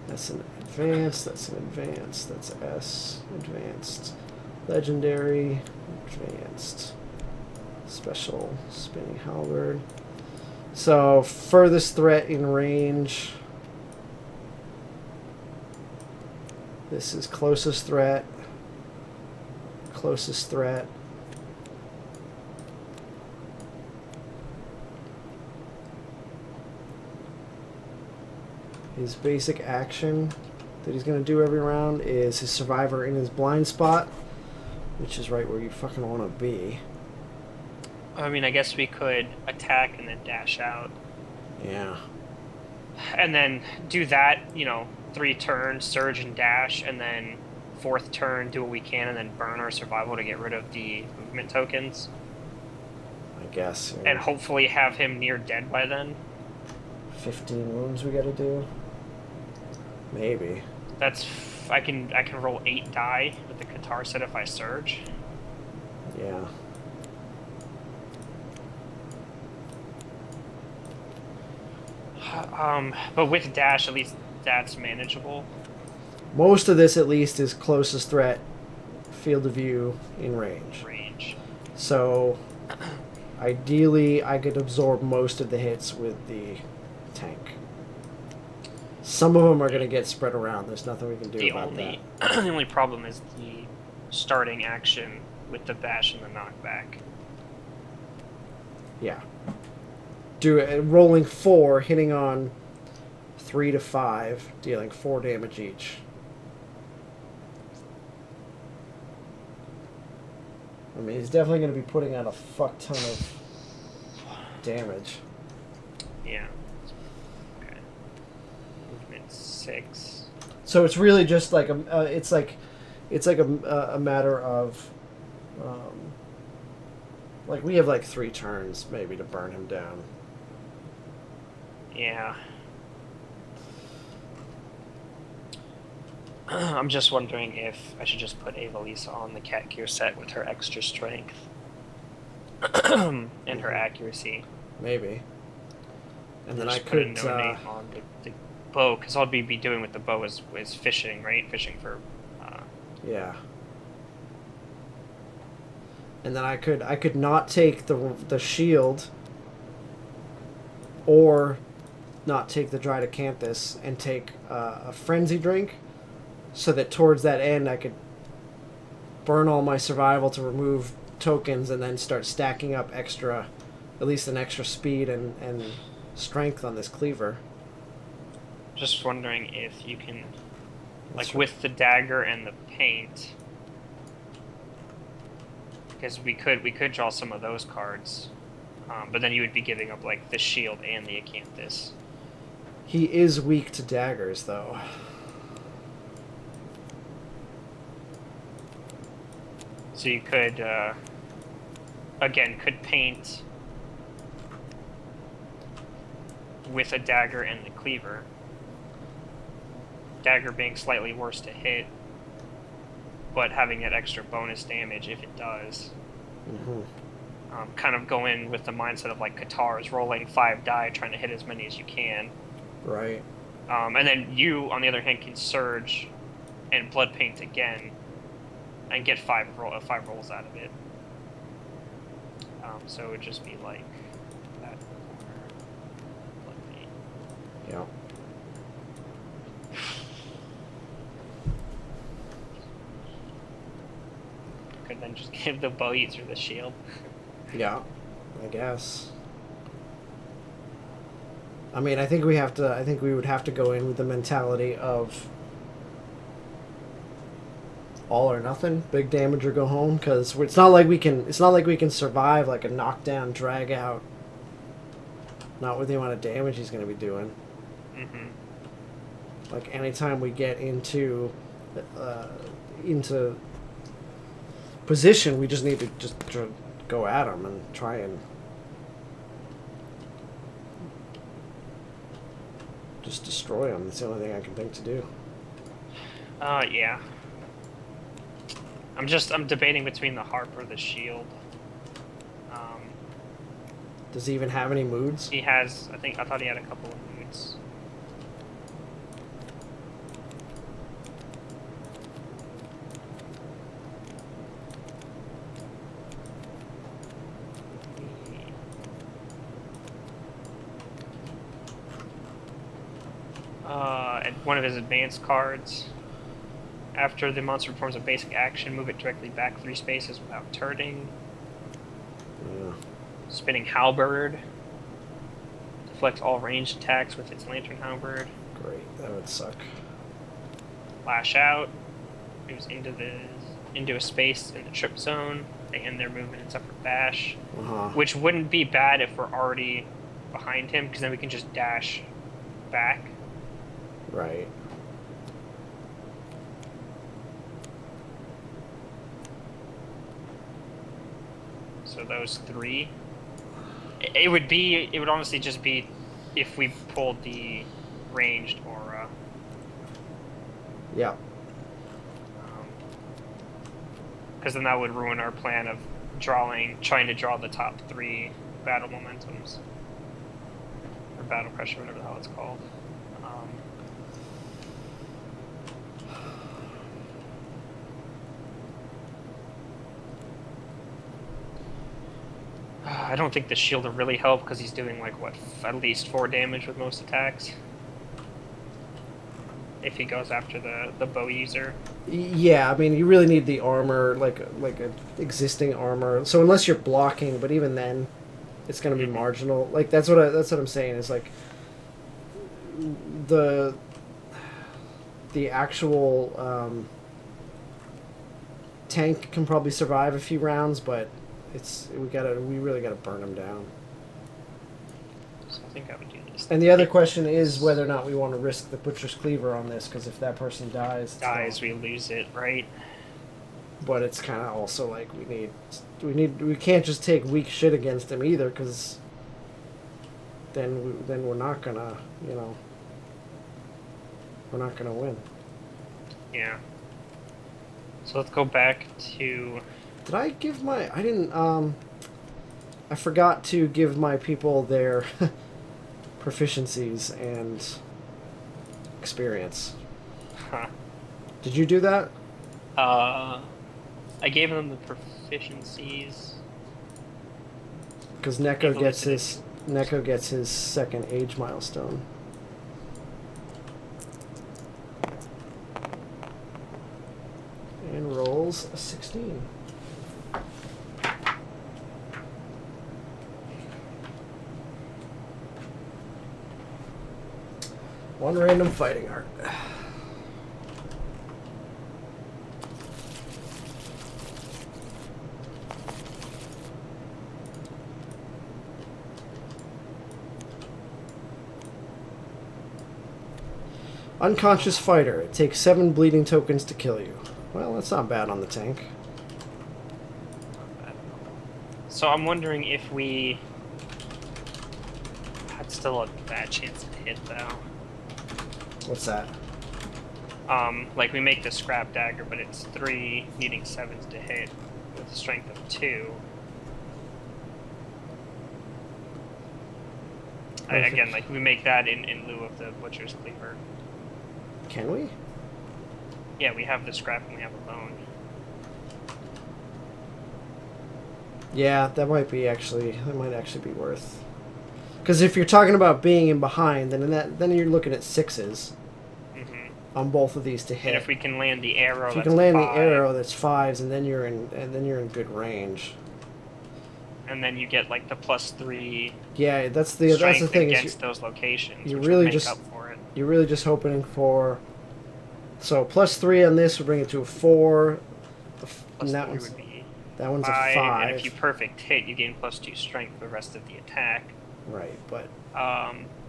That's an advanced, that's an advanced, that's S, advanced, legendary, advanced, special, spinning halberd. So, furthest threat in range. This is closest threat. Closest threat. His basic action that he's going to do every round is his survivor in his blind spot, which is right where you fucking want to be. I mean, I guess we could attack and then dash out. Yeah. And then do that, 3 turns, surge and dash, and then 4th turn, do what we can, and then burn our survival to get rid of the movement tokens. I guess. And hopefully have him near dead by then. 15 wounds we gotta do? Maybe. I can roll 8 die with the Qatar set if I surge. Yeah. But with dash, at least that's manageable. Most of this, at least, is closest threat, field of view, in range. So, ideally, I could absorb most of the hits with the tank. Some of them are going to get spread around. There's nothing we can do about that. The only problem is the starting action with the bash and the knockback. Yeah. Do it, rolling 4, hitting on 3 to 5, dealing 4 damage each. I mean, he's definitely going to be putting out a fuck ton of damage. Yeah. Okay. Movement 6. So it's really just like it's like a matter of, like we have like 3 turns maybe to burn him down. Yeah. I'm just wondering if I should just put Evelisa on the cat gear set with her extra strength and her accuracy. Maybe. And then I put could a no-name on the bow, because all I'd be doing with the bow is fishing, right? Fishing for. Yeah. And then I could not take the shield, or not take the Dried Acanthus and take a frenzy drink, so that towards that end I could burn all my survival to remove tokens and then start stacking up extra, at least an extra speed and strength on this cleaver. Just wondering if you can, with the dagger and the paint, because we could draw some of those cards, but then you would be giving up like the shield and the Acanthus. He is weak to daggers, though. So you could, could paint with a dagger and the cleaver. Dagger being slightly worse to hit, but having that extra bonus damage if it does. Mm-hmm. Kind of go in with the mindset of like Qatar's rolling 5 die, trying to hit as many as you can. Right. And then you, on the other hand, can surge and blood paint again and get 5 rolls out of it. So it would just be like that. Blood paint. Yeah. Could then just give the bow user the shield. Yeah, I guess. I mean, I think we would have to go in with the mentality of all or nothing, big damage or go home, because it's not like we can survive like a knockdown, drag out. Not with the amount of damage he's going to be doing. Mm-hmm. Like anytime we get into position, we just need to just go at him and try and just destroy him. That's the only thing I can think to do. Yeah. I'm debating between the harp or the shield. Does he even have any moods? He has, I thought he had a couple of moods. And one of his advanced cards. After the monster performs a basic action, move it directly back 3 spaces without turning. Yeah. Spinning Halberd. Deflects all ranged attacks with its Lantern Halberd. Great, that would suck. Lash out. Moves into a space in the trip zone. They end their movement except for bash. Uh-huh. Which wouldn't be bad if we're already behind him, because then we can just dash back. Right. So those 3. It would honestly just be if we pulled the ranged aura. Yeah. Because then that would ruin our plan of trying to draw the top 3 battle momentums. Or battle pressure, whatever the hell it's called. I don't think the shield will really help because he's doing like what, at least 4 damage with most attacks. If he goes after the bow user. Yeah, I mean, you really need the armor, like a existing armor. So unless you're blocking, but even then, it's going to be marginal. Like that's what I'm saying is like the actual tank can probably survive a few rounds, but we really gotta burn him down. So I think I would do this. And the other question is whether or not we want to risk the Butcher's Cleaver on this, because if that person dies, we lose it, right? But it's kind of also like we can't just take weak shit against him either, because then we're not gonna, we're not gonna win. Yeah. So let's go back to. Did I give my? I didn't. I forgot to give my people their proficiencies and experience. Huh. Did you do that? I gave them the proficiencies. Because Neko gets his second age milestone. And rolls a 16. One random fighting art. Unconscious fighter. It takes 7 bleeding tokens to kill you. Well, that's not bad on the tank. So I'm wondering if we... That's still a bad chance to hit, though. What's that? Like we make the scrap dagger, but it's 3, needing 7s to hit, with a strength of 2. Again, like we make that in lieu of the Butcher's Cleaver. Can we? Yeah, we have the scrap and we have a bone. Yeah, that might actually be worth. Because if you're talking about being in behind, then you're looking at 6s on both of these to hit. And if we can land the arrow, if you can land the arrow, that's 5s, and then you're in good range. And then you get like the +3. Yeah, that's the thing against those locations. You're which really make just up for it. You're really just hoping for. So +3 on this would bring it to a 4. +3 would be that one's 5, a 5. And if you perfect hit, you gain +2 strength for the rest of the attack. Right, but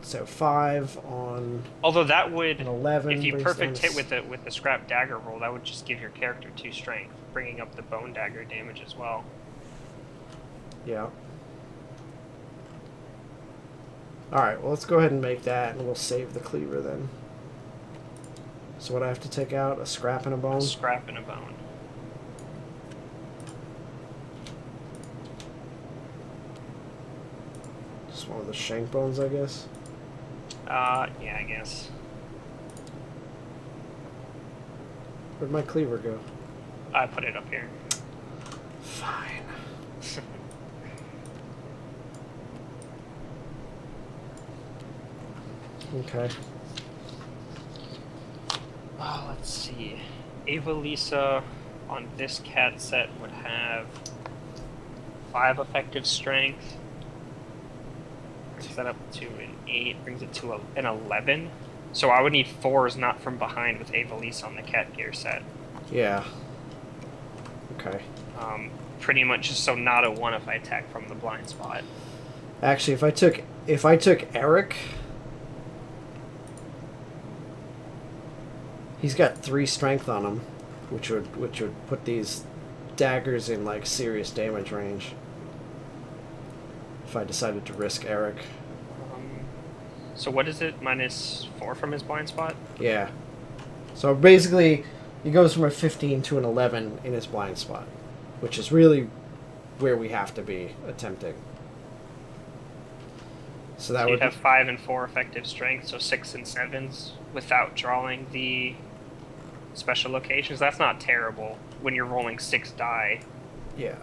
so 5 on. Although that would, an 11. If you perfect hit with the scrap dagger roll, that would just give your character 2 strength, bringing up the bone dagger damage as well. Yeah. All right. Well, let's go ahead and make that, and we'll save the cleaver then. So what I have to take out? A scrap and a bone. A scrap and a bone. Just one of the shank bones, I guess. Yeah, I guess. Where'd my cleaver go? I put it up here. Fine. Okay. Let's see. Ava Lisa on this cat set would have 5 effective strength. Brings that up to an 8, brings it to an 11. So I would need 4s not from behind with Ava Lisa on the cat gear set. Yeah. Okay. Pretty much just so not a 1 if I attack from the blind spot. Actually, if I took if I took Eric, he's got 3 strength on him, which would put these daggers in like serious damage range. If I decided to risk Eric. So what is it? -4 from his blind spot? Yeah. So basically, he goes from a 15 to an 11 in his blind spot, which is really where we have to be attempting. So that So would you'd have 5 and 4 effective strength, so 6 and 7s without drawing the special locations. That's not terrible when you're rolling 6 die. yeah.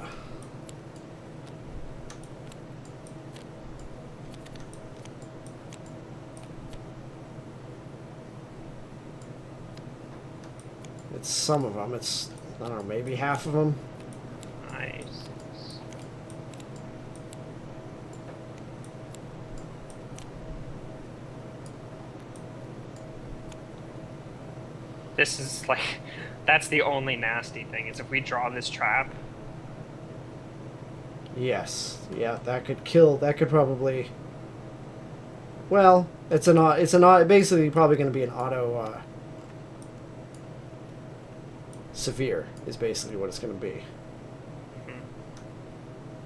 It's some of them. It's, I don't know, maybe half of them. Nice. This is like, that's the only nasty thing, is if we draw this trap. Yes. Yeah, that could kill. That could probably. Well, it's basically probably going to be an auto. Severe is basically what it's going to be. Mhm.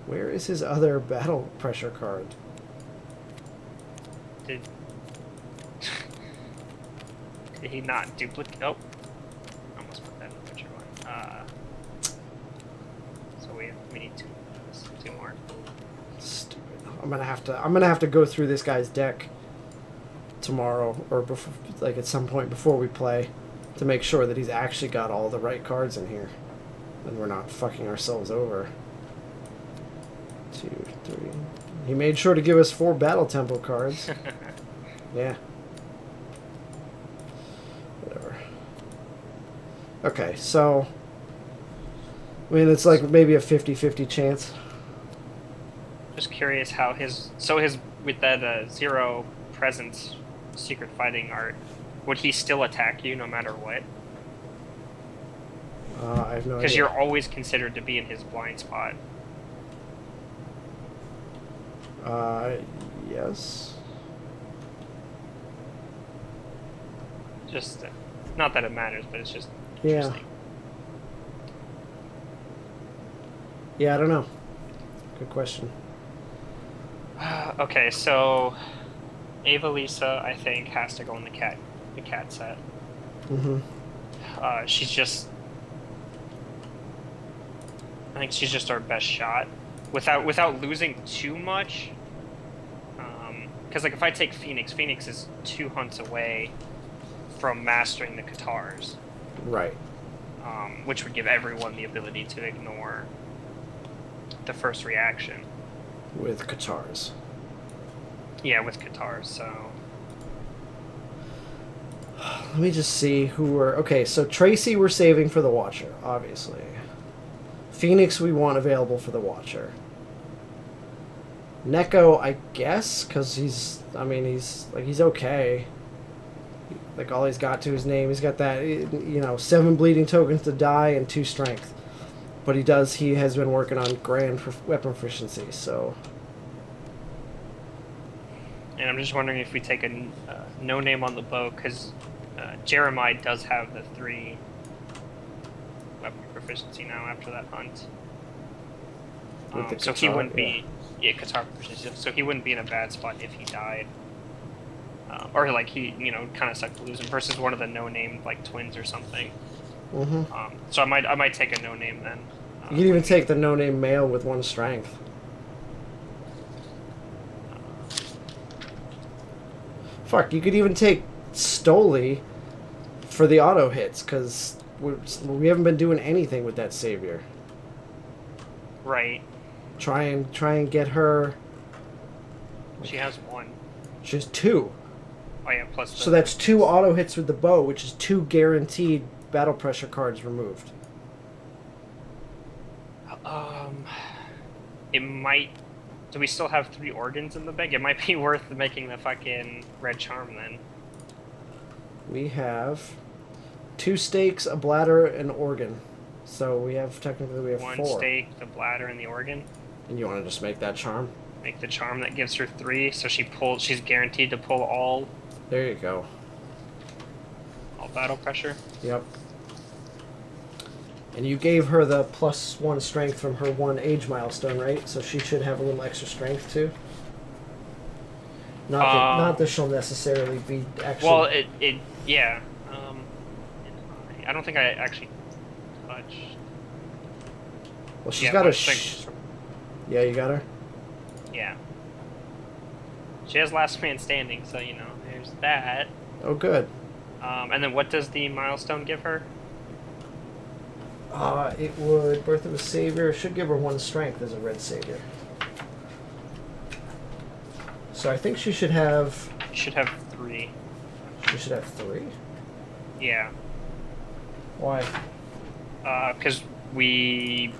Where is his other battle pressure card? Did did he not duplicate? Oh, almost put that in the picture one. So we need two more. Stupid. I'm gonna have to go through this guy's deck tomorrow, or before, like at some point before we play, to make sure that he's actually got all the right cards in here, and we're not fucking ourselves over. 2, 3. He made sure to give us 4 Battle Temple cards. Yeah. Whatever. Okay, so I mean, it's like maybe a 50-50 chance. Just curious how his with that 0 presence secret fighting art, would he still attack you no matter what? I have no idea. Because you're always considered to be in his blind spot. Yes. Just not that it matters, but it's just Yeah. interesting. Yeah, I don't know. Good question. Okay, so Ava Lisa, I think, has to go in the cat set. Mm-hmm. She's just, I think she's just our best shot, without losing too much. Because like if I take Phoenix, Phoenix is 2 hunts away from mastering the Katars, Right. which would give everyone the ability to ignore the first reaction. With Katars. Yeah, with Katars. So Let me just see who we're... Okay, so Tracy we're saving for the Watcher, obviously. Phoenix we want available for the Watcher. Neko, I guess, because he's okay. Like, all he's got to his name, he's got that, 7 bleeding tokens to die and 2 strength. But he has been working on grand weapon proficiency, so... And I'm just wondering if we take a no name on the bow, because Jeremiah does have the 3 weapon proficiency now after that hunt. With the so he Katar, wouldn't be Katar proficiency. So he wouldn't be in a bad spot if he died, or like he kind of sucked to lose him versus one of the no name like twins or something. Mm-hmm. So I might take a no name then. You can even take the no-name male with 1 strength. Fuck, you could even take Stoli for the auto hits, because we haven't been doing anything with that savior. Right. Try and get her... She has 1. She has 2. Oh yeah, plus. So that's 2 auto hits with the bow, which is 2 guaranteed battle pressure cards removed. It might. Do we still have 3 organs in the bag? It might be worth making the fucking red charm then. We have 2 stakes, a bladder, and organ. So we have 1 4. stake, the bladder, and the organ. And you want to just make that charm? Make the charm that gives her 3, so she's guaranteed to pull all There you go. battle pressure. Yep. And you gave her the +1 strength from her 1 age milestone, right? So she should have a little extra strength too. Not that she'll necessarily be actually. Well, yeah. I don't think I actually touched. Well, she's got a. Yeah, you got her. Yeah. She has last man standing, so there's that. Oh, good. And then what does the milestone give her? It would Birth of a Savior. It should give her 1 strength as a red savior. So I think she should have. She should have 3. She should have 3. Yeah. Why? Because we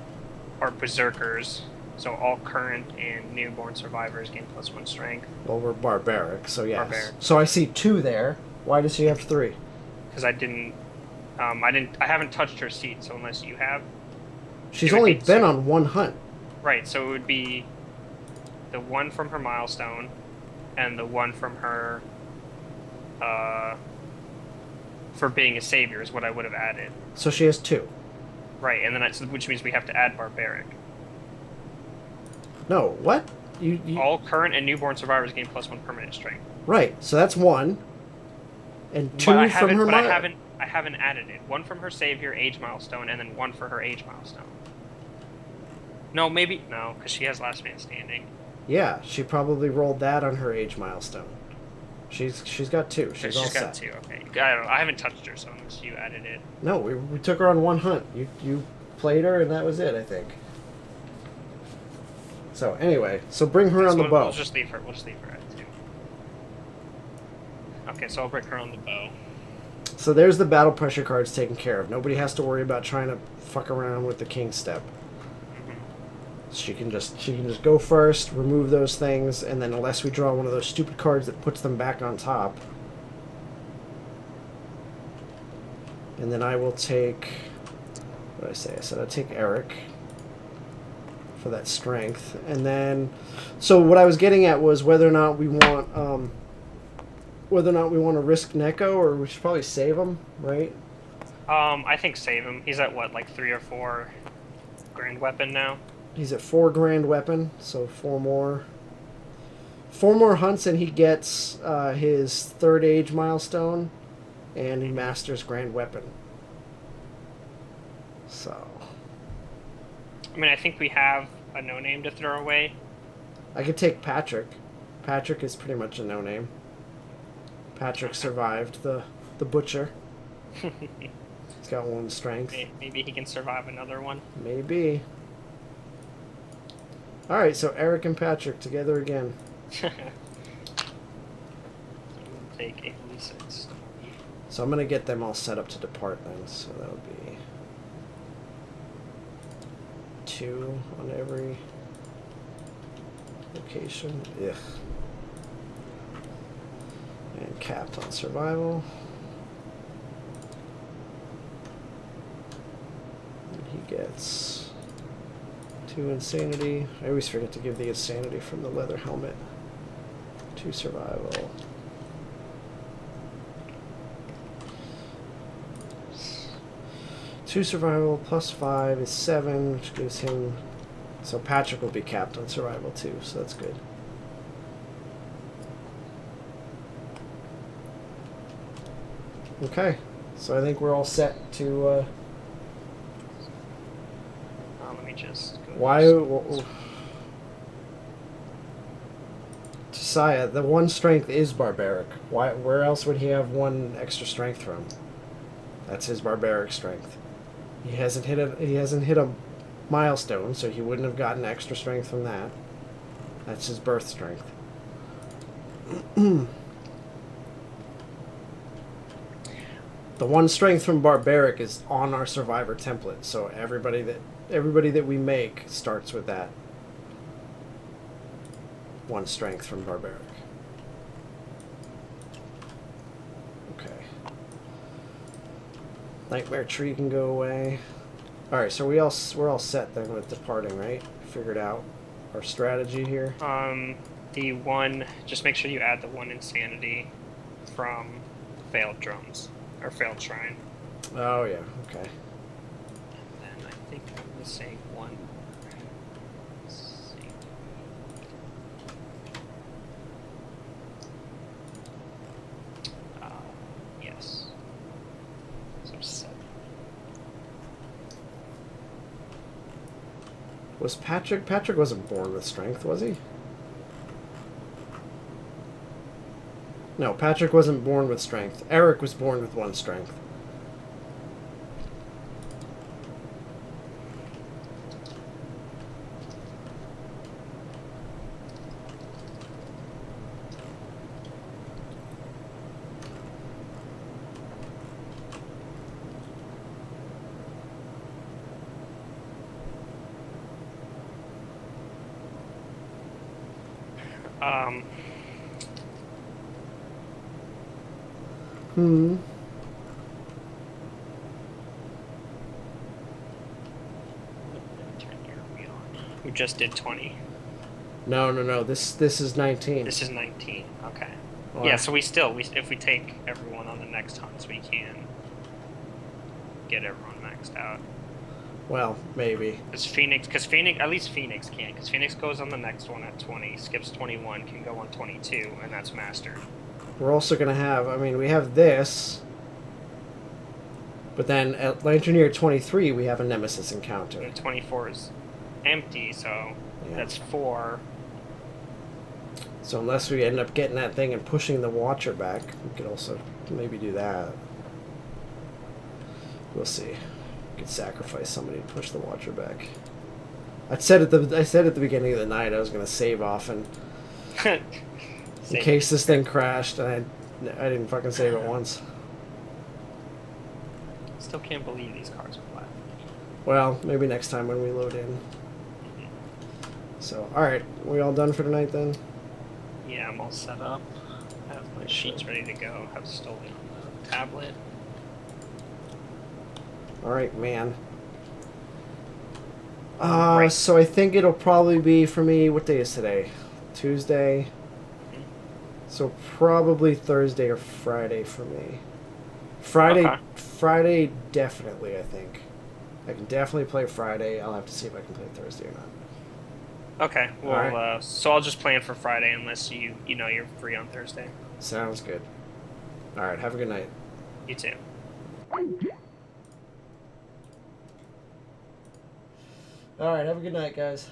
are berserkers, so all current and newborn survivors gain +1 strength. Well, we're barbaric, so yes. Barbaric. So I see 2 there. Why does she have 3? Because I haven't touched her seat, so unless you have. She's only been on 1 hunt. Right, so it would be the 1 from her milestone, and the 1 from her, for being a savior is what I would have added. So she has 2. Right, and then which means we have to add barbaric. No, what? You All current and newborn survivors gain +1 permanent strength. Right, so that's 1. And 2 But from her I haven't added it. 1 from her savior age milestone, and then 1 for her age milestone. No, maybe no, because she has last man standing. Yeah, she probably rolled that on her age milestone. She's got 2. She's all got set. 2. Okay, I don't know. I haven't touched her, so unless you added it. No, we took her on 1 hunt. You played her, and that was it, I think. So anyway, so bring her on the bow. We'll just leave her. We'll just leave her at 2. Okay, so I'll bring her on the bow. So there's the battle pressure cards taken care of. Nobody has to worry about trying to fuck around with the king step. She can just go first, remove those things, and then unless we draw one of those stupid cards that puts them back on top. And then I will take, what did I say? I said I'd take Eric for that strength. And then, so what I was getting at was whether or not we want to risk Neko, or we should probably save him, right? I think save him. He's at what, like 3 or 4 grand weapon now? He's at 4 grand weapon, so 4 more. 4 more hunts and he gets his 3rd age milestone, and he masters grand weapon. So. I mean, I think we have a no-name to throw away. I could take Patrick. Patrick is pretty much a no-name. Patrick survived the butcher. He's got 1 strength. Maybe he can survive another one. Maybe. Alright, so Eric and Patrick together again. Take a D6. So I'm going to get them all set up to depart then. So that'll be 2 on every location. Ugh. And capped on survival. And he gets 2 insanity. I always forget to give the insanity from the leather helmet. 2 survival. Two survival plus 5 is 7, which gives him. So Patrick will be capped on survival too, so that's good. Okay, so I think we're all set to. Let me just go. Why? Josiah, the 1 strength is barbaric. Why? Where else would he have 1 extra strength from? That's his barbaric strength. He hasn't hit a milestone, so he wouldn't have gotten extra strength from that. That's his birth strength. The 1 strength from barbaric is on our survivor template, so everybody that we make starts with that 1 strength from barbaric. Okay. Nightmare tree can go away. All right, so we're all set then with departing, right? Figured out. our strategy here? The one, just make sure you add the one insanity from failed drums or failed shrine. Oh yeah, okay. And then I think I'm missing one. Let's see. Yes. So 7. Was Patrick? Patrick wasn't born with strength, was he? No, Patrick wasn't born with strength. Eric was born with 1 strength. Hmm. Turn your wheel on. We just did 20. No. This is 19. This is 19. Okay. Well, Yeah, so we if we take everyone on the next hunts, we can get everyone maxed out. Well, maybe. Because at least Phoenix can. Because Phoenix goes on the next one at 20, skips 21, can go on 22, and that's mastered. We're also gonna have. I mean, we have this. But then at Lanternier 23, we have a Nemesis encounter. And 24 is empty, so Yeah. that's 4. So unless we end up getting that thing and pushing the Watcher back, we could also maybe do that. We'll see. We could sacrifice somebody to push the Watcher back. I said at the beginning of the night I was going to save off and in case this thing crashed, and I didn't fucking save it once. Still can't believe these cards are black. Well, maybe next time when we load in. So, alright. We all done for tonight then? Yeah, I'm all set up. I have my sheets ready to go. Have Stoli on the tablet. Alright, man. Right. So I think it'll probably be for me, what day is today? Tuesday? So probably Thursday or Friday for me. Friday definitely, I think. I can definitely play Friday. I'll have to see if I can play Thursday or not. Okay, well, Alright. so I'll just plan for Friday unless you know you're free on Thursday. Sounds good. Alright, have a good night. You too. Alright, have a good night, guys.